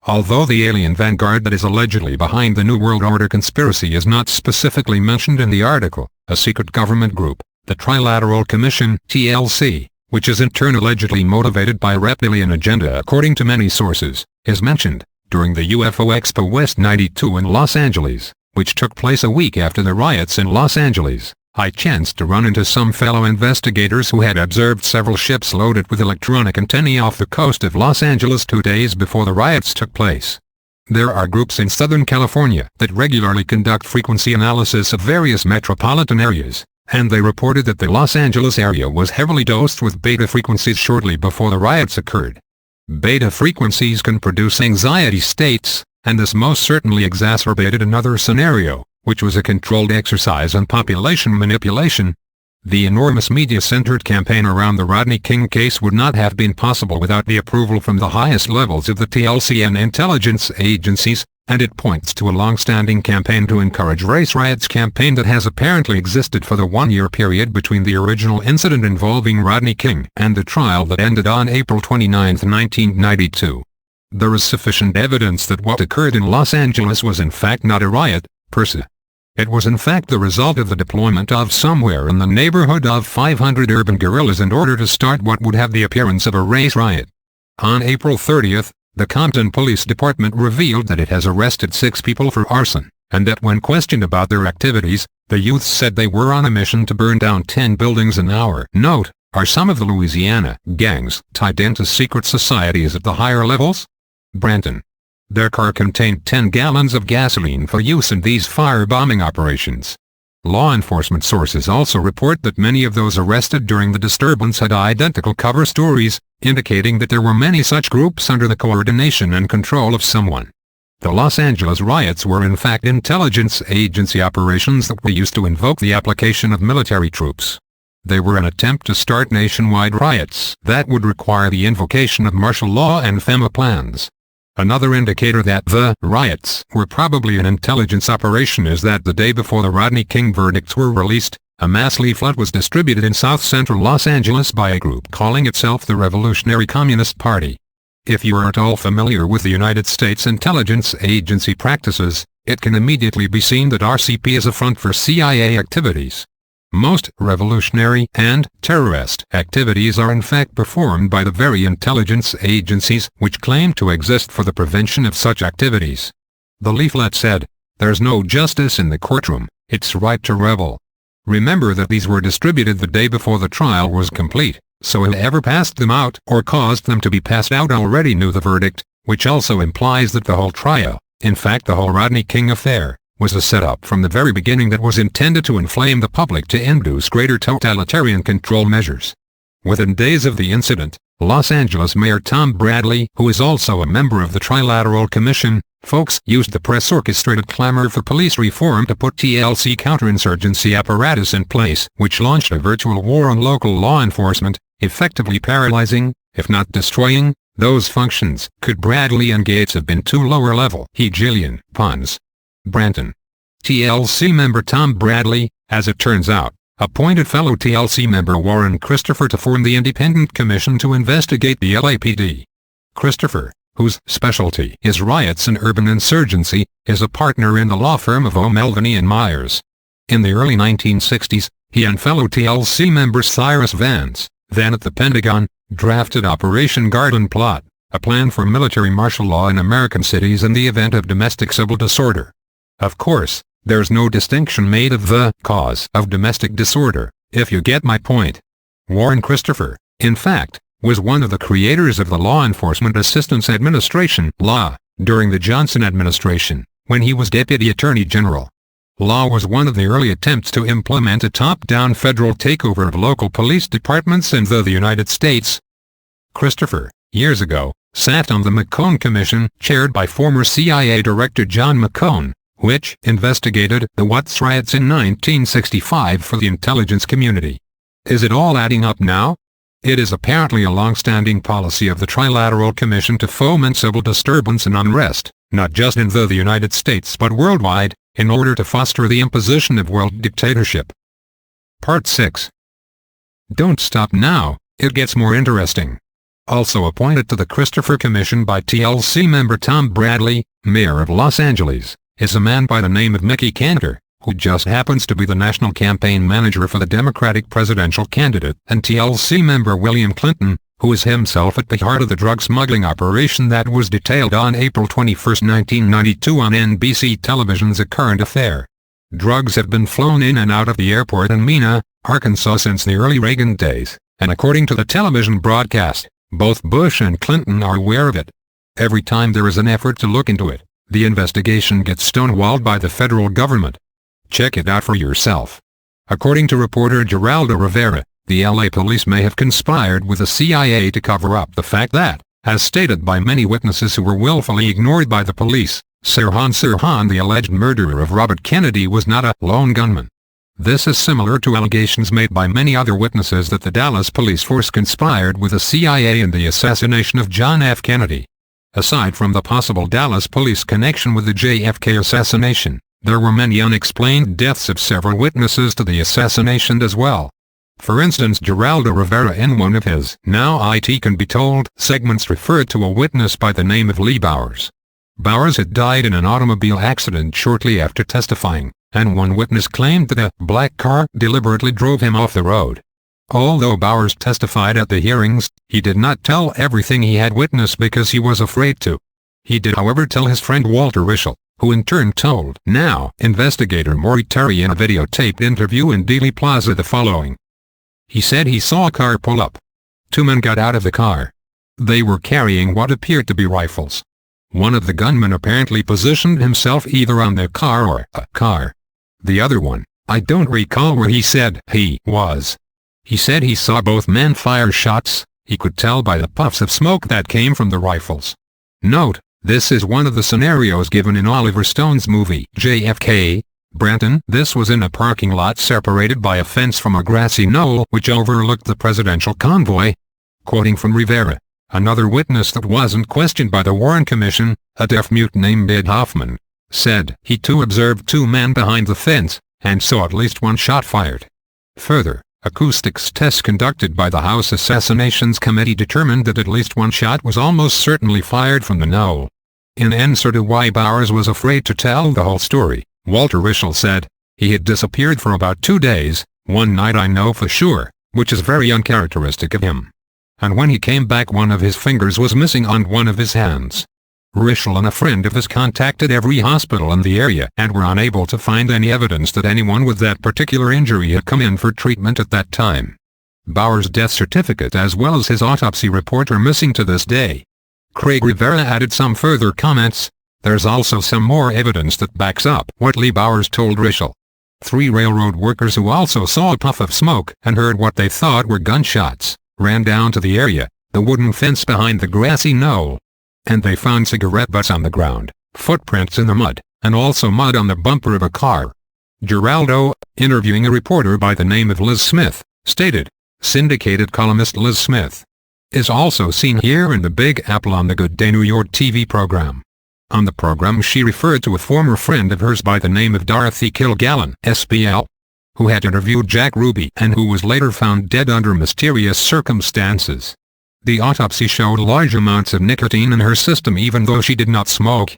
Although the alien vanguard that is allegedly behind the New World Order conspiracy is not specifically mentioned in the article, a secret government group, the Trilateral Commission (TLC), which is in turn allegedly motivated by a reptilian agenda according to many sources, is mentioned during the UFO Expo West 92 in Los Angeles, which took place a week after the riots in Los Angeles. I chanced to run into some fellow investigators who had observed several ships loaded with electronic antennae off the coast of Los Angeles 2 days before the riots took place. There are groups in Southern California that regularly conduct frequency analysis of various metropolitan areas, and they reported that the Los Angeles area was heavily dosed with beta frequencies shortly before the riots occurred. Beta frequencies can produce anxiety states, and this most certainly exacerbated another scenario, which was a controlled exercise in population manipulation. The enormous media-centered campaign around the Rodney King case would not have been possible without the approval from the highest levels of the TLC and intelligence agencies, and it points to a long-standing campaign to encourage race riots campaign that has apparently existed for the one-year period between the original incident involving Rodney King and the trial that ended on April 29, 1992. There is sufficient evidence that what occurred in Los Angeles was in fact not a riot, per se. It was in fact the result of the deployment of somewhere in the neighborhood of 500 urban guerrillas in order to start what would have the appearance of a race riot. On April 30th, the Compton Police Department revealed that it has arrested 6 people for arson, and that when questioned about their activities, the youths said they were on a mission to burn down 10 buildings an hour. Note, are some of the Louisiana gangs tied into secret societies at the higher levels? Branton. Their car contained 10 gallons of gasoline for use in these firebombing operations. Law enforcement sources also report that many of those arrested during the disturbance had identical cover stories, indicating that there were many such groups under the coordination and control of someone. The Los Angeles riots were in fact intelligence agency operations that were used to invoke the application of military troops. They were an attempt to start nationwide riots that would require the invocation of martial law and FEMA plans. Another indicator that the riots were probably an intelligence operation is that the day before the Rodney King verdicts were released, a mass leaflet was distributed in south-central Los Angeles by a group calling itself the Revolutionary Communist Party. If you are at all familiar with the United States intelligence agency practices, it can immediately be seen that RCP is a front for CIA activities. Most revolutionary and terrorist activities are in fact performed by the very intelligence agencies which claim to exist for the prevention of such activities. The leaflet said, "There's no justice in the courtroom, it's right to rebel." Remember that these were distributed the day before the trial was complete, so whoever passed them out or caused them to be passed out already knew the verdict, which also implies that the whole trial, in fact the whole Rodney King affair, was a setup from the very beginning that was intended to inflame the public to induce greater totalitarian control measures. Within days of the incident, Los Angeles Mayor Tom Bradley, who is also a member of the Trilateral Commission, folks used the press-orchestrated clamor for police reform to put TLC counterinsurgency apparatus in place, which launched a virtual war on local law enforcement, effectively paralyzing, if not destroying, those functions. Could Bradley and Gates have been too lower-level? Hegelian puns. Branton. TLC member Tom Bradley, as it turns out, appointed fellow TLC member Warren Christopher to form the Independent Commission to investigate the LAPD. Christopher, whose specialty is riots and urban insurgency, is a partner in the law firm of O'Melveny and Myers. In the early 1960s, he and fellow TLC member Cyrus Vance, then at the Pentagon, drafted Operation Garden Plot, a plan for military martial law in American cities in the event of domestic civil disorder. Of course, there's no distinction made of the cause of domestic disorder, if you get my point. Warren Christopher, in fact, was one of the creators of the Law Enforcement Assistance Administration, LAW, during the Johnson administration, when he was Deputy Attorney General. LAW was one of the early attempts to implement a top-down federal takeover of local police departments in the United States. Christopher, years ago, sat on the McCone Commission, chaired by former CIA Director John McCone, which investigated the Watts riots in 1965 for the intelligence community. Is it all adding up now? It is apparently a long-standing policy of the Trilateral Commission to foment civil disturbance and unrest, not just in the United States but worldwide, in order to foster the imposition of world dictatorship. Part 6. Don't stop now, it gets more interesting. Also appointed to the Christopher Commission by TLC member Tom Bradley, mayor of Los Angeles, is a man by the name of Mickey Cantor, who just happens to be the national campaign manager for the Democratic presidential candidate, and TLC member William Clinton, who is himself at the heart of the drug smuggling operation that was detailed on April 21, 1992 on NBC Television's A Current Affair. Drugs have been flown in and out of the airport in Mena, Arkansas since the early Reagan days, and according to the television broadcast, both Bush and Clinton are aware of it. Every time there is an effort to look into it, the investigation gets stonewalled by the federal government. Check it out for yourself. According to reporter Geraldo Rivera, the LA police may have conspired with the CIA to cover up the fact that, as stated by many witnesses who were willfully ignored by the police, Sirhan Sirhan, the alleged murderer of Robert Kennedy, was not a lone gunman. This is similar to allegations made by many other witnesses that the Dallas police force conspired with the CIA in the assassination of John F. Kennedy. Aside from the possible Dallas police connection with the JFK assassination, there were many unexplained deaths of several witnesses to the assassination as well. For instance, Geraldo Rivera in one of his "Now It Can Be Told" segments referred to a witness by the name of Lee Bowers. Bowers had died in an automobile accident shortly after testifying, and one witness claimed that a black car deliberately drove him off the road. Although Bowers testified at the hearings, he did not tell everything he had witnessed because he was afraid to. He did however tell his friend Walter Rischel, who in turn told now investigator Maury Terry in a videotaped interview in Dealey Plaza the following. He said he saw a car pull up. Two men got out of the car. They were carrying what appeared to be rifles. One of the gunmen apparently positioned himself either on their car or a car. The other one, I don't recall where he said he was. He said he saw both men fire shots. He could tell by the puffs of smoke that came from the rifles. Note, this is one of the scenarios given in Oliver Stone's movie JFK. Branton. This was in a parking lot separated by a fence from a grassy knoll which overlooked the presidential convoy. Quoting from Rivera, another witness that wasn't questioned by the Warren Commission, a deaf mute named Ed Hoffman, said he too observed two men behind the fence, and saw at least one shot fired. Further, acoustics tests conducted by the House Assassinations Committee determined that at least one shot was almost certainly fired from the knoll. In answer to why Bowers was afraid to tell the whole story, Walter Rischel said, he had disappeared for about 2 days, one night I know for sure, which is very uncharacteristic of him. And when he came back one of his fingers was missing on one of his hands. Rischel and a friend of his contacted every hospital in the area and were unable to find any evidence that anyone with that particular injury had come in for treatment at that time. Bowers' death certificate as well as his autopsy report are missing to this day. Craig Rivera added some further comments. There's also some more evidence that backs up what Lee Bowers told Rischel. 3 railroad workers who also saw a puff of smoke and heard what they thought were gunshots, ran down to the area, the wooden fence behind the grassy knoll. And they found cigarette butts on the ground, footprints in the mud, and also mud on the bumper of a car. Geraldo, interviewing a reporter by the name of Liz Smith, stated, syndicated columnist Liz Smith is also seen here in the Big Apple on the Good Day New York TV program. On the program she referred to a former friend of hers by the name of Dorothy Kilgallen, SPL, who had interviewed Jack Ruby and who was later found dead under mysterious circumstances. The autopsy showed large amounts of nicotine in her system even though she did not smoke.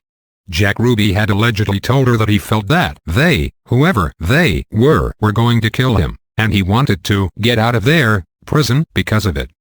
Jack Ruby had allegedly told her that he felt that they, whoever they were going to kill him, and he wanted to get out of their prison because of it.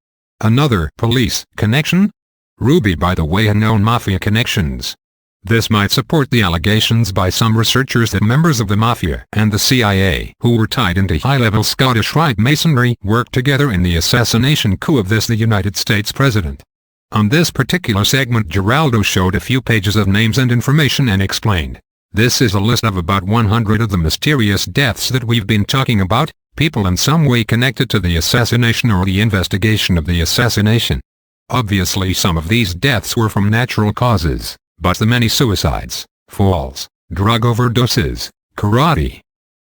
Another police connection? Ruby, by the way, had known mafia connections. This might support the allegations by some researchers that members of the Mafia and the CIA who were tied into high-level Scottish Rite Masonry worked together in the assassination coup of the United States president. On this particular segment Geraldo showed a few pages of names and information and explained, this is a list of about 100 of the mysterious deaths that we've been talking about, people in some way connected to the assassination or the investigation of the assassination. Obviously some of these deaths were from natural causes. But the many suicides, falls, drug overdoses, karate,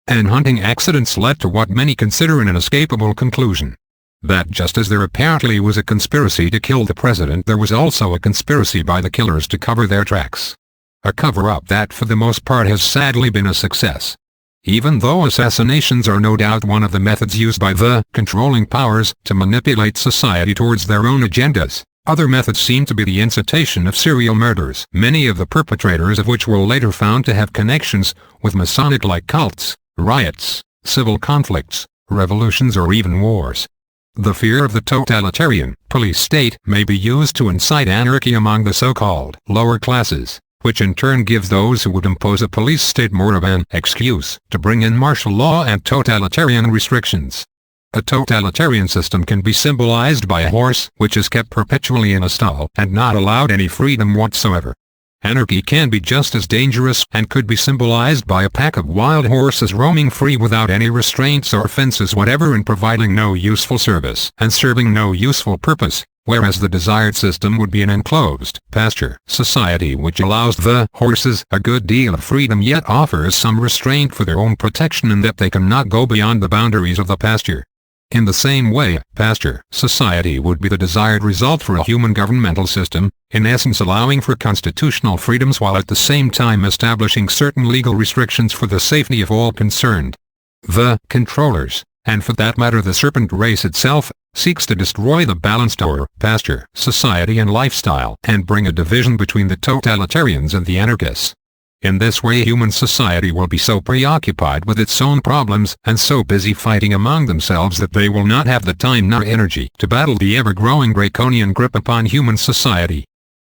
and hunting accidents led to what many consider an inescapable conclusion. That just as there apparently was a conspiracy to kill the president, there was also a conspiracy by the killers to cover their tracks. A cover-up that for the most part has sadly been a success. Even though assassinations are no doubt one of the methods used by the controlling powers to manipulate society towards their own agendas, other methods seem to be the incitation of serial murders, many of the perpetrators of which were later found to have connections with Masonic-like cults, riots, civil conflicts, revolutions or even wars. The fear of the totalitarian police state may be used to incite anarchy among the so-called lower classes, which in turn gives those who would impose a police state more of an excuse to bring in martial law and totalitarian restrictions. A totalitarian system can be symbolized by a horse which is kept perpetually in a stall and not allowed any freedom whatsoever. Anarchy can be just as dangerous and could be symbolized by a pack of wild horses roaming free without any restraints or fences whatever and providing no useful service and serving no useful purpose, whereas the desired system would be an enclosed pasture society which allows the horses a good deal of freedom yet offers some restraint for their own protection in that they cannot go beyond the boundaries of the pasture. In the same way, pasture society would be the desired result for a human governmental system, in essence allowing for constitutional freedoms while at the same time establishing certain legal restrictions for the safety of all concerned. The controllers, and for that matter the serpent race itself, seeks to destroy the balanced or pasture society and lifestyle and bring a division between the totalitarians and the anarchists. In this way human society will be so preoccupied with its own problems and so busy fighting among themselves that they will not have the time nor energy to battle the ever-growing draconian grip upon human society.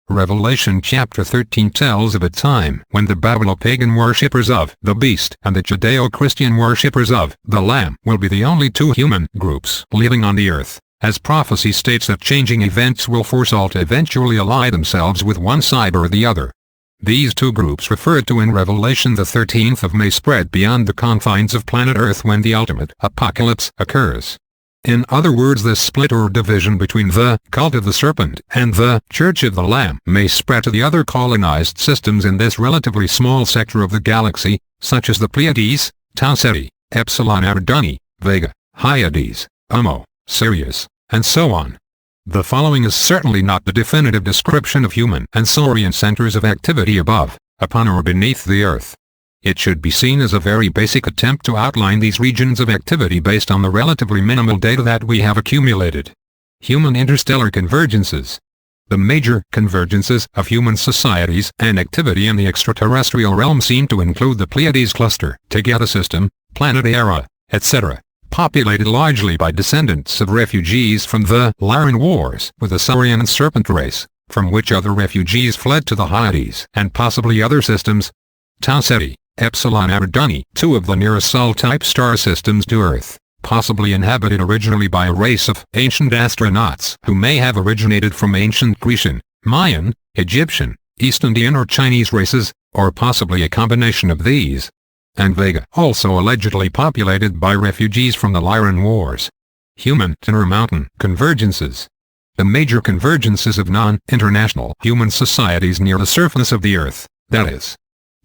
Revelation chapter 13 tells of a time when the Babylon-pagan worshippers of the beast and the Judeo-Christian worshippers of the Lamb will be the only two human groups living on the earth, as prophecy states that changing events will force all to eventually ally themselves with one side or the other. These two groups referred to in Revelation the 13th of May spread beyond the confines of planet Earth when the ultimate apocalypse occurs. In other words, this split or division between the cult of the serpent and the Church of the Lamb may spread to the other colonized systems in this relatively small sector of the galaxy, such as the Pleiades, Tau Ceti, Epsilon Eridani, Vega, Hyades, Ummo, Sirius, and so on. The following is certainly not the definitive description of human and saurian centers of activity above, upon or beneath the Earth. It should be seen as a very basic attempt to outline these regions of activity based on the relatively minimal data that we have accumulated. Human interstellar convergences. The major convergences of human societies and activity in the extraterrestrial realm seem to include the Pleiades cluster, Taygeta system, planet Era, etc., populated largely by descendants of refugees from the Lyran Wars with the Saurian and Serpent race, from which other refugees fled to the Hyades and possibly other systems. Tau Ceti, Epsilon Eridani, two of the nearest Sol-type star systems to Earth, possibly inhabited originally by a race of ancient astronauts who may have originated from ancient Grecian, Mayan, Egyptian, East Indian or Chinese races, or possibly a combination of these. And Vega, also allegedly populated by refugees from the Lyran Wars. Human Intermountain convergences. The major convergences of non-international human societies near the surface of the Earth, that is,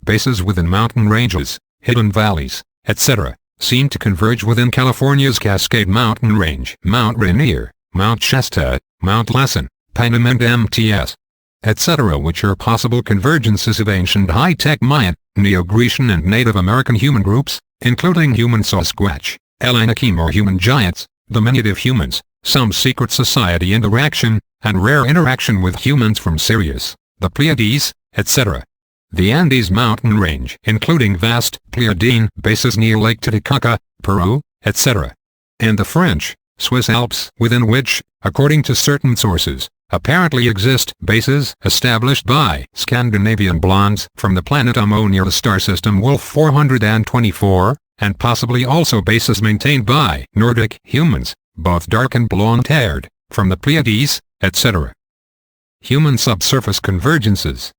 bases within mountain ranges, hidden valleys, etc., seem to converge within California's Cascade Mountain Range, Mount Rainier, Mount Shasta, Mount Lassen, Panamint MTS, etc., which are possible convergences of ancient high-tech Mayan, Neo-Grecian and Native American human groups, including human Sasquatch, El-Anakim or human giants, diminutive humans, some secret society interaction, and rare interaction with humans from Sirius, the Pleiades, etc. The Andes mountain range, including vast Pleiadian bases near Lake Titicaca, Peru, etc. And the French, Swiss Alps, within which, according to certain sources, apparently exist bases established by Scandinavian blondes from the planet Ummo near the star system Wolf 424, and possibly also bases maintained by Nordic humans, both dark and blonde-haired, from the Pleiades, etc. Human subsurface convergences.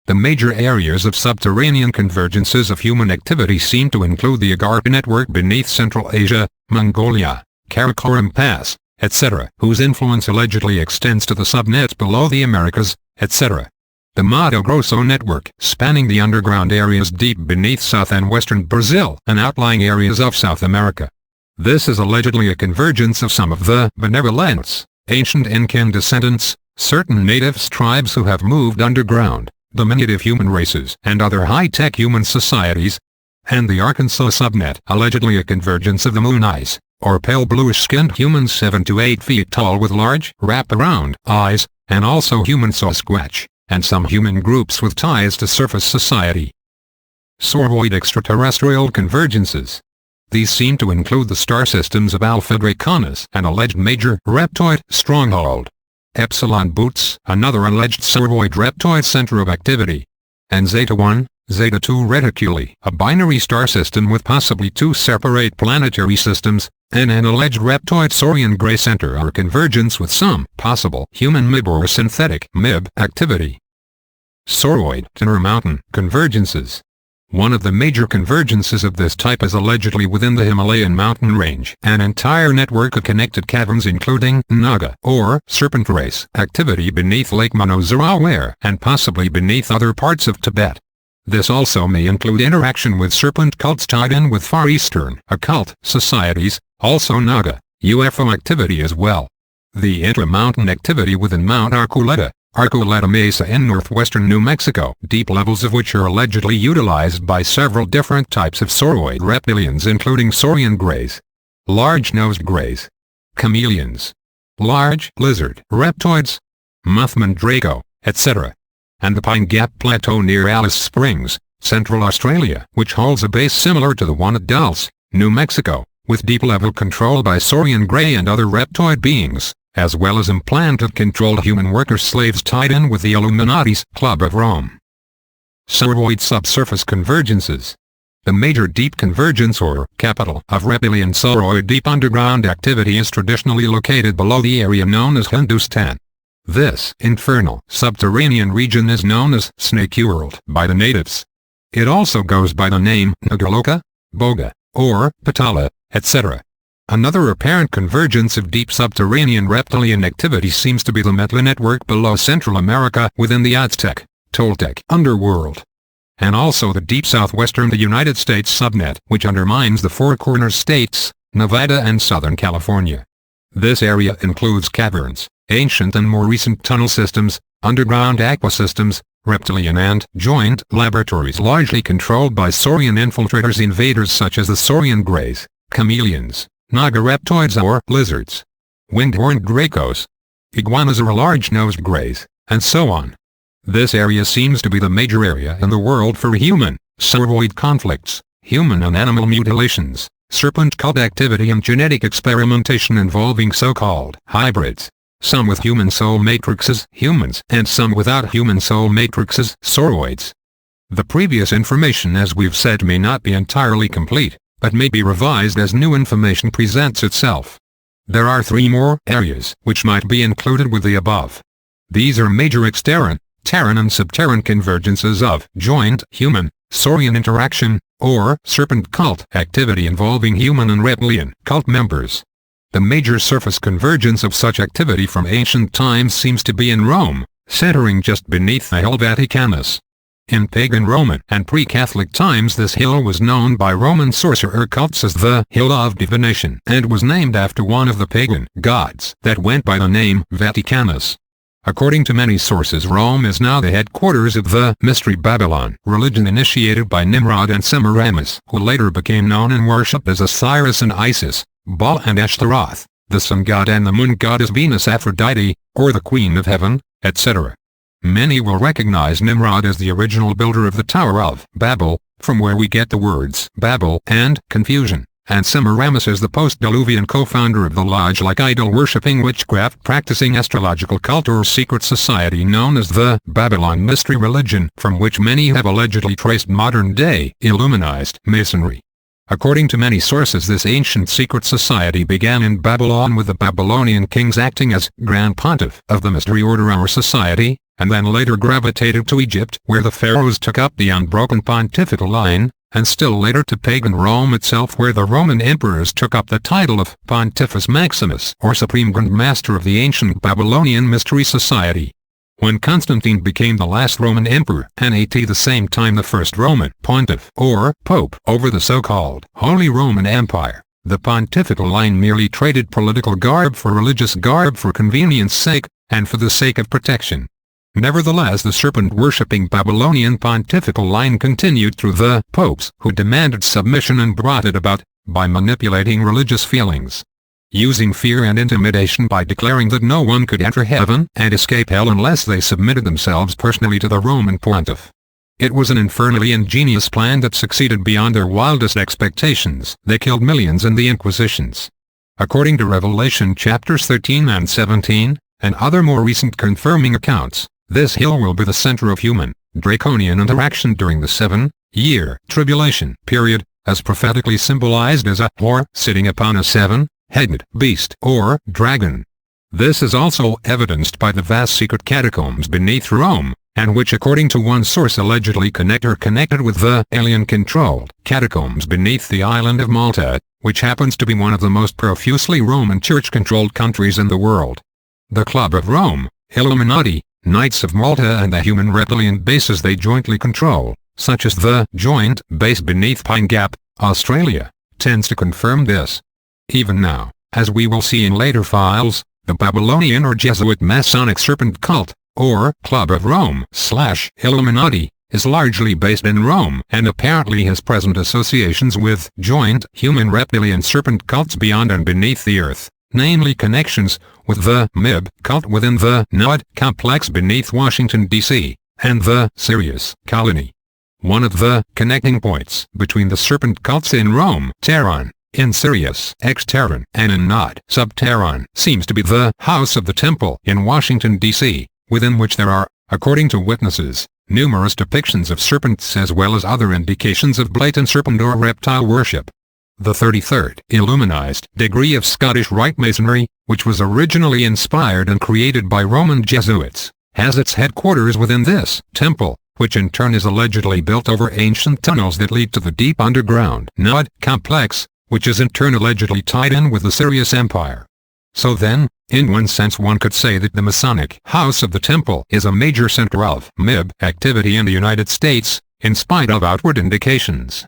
The major areas of subterranean convergences of human activity seem to include the Agartha network beneath Central Asia, Mongolia, Karakoram Pass, etc., whose influence allegedly extends to the subnets below the Americas, etc. The Mato Grosso network, spanning the underground areas deep beneath South and Western Brazil and outlying areas of South America. This is allegedly a convergence of some of the Benevolents, ancient Incan descendants, certain natives tribes who have moved underground, diminutive human races and other high-tech human societies, and the Arkansas subnet, allegedly a convergence of the Moon Eyes, or pale bluish-skinned humans 7 to 8 feet tall with large, wrap-around eyes, and also human Sasquatch, and some human groups with ties to surface society. Sauroid extraterrestrial convergences. These seem to include the star systems of Alpha Draconis, an alleged major reptoid stronghold, Epsilon Bootes, another alleged sauroid reptoid center of activity, and Zeta 1, Zeta 2 Reticuli, a binary star system with possibly two separate planetary systems, and an alleged reptoid saurian gray center or convergence with some possible human MIB or synthetic MIB activity. Sauroid Intermountain convergences. One of the major convergences of this type is allegedly within the Himalayan mountain range, an entire network of connected caverns including Naga or serpent race activity beneath Lake Manozarawer and possibly beneath other parts of Tibet. This also may include interaction with serpent cults tied in with Far Eastern occult societies, also Naga, UFO activity as well. The intramountain activity within Mount Archuleta Mesa in northwestern New Mexico, deep levels of which are allegedly utilized by several different types of sauroid reptilians including saurian greys, large-nosed greys, chameleons, large lizard reptoids, Muthman Draco, etc. And the Pine Gap Plateau near Alice Springs, Central Australia, which holds a base similar to the one at Dulce, New Mexico, with deep-level control by saurian grey and other reptoid beings, as well as implanted-controlled human worker-slaves tied in with the Illuminati's Club of Rome. Sauroid subsurface convergences. The major deep convergence or capital of reptilian sauroid deep underground activity is traditionally located below the area known as Hindustan. This infernal subterranean region is known as Snake World by the natives. It also goes by the name Nagaloka, Boga, or Patala, etc. Another apparent convergence of deep subterranean reptilian activity seems to be the Metla network below Central America within the Aztec, Toltec underworld. And also the deep southwestern United States subnet which undermines the Four Corners states, Nevada and Southern California. This area includes caverns, ancient and more recent tunnel systems, underground aqua systems, reptilian and joint laboratories largely controlled by saurian infiltrators invaders such as the saurian greys, chameleons, naga reptoids or lizards, winged-horned dracos, iguanas or large-nosed greys, and so on. This area seems to be the major area in the world for human, sauroid conflicts, human and animal mutilations, serpent cult activity and genetic experimentation involving so-called hybrids, some with human soul matrices humans and some without human soul matrices sauroids. The previous information as we've said may not be entirely complete, but may be revised as new information presents itself. There are 3 more areas which might be included with the above. These are major exterran, terran and subterran convergences of joint human-saurian interaction, or serpent cult activity involving human and reptilian cult members. The major surface convergence of such activity from ancient times seems to be in Rome, centering just beneath the hill Vaticanus. In pagan Roman and pre-Catholic times this hill was known by Roman sorcerer cults as the Hill of Divination and was named after one of the pagan gods that went by the name Vaticanus. According to many sources Rome is now the headquarters of the Mystery Babylon religion initiated by Nimrod and Semiramis, who later became known and worshipped as Osiris and Isis, Baal and Ashtaroth, the sun god and the moon goddess Venus Aphrodite, or the Queen of Heaven, etc. Many will recognize Nimrod as the original builder of the Tower of Babel, from where we get the words Babel and confusion, and Semiramis as the post-Diluvian co-founder of the lodge-like idol-worshipping witchcraft-practicing astrological cult or secret society known as the Babylon Mystery Religion, from which many have allegedly traced modern-day Illuminized Masonry. According to many sources this ancient secret society began in Babylon with the Babylonian kings acting as Grand Pontiff of the Mystery Order or Society, and then later gravitated to Egypt where the pharaohs took up the unbroken pontifical line, and still later to pagan Rome itself where the Roman emperors took up the title of Pontifex Maximus or Supreme Grand Master of the ancient Babylonian Mystery Society. When Constantine became the last Roman emperor and at the same time the first Roman pontiff or pope over the so-called Holy Roman Empire, the pontifical line merely traded political garb for religious garb for convenience sake, and for the sake of protection. Nevertheless the serpent-worshipping Babylonian pontifical line continued through the popes who demanded submission and brought it about by manipulating religious feelings, using fear and intimidation by declaring that no one could enter heaven and escape hell unless they submitted themselves personally to the Roman pontiff. It was an infernally ingenious plan that succeeded beyond their wildest expectations. They killed millions in the Inquisitions. According to Revelation chapters 13 and 17, and other more recent confirming accounts, this hill will be the center of human, draconian interaction during the 7-year tribulation period, as prophetically symbolized as a whore sitting upon a 7-headed beast or dragon. This is also evidenced by the vast secret catacombs beneath Rome, and which according to one source allegedly connected with the alien-controlled catacombs beneath the island of Malta, which happens to be one of the most profusely Roman church-controlled countries in the world. The Club of Rome, Illuminati, Knights of Malta and the human reptilian bases they jointly control, such as the joint base beneath Pine Gap, Australia, tends to confirm this. Even now, As we will see in later files, the Babylonian or Jesuit Masonic Serpent Cult, or Club of Rome / Illuminati, is largely based in Rome and apparently has present associations with joint human reptilian serpent cults beyond and beneath the earth, namely connections with the MIB cult within the Nod complex beneath Washington, D.C., and the Sirius colony. One of the connecting points between the serpent cults in Rome, Terron, in Sirius, Terron, and in Nod, Subterron, seems to be the House of the Temple in Washington, D.C., within which there are, according to witnesses, numerous depictions of serpents as well as other indications of blatant serpent or reptile worship. The 33rd Illuminized degree of Scottish Rite Masonry, which was originally inspired and created by Roman Jesuits, has its headquarters within this temple, which in turn is allegedly built over ancient tunnels that lead to the deep underground Nod complex, which is in turn allegedly tied in with the Sirius Empire. So then, in one sense one could say that the Masonic House of the Temple is a major center of MIB activity in the United States, in spite of outward indications.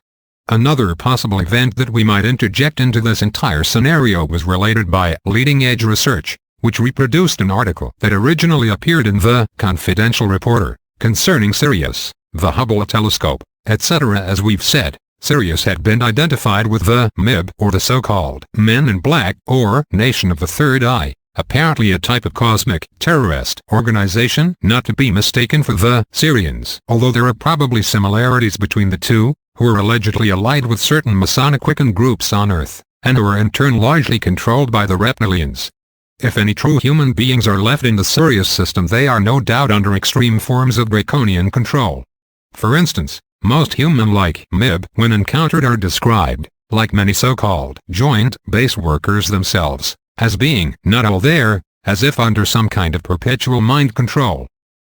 Another possible event that we might interject into this entire scenario was related by Leading Edge Research, which reproduced an article that originally appeared in the Confidential Reporter, concerning Sirius, the Hubble telescope, etc. As we've said, Sirius had been identified with the MIB, or the so-called Men in Black, or Nation of the Third Eye, apparently a type of cosmic terrorist organization not to be mistaken for the Syrians, although there are probably similarities between the two, who are allegedly allied with certain Masonic Wiccan groups on Earth, and who are in turn largely controlled by the reptilians. If any true human beings are left in the Sirius system, they are no doubt under extreme forms of draconian control. For instance, most human-like MIB when encountered are described, like many so-called joint base workers themselves, as being not all there, as if under some kind of perpetual mind control.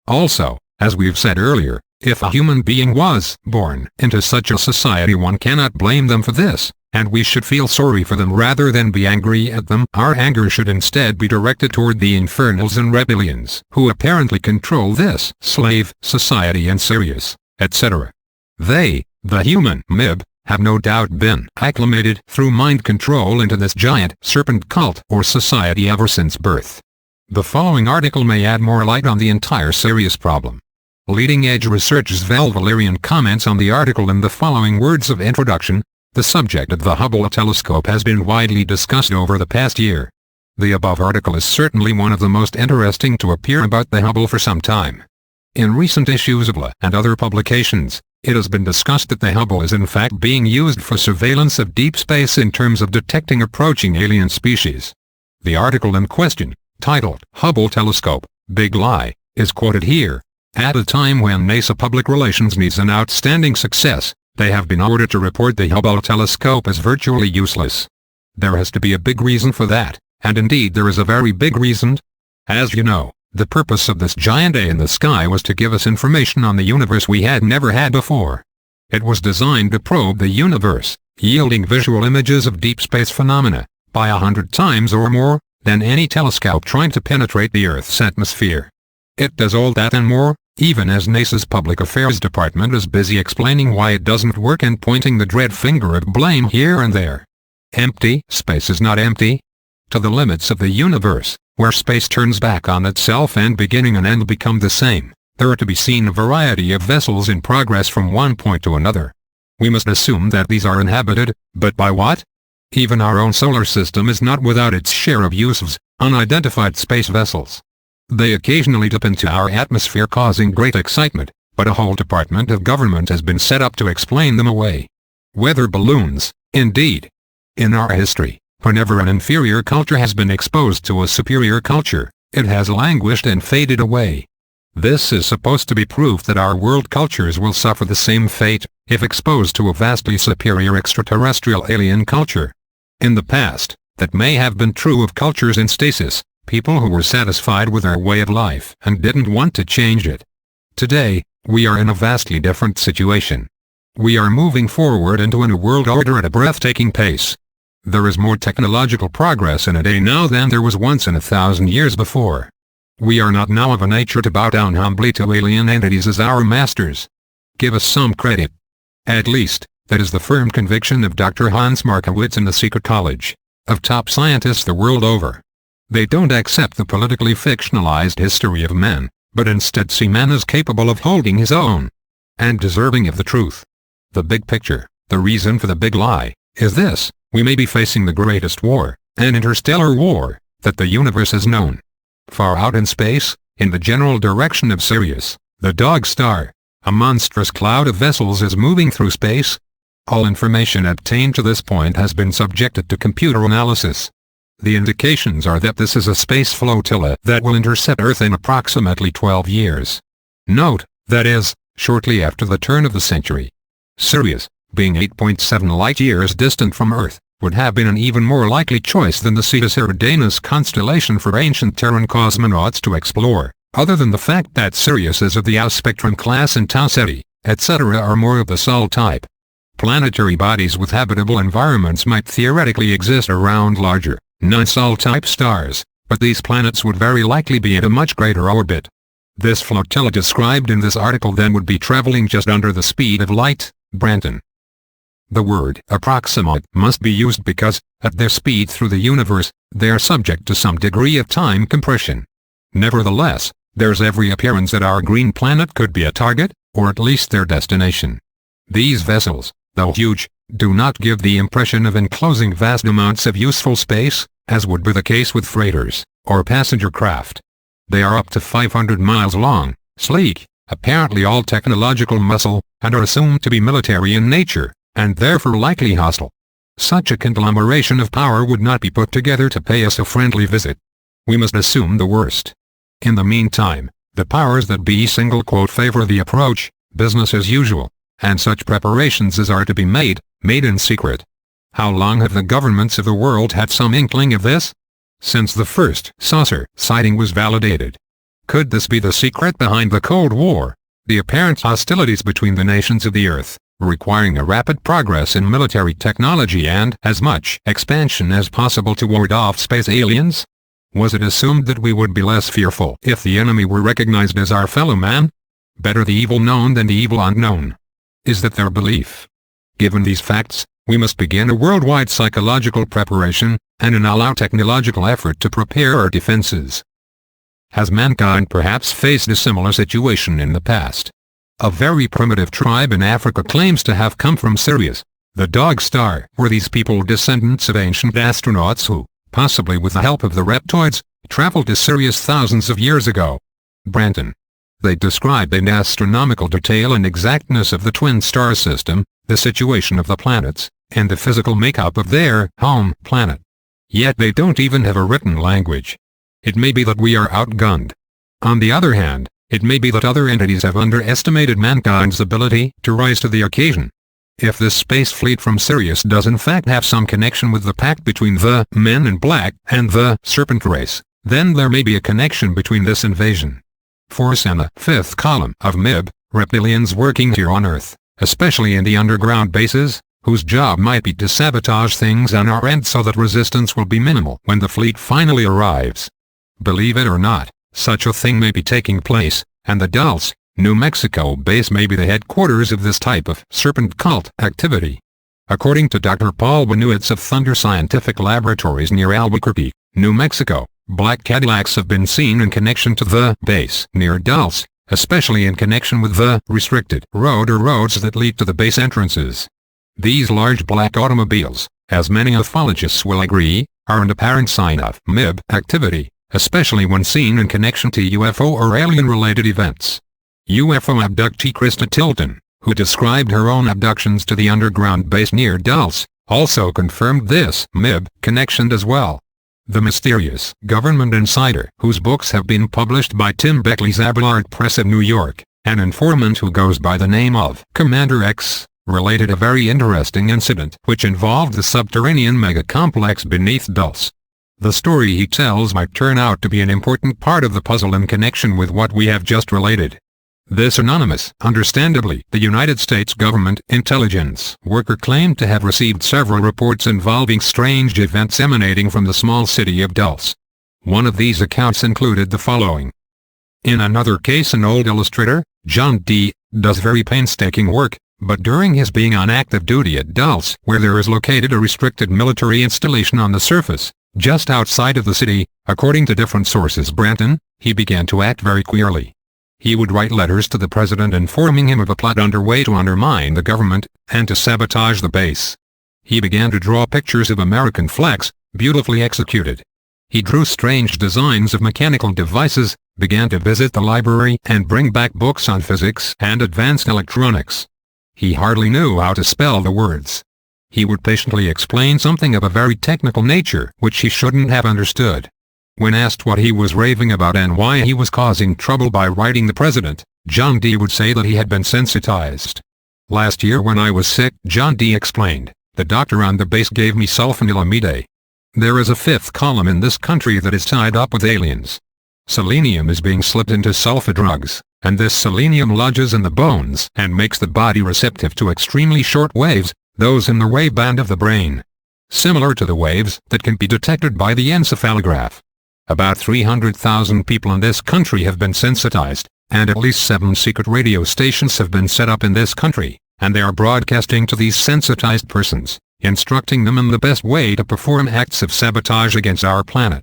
Also, as we've said earlier, if a human being was born into such a society, one cannot blame them for this, and we should feel sorry for them rather than be angry at them. Our anger should instead be directed toward the infernals and reptilians, who apparently control this slave society and Sirius, etc. They, the human MIB, have no doubt been acclimated through mind control into this giant serpent cult or society ever since birth. The following article may add more light on the entire Sirius problem. Leading Edge Research's Val Valerian comments on the article in the following words of introduction: the subject of the Hubble telescope has been widely discussed over the past year. The above article is certainly one of the most interesting to appear about the Hubble for some time. In recent issues of LA and other publications, it has been discussed that the Hubble is in fact being used for surveillance of deep space in terms of detecting approaching alien species. The article in question, titled Hubble Telescope, Big Lie, is quoted here. At a time when NASA Public Relations needs an outstanding success, they have been ordered to report the Hubble telescope as virtually useless. There has to be a big reason for that, and indeed there is a very big reason. As you know, the purpose of this giant eye in the sky was to give us information on the universe we had never had before. It was designed to probe the universe, yielding visual images of deep space phenomena, by 100 times or more, than any telescope trying to penetrate the Earth's atmosphere. It does all that and more, even as NASA's Public Affairs Department is busy explaining why it doesn't work and pointing the dread finger of blame here and there. Empty space is not empty. To the limits of the universe, where space turns back on itself and beginning and end become the same, there are to be seen a variety of vessels in progress from one point to another. We must assume that these are inhabited, but by what? Even our own solar system is not without its share of useless, unidentified space vessels. They occasionally dip into our atmosphere causing great excitement, but a whole department of government has been set up to explain them away. Weather balloons, indeed. In our history, whenever an inferior culture has been exposed to a superior culture, it has languished and faded away. This is supposed to be proof that our world cultures will suffer the same fate, if exposed to a vastly superior extraterrestrial alien culture. In the past, that may have been true of cultures in stasis, people who were satisfied with their way of life and didn't want to change it. Today, we are in a vastly different situation. We are moving forward into a new world order at a breathtaking pace. There is more technological progress in a day now than there was once in 1,000 years before. We are not now of a nature to bow down humbly to alien entities as our masters. Give us some credit. At least, that is the firm conviction of Dr. Hans Markowitz in the Secret College. of top scientists the world over. They don't accept the politically fictionalized history of men, but instead see man as capable of holding his own and deserving of the truth. The big picture, the reason for the big lie, is this: we may be facing the greatest war, an interstellar war, that the universe has known. Far out in space, in the general direction of Sirius, the dog star, a monstrous cloud of vessels is moving through space. All information obtained to this point has been subjected to computer analysis. The indications are that this is a space flotilla that will intercept Earth in approximately 12 years. Note, that is, shortly after the turn of the century. Sirius, being 8.7 light-years distant from Earth, would have been an even more likely choice than the Cetus Eridanus constellation for ancient Terran cosmonauts to explore, other than the fact that Sirius is of the Tau spectrum class and Tau Ceti, etc. are more of the Sol type. Planetary bodies with habitable environments might theoretically exist around larger, non-Sol type stars, but these planets would very likely be at a much greater orbit. This flotilla described in this article then would be traveling just under the speed of light. Branton. The word approximate must be used because, at their speed through the universe, they are subject to some degree of time compression. Nevertheless, there's every appearance that our green planet could be a target, or at least their destination. These vessels, though huge, do not give the impression of enclosing vast amounts of useful space, as would be the case with freighters, or passenger craft. They are up to 500 miles long, sleek, apparently all technological muscle, and are assumed to be military in nature, and therefore likely hostile. Such a conglomeration of power would not be put together to pay us a friendly visit. We must assume the worst. In the meantime, the powers that be "favor the approach, business as usual," and such preparations as are to be made in secret. How long have the governments of the world had some inkling of this? Since the first saucer sighting was validated. Could this be the secret behind the Cold War, the apparent hostilities between the nations of the Earth, requiring a rapid progress in military technology and as much expansion as possible to ward off space aliens? Was it assumed that we would be less fearful if the enemy were recognized as our fellow man? Better the evil known than the evil unknown. Is that their belief? Given these facts, we must begin a worldwide psychological preparation, and an all-out technological effort to prepare our defenses. Has mankind perhaps faced a similar situation in the past? A very primitive tribe in Africa claims to have come from Sirius, the dog star. Were these people descendants of ancient astronauts who, possibly with the help of the reptoids, traveled to Sirius thousands of years ago? Branton. They describe in astronomical detail and exactness of the twin star system, the situation of the planets, and the physical makeup of their home planet. Yet they don't even have a written language. It may be that we are outgunned. On the other hand, it may be that other entities have underestimated mankind's ability to rise to the occasion. If this space fleet from Sirius does in fact have some connection with the pact between the Men in Black and the Serpent race, then there may be a connection between this invasion force and the fifth column of MIB, reptilians working here on Earth, especially in the underground bases, whose job might be to sabotage things on our end so that resistance will be minimal when the fleet finally arrives. Believe it or not, such a thing may be taking place, and the Dulce, New Mexico base may be the headquarters of this type of serpent cult activity. According to Dr. Paul Benoitz of Thunder Scientific Laboratories near Albuquerque, New Mexico, black Cadillacs have been seen in connection to the base near Dulce, especially in connection with the restricted road or roads that lead to the base entrances. These large black automobiles, as many ufologists will agree, are an apparent sign of MIB activity, especially when seen in connection to UFO or alien-related events. UFO abductee Krista Tilton, who described her own abductions to the underground base near Dulce, also confirmed this MIB connection as well. The mysterious government insider, whose books have been published by Tim Beckley's Abelard Press of New York, an informant who goes by the name of Commander X, related a very interesting incident which involved the subterranean mega-complex beneath Dulce. The story he tells might turn out to be an important part of the puzzle in connection with what we have just related. This anonymous, understandably the United States government intelligence worker claimed to have received several reports involving strange events emanating from the small city of Dulce. One of these accounts included the following. In another case, an old illustrator, John D., does very painstaking work, But during his being on active duty at Dulce, where there is located a restricted military installation on the surface, just outside of the city, according to different sources Branton, he began to act very queerly. He would write letters to the president informing him of a plot underway to undermine the government, and to sabotage the base. He began to draw pictures of American flags, beautifully executed. He drew strange designs of mechanical devices, began to visit the library and bring back books on physics and advanced electronics. He hardly knew how to spell the words. He would patiently explain something of a very technical nature which he shouldn't have understood. When asked what he was raving about and why he was causing trouble by writing the president, John D. would say that he had been sensitized. "Last year when I was sick," John D. explained, "the doctor on the base gave me sulfanilamide. There is a fifth column in this country that is tied up with aliens. Selenium is being slipped into sulfa drugs, and this selenium lodges in the bones and makes the body receptive to extremely short waves, those in the waveband of the brain, similar to the waves that can be detected by the encephalograph. About 300,000 people in this country have been sensitized, and at least 7 secret radio stations have been set up in this country, and they are broadcasting to these sensitized persons, instructing them in the best way to perform acts of sabotage against our planet.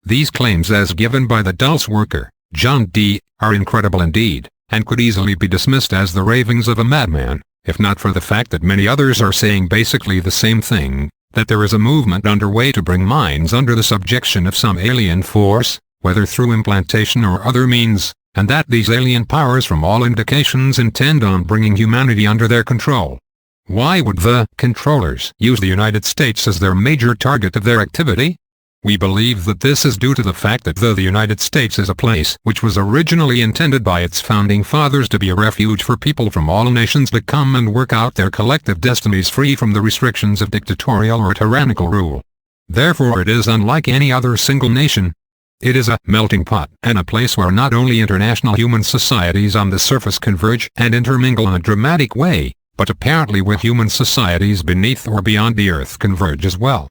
These claims as given by the Dulce worker, John D., are incredible indeed, and could easily be dismissed as the ravings of a madman, if not for the fact that many others are saying basically the same thing, that there is a movement underway to bring minds under the subjection of some alien force, whether through implantation or other means, and that these alien powers from all indications intend on bringing humanity under their control. Why would the controllers use the United States as their major target of their activity? We believe that this is due to the fact that the United States is a place which was originally intended by its founding fathers to be a refuge for people from all nations to come and work out their collective destinies free from the restrictions of dictatorial or tyrannical rule. Therefore it is unlike any other single nation. It is a melting pot and a place where not only international human societies on the surface converge and intermingle in a dramatic way, but apparently where human societies beneath or beyond the earth converge as well.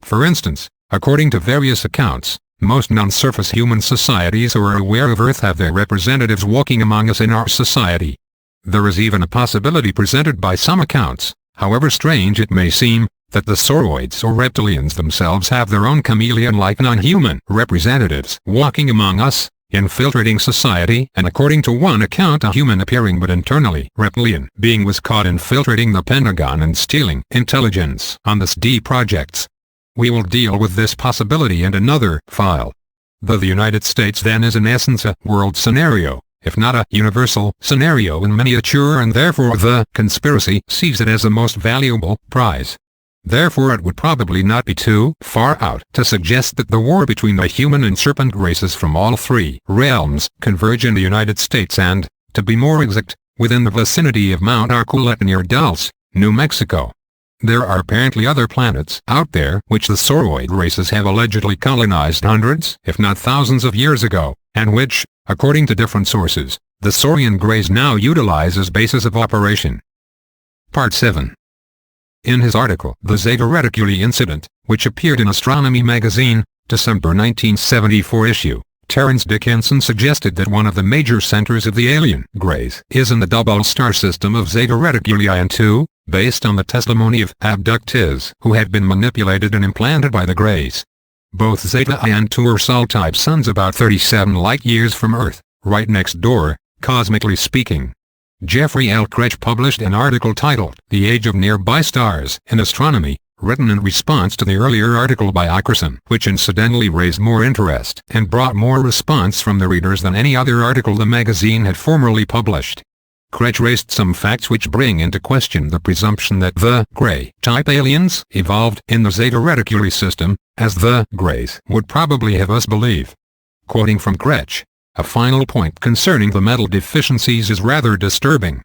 For instance, according to various accounts, most non-surface human societies who are aware of Earth have their representatives walking among us in our society. There is even a possibility presented by some accounts, however strange it may seem, that the sauroids or reptilians themselves have their own chameleon-like non-human representatives walking among us, infiltrating society, and according to one account a human-appearing but internally reptilian being was caught infiltrating the Pentagon and stealing intelligence on this D projects. We will deal with this possibility in another file. The United States then is in essence a world scenario, if not a universal scenario in miniature, and therefore the conspiracy sees it as the most valuable prize. Therefore it would probably not be too far out to suggest that the war between the human and serpent races from all three realms converge in the United States and, to be more exact, within the vicinity of Mount Archuleta near Dulce, New Mexico. There are apparently other planets out there which the sauroid races have allegedly colonized hundreds, if not thousands of years ago, and which, according to different sources, the Saurian Greys now utilize as bases of operation. Part 7. In his article, The Zeta Reticuli Incident, which appeared in Astronomy magazine, December 1974 issue, Terence Dickinson suggested that one of the major centers of the alien Greys is in the double star system of Zeta Reticuli I&II, based on the testimony of abductees who had been manipulated and implanted by the Greys. Both Zeta I and II are Sol-type suns about 37 light-years from Earth, right next door, cosmically speaking. Jeffrey L. Kretsch published an article titled The Age of Nearby Stars in Astronomy, written in response to the earlier article by Ackerson, which incidentally raised more interest and brought more response from the readers than any other article the magazine had formerly published. Kretsch raised some facts which bring into question the presumption that the Grey-type aliens evolved in the Zeta Reticuli system, as the Greys would probably have us believe. Quoting from Kretsch, a final point concerning the metal deficiencies is rather disturbing.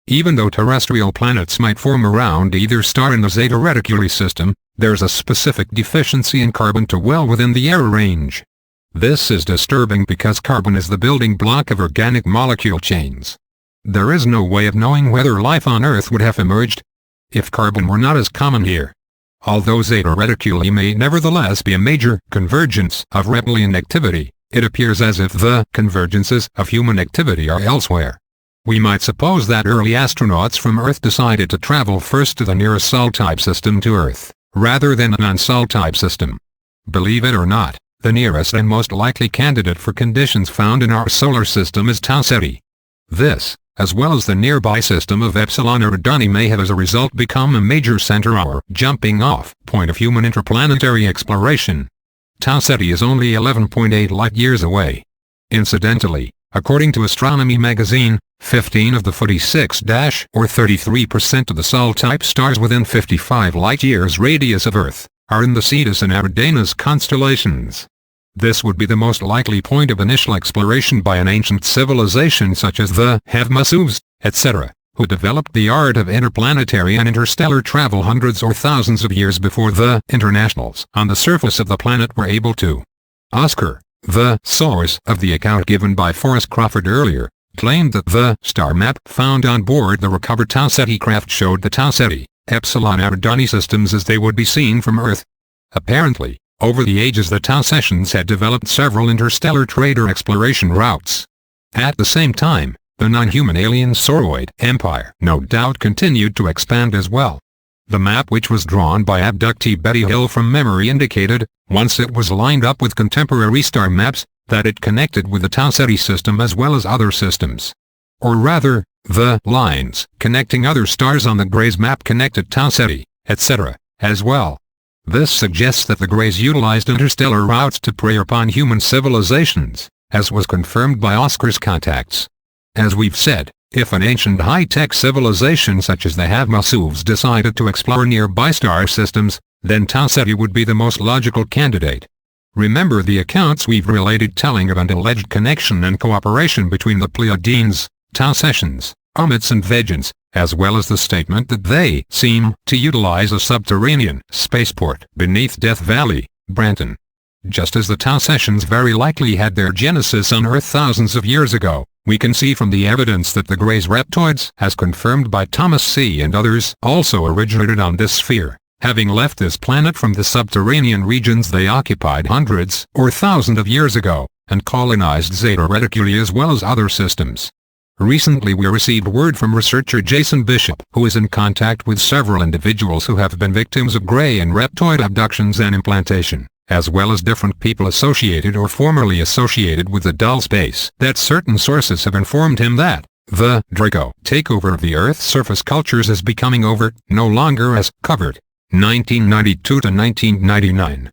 Even though terrestrial planets might form around either star in the Zeta Reticuli system, there's a specific deficiency in carbon to well within the error range. This is disturbing because carbon is the building block of organic molecule chains. There is no way of knowing whether life on Earth would have emerged if carbon were not as common here. Although Zeta Reticuli may nevertheless be a major convergence of reptilian activity, it appears as if the convergences of human activity are elsewhere. We might suppose that early astronauts from Earth decided to travel first to the nearest Sol-type system to Earth, rather than a non-Sol-type system. Believe it or not, the nearest and most likely candidate for conditions found in our solar system is Tau Ceti. This, as well as the nearby system of Epsilon Eridani, may have as a result become a major center or jumping-off point of human interplanetary exploration. Tau Ceti is only 11.8 light-years away. Incidentally, according to Astronomy magazine, 15 of the 46 or 33% of the Sol-type stars within 55 light-years radius of Earth are in the Cetus and Eridanus constellations. This would be the most likely point of initial exploration by an ancient civilization such as the Hevmasuvs, etc., who developed the art of interplanetary and interstellar travel hundreds or thousands of years before the internationals on the surface of the planet were able to. Oscar, the source of the account given by Forrest Crawford earlier, claimed that the star map found on board the recovered Tau Ceti craft showed the Tau Ceti, Epsilon Eridani systems as they would be seen from Earth. Apparently, over the ages the Tau Cetians had developed several interstellar trade or exploration routes. At the same time, the non-human alien Sauroid empire no doubt continued to expand as well. The map, which was drawn by abductee Betty Hill from memory, indicated, once it was lined up with contemporary star maps, that it connected with the Tau Ceti system as well as other systems. Or rather, the lines connecting other stars on the Greys map connected Tau Ceti, etc., as well. This suggests that the Greys utilized interstellar routes to prey upon human civilizations, as was confirmed by Oscar's contacts. As we've said, if an ancient high-tech civilization such as the Hevmasuvs decided to explore nearby star systems, then Tau Ceti would be the most logical candidate. Remember the accounts we've related telling of an alleged connection and cooperation between the Pleiadians, Tau Cetians, Omets and Vegans, as well as the statement that they seem to utilize a subterranean spaceport beneath Death Valley, Branton. Just as the Tau Cetians very likely had their genesis on Earth thousands of years ago, we can see from the evidence that the Greys reptoids, as confirmed by Thomas C. and others, also originated on this sphere, having left this planet from the subterranean regions they occupied hundreds or thousands of years ago, and colonized Zeta Reticuli as well as other systems. Recently we received word from researcher Jason Bishop, who is in contact with several individuals who have been victims of Grey and reptoid abductions and implantation, as well as different people associated or formerly associated with the Dull Space, that certain sources have informed him that the Draco takeover of the Earth's surface cultures is becoming overt, no longer as covert. 1992 to 1999.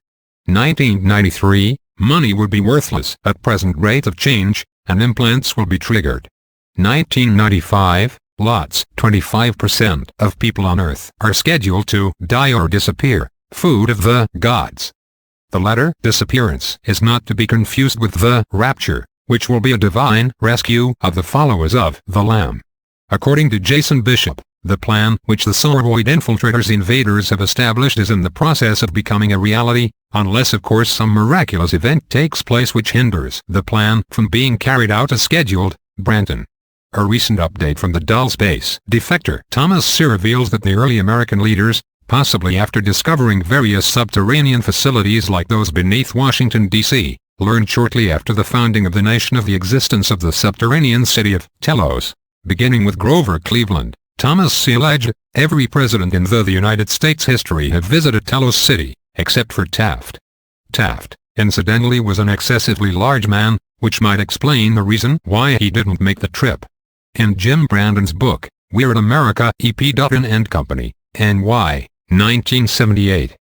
1993, money would be worthless at present rate of change, and implants will be triggered. 1995, lots, 25% of people on Earth are scheduled to die or disappear, food of the gods. The latter, disappearance, is not to be confused with the rapture, which will be a divine rescue of the followers of the Lamb. According to Jason Bishop, the plan which the Sauroid infiltrators invaders have established is in the process of becoming a reality, unless of course some miraculous event takes place which hinders the plan from being carried out as scheduled. Branton. A recent update from the Dull Space defector Thomas C. reveals that the early American leaders, possibly after discovering various subterranean facilities like those beneath Washington, D.C., learned shortly after the founding of the nation of the existence of the subterranean city of Telos. Beginning with Grover Cleveland, Thomas C. alleged, every president in the United States history had visited Telos City, except for Taft. Taft, incidentally, was an excessively large man, which might explain the reason why he didn't make the trip. In Jim Brandon's book, Weird America, E.P. Dutton and Company, N.Y., 1978.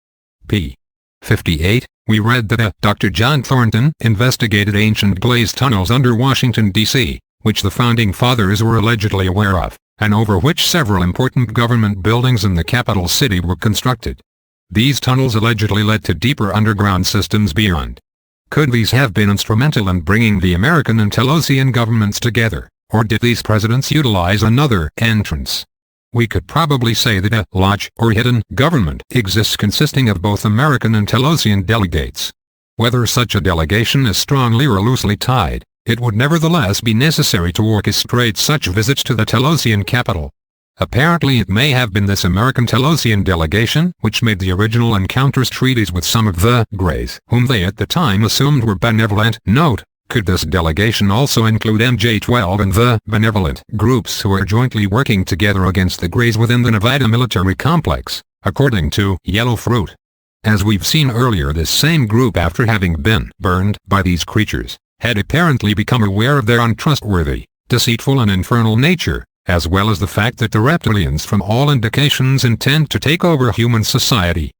p. 58, we read that Dr. John Thornton investigated ancient glazed tunnels under Washington, D.C., which the Founding Fathers were allegedly aware of, and over which several important government buildings in the capital city were constructed. These tunnels allegedly led to deeper underground systems beyond. Could these have been instrumental in bringing the American and Telosian governments together, or did these presidents utilize another entrance? We could probably say that a lodge or hidden government exists consisting of both American and Telosian delegates. Whether such a delegation is strongly or loosely tied, it would nevertheless be necessary to orchestrate such visits to the Telosian capital. Apparently it may have been this American Telosian delegation which made the original encounters treaties with some of the Greys, whom they at the time assumed were benevolent. Note, Could this delegation also include MJ-12 and the Benevolent groups who are jointly working together against the Greys within the Nevada military complex, according to Yellow Fruit? As we've seen earlier, this same group, after having been burned by these creatures, had apparently become aware of their untrustworthy, deceitful and infernal nature, as well as the fact that the reptilians from all indications intend to take over human society.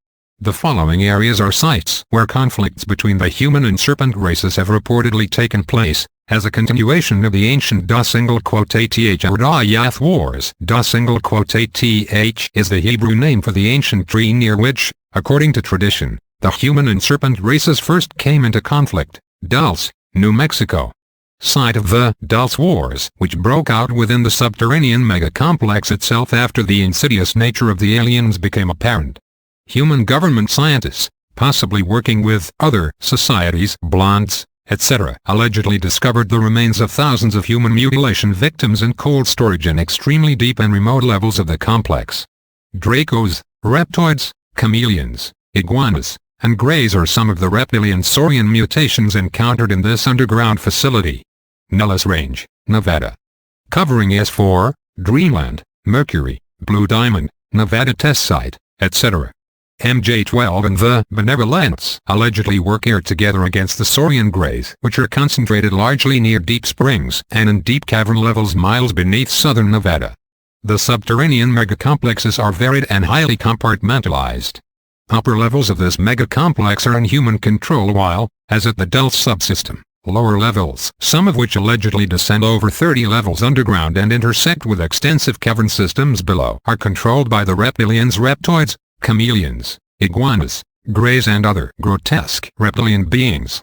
The following areas are sites where conflicts between the human and serpent races have reportedly taken place, as a continuation of the ancient Yath Wars. Is the Hebrew name for the ancient tree near which, according to tradition, the human and serpent races first came into conflict, Dulce, New Mexico. Site of the Dulce Wars, which broke out within the subterranean megacomplex itself after the insidious nature of the aliens became apparent. Human government scientists, possibly working with other societies, blondes, etc., allegedly discovered the remains of thousands of human mutilation victims in cold storage in extremely deep and remote levels of the complex. Dracos, reptoids, chameleons, iguanas, and greys are some of the reptilian saurian mutations encountered in this underground facility. Nellis Range, Nevada. Covering S4, Dreamland, Mercury, Blue Diamond, Nevada Test Site, etc. MJ-12 and the Benevolents allegedly work here together against the Saurian Greys, which are concentrated largely near deep springs and in deep cavern levels miles beneath southern Nevada. The subterranean megacomplexes are varied and highly compartmentalized. Upper levels of this megacomplex are in human control while, as at the Dulce subsystem, lower levels, some of which allegedly descend over 30 levels underground and intersect with extensive cavern systems below, are controlled by the reptilians, reptoids, chameleons, iguanas, greys and other grotesque reptilian beings.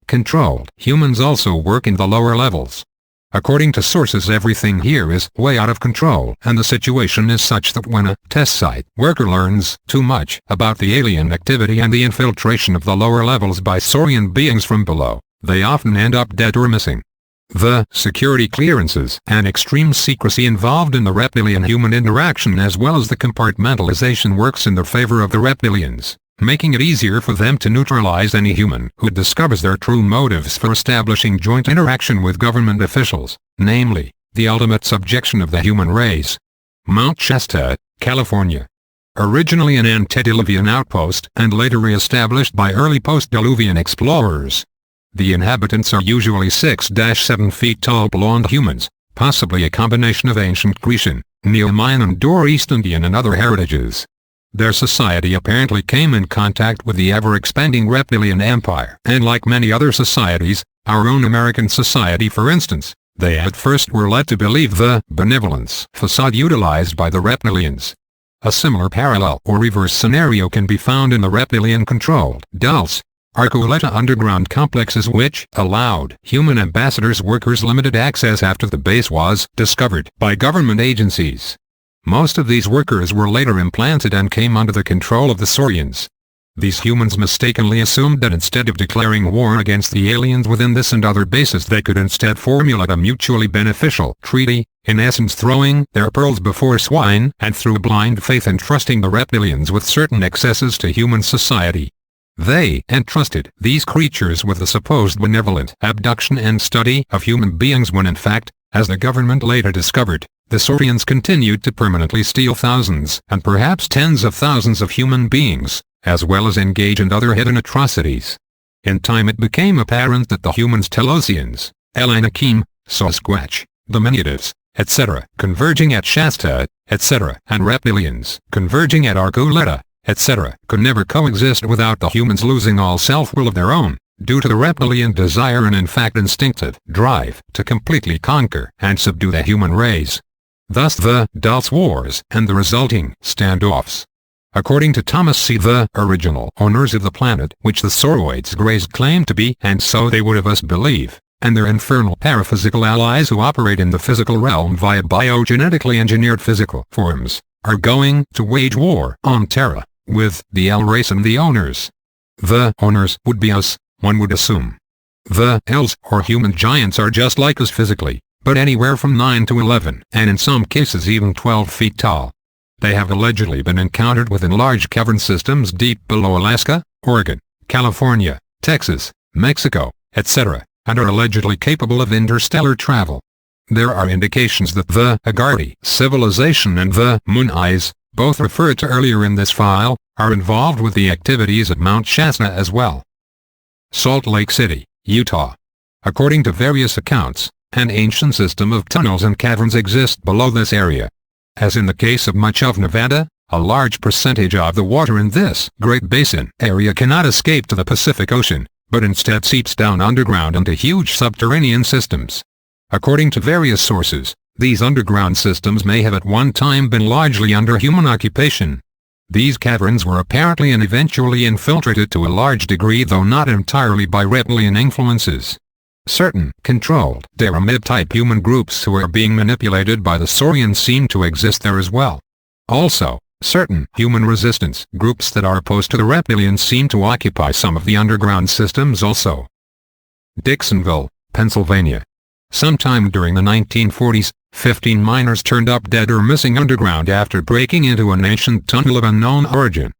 Controlled humans also work in the lower levels. According to sources, everything here is way out of control, and the situation is such that when a test site worker learns too much about the alien activity and the infiltration of the lower levels by saurian beings from below, they often end up dead or missing. The security clearances and extreme secrecy involved in the reptilian-human interaction as well as the compartmentalization works in the favor of the reptilians, making it easier for them to neutralize any human who discovers their true motives for establishing joint interaction with government officials, namely, the ultimate subjection of the human race. Mount Shasta, California. Originally an antediluvian outpost and later re-established by early post-diluvian explorers. The inhabitants are usually 6-7 feet tall blonde humans, possibly a combination of ancient Grecian, Neo-Mayan and Dor East Indian and other heritages. Their society apparently came in contact with the ever-expanding reptilian empire, and like many other societies, our own American society for instance, they at first were led to believe the benevolence facade utilized by the reptilians. A similar parallel or reverse scenario can be found in the reptilian-controlled Dulce, Arcoleta underground complexes which allowed human ambassadors workers limited access after the base was discovered by government agencies. Most of these workers were later implanted and came under the control of the Saurians. These humans mistakenly assumed that instead of declaring war against the aliens within this and other bases they could instead formulate a mutually beneficial treaty, in essence throwing their pearls before swine and through blind faith entrusting the reptilians with certain accesses to human society. They entrusted these creatures with the supposed benevolent abduction and study of human beings when in fact, as the government later discovered, the Saurians continued to permanently steal thousands and perhaps tens of thousands of human beings, as well as engage in other hidden atrocities. In time it became apparent that the humans Telosians, Elanakim, Sasquatch, diminutives, etc., converging at Shasta, etc., and reptilians, converging at Arcoleta, etc., could never coexist without the humans losing all self-will of their own, due to the reptilian desire and in fact instinctive drive to completely conquer and subdue the human race. Thus the Dulce Wars and the resulting standoffs. According to Thomas C. the original owners of the planet which the Sauroids Greys claim to be and so they would have us believe, and their infernal paraphysical allies who operate in the physical realm via biogenetically engineered physical forms, are going to wage war on Terra with the L race and the owners. The owners would be us, one would assume. The Ls or human giants are just like us physically, but anywhere from 9 to 11 and in some cases even 12 feet tall. They have allegedly been encountered within large cavern systems deep below Alaska, Oregon, California, Texas, Mexico, etc., and are allegedly capable of interstellar travel. There are indications that the Agartha civilization and the Mooneyes, both referred to earlier in this file, are involved with the activities at Mount Shasta as well. Salt Lake City, Utah. According to various accounts, an ancient system of tunnels and caverns exists below this area. As in the case of much of Nevada, a large percentage of the water in this Great Basin area cannot escape to the Pacific Ocean, but instead seeps down underground into huge subterranean systems. According to various sources, these underground systems may have at one time been largely under human occupation. These caverns were apparently and eventually infiltrated to a large degree, though not entirely, by reptilian influences. Certain controlled Daramid-type human groups who are being manipulated by the Saurians seem to exist there as well. Also, certain human resistance groups that are opposed to the reptilians seem to occupy some of the underground systems also. Dixonville, Pennsylvania. Sometime during the 1940s, 15 miners turned up dead or missing underground after breaking into an ancient tunnel of unknown origin.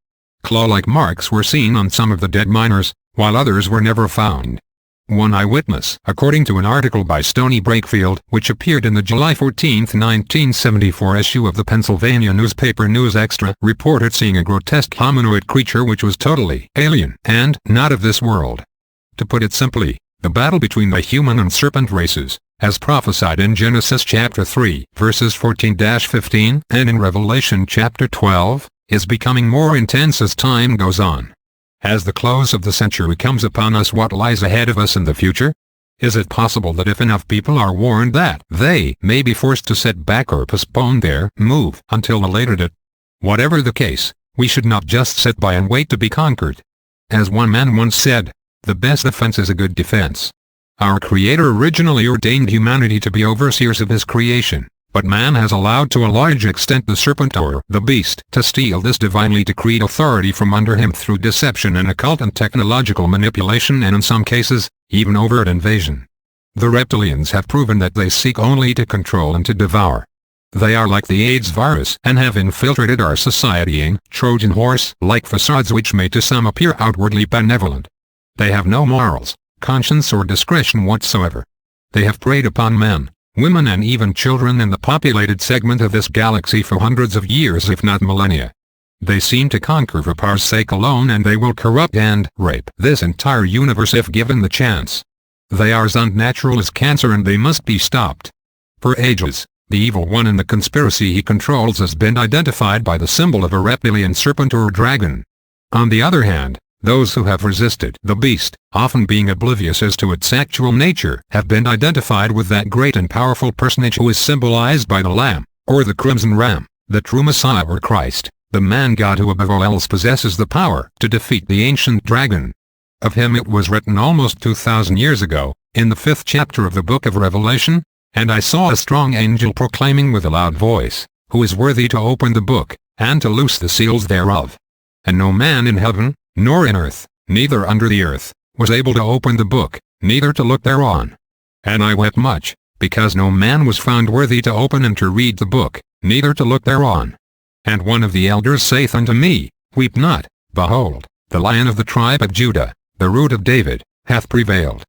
Claw-like marks were seen on some of the dead miners, while others were never found. One eyewitness, according to an article by Stony Brakefield, which appeared in the July 14, 1974 issue of the Pennsylvania newspaper News Extra, reported seeing a grotesque hominoid creature which was totally alien and not of this world. To put it simply, the battle between the human and serpent races, as prophesied in Genesis chapter 3, verses 14-15, and in Revelation chapter 12, is becoming more intense as time goes on. As the close of the century comes upon us, what lies ahead of us in the future? Is it possible that if enough people are warned that they may be forced to set back or postpone their move until a later date? Whatever the case, we should not just sit by and wait to be conquered. As one man once said, the best defense is a good defense. Our Creator originally ordained humanity to be overseers of His creation, but man has allowed to a large extent the serpent or the beast to steal this divinely decreed authority from under him through deception and occult and technological manipulation, and in some cases, even overt invasion. The reptilians have proven that they seek only to control and to devour. They are like the AIDS virus and have infiltrated our society in Trojan horse-like facades which may to some appear outwardly benevolent. They have no morals, conscience or discretion whatsoever. They have preyed upon men, women and even children in the populated segment of this galaxy for hundreds of years if not millennia. They seem to conquer for power's sake alone, and they will corrupt and rape this entire universe if given the chance. They are as unnatural as cancer and they must be stopped. For ages, the evil one in the conspiracy he controls has been identified by the symbol of a reptilian serpent or dragon. On the other hand, those who have resisted the beast, often being oblivious as to its actual nature, have been identified with that great and powerful personage who is symbolized by the Lamb, or the Crimson Ram, the true Messiah or Christ, the man-God who above all else possesses the power to defeat the ancient dragon. Of him it was written almost 2,000 years ago, in the 5th chapter of the book of Revelation, "And I saw a strong angel proclaiming with a loud voice, Who is worthy to open the book, and to loose the seals thereof? And no man in heaven, nor in earth, neither under the earth, was able to open the book, neither to look thereon. And I wept much, because no man was found worthy to open and to read the book, neither to look thereon. And one of the elders saith unto me, Weep not, behold, the Lion of the tribe of Judah, the Root of David, hath prevailed,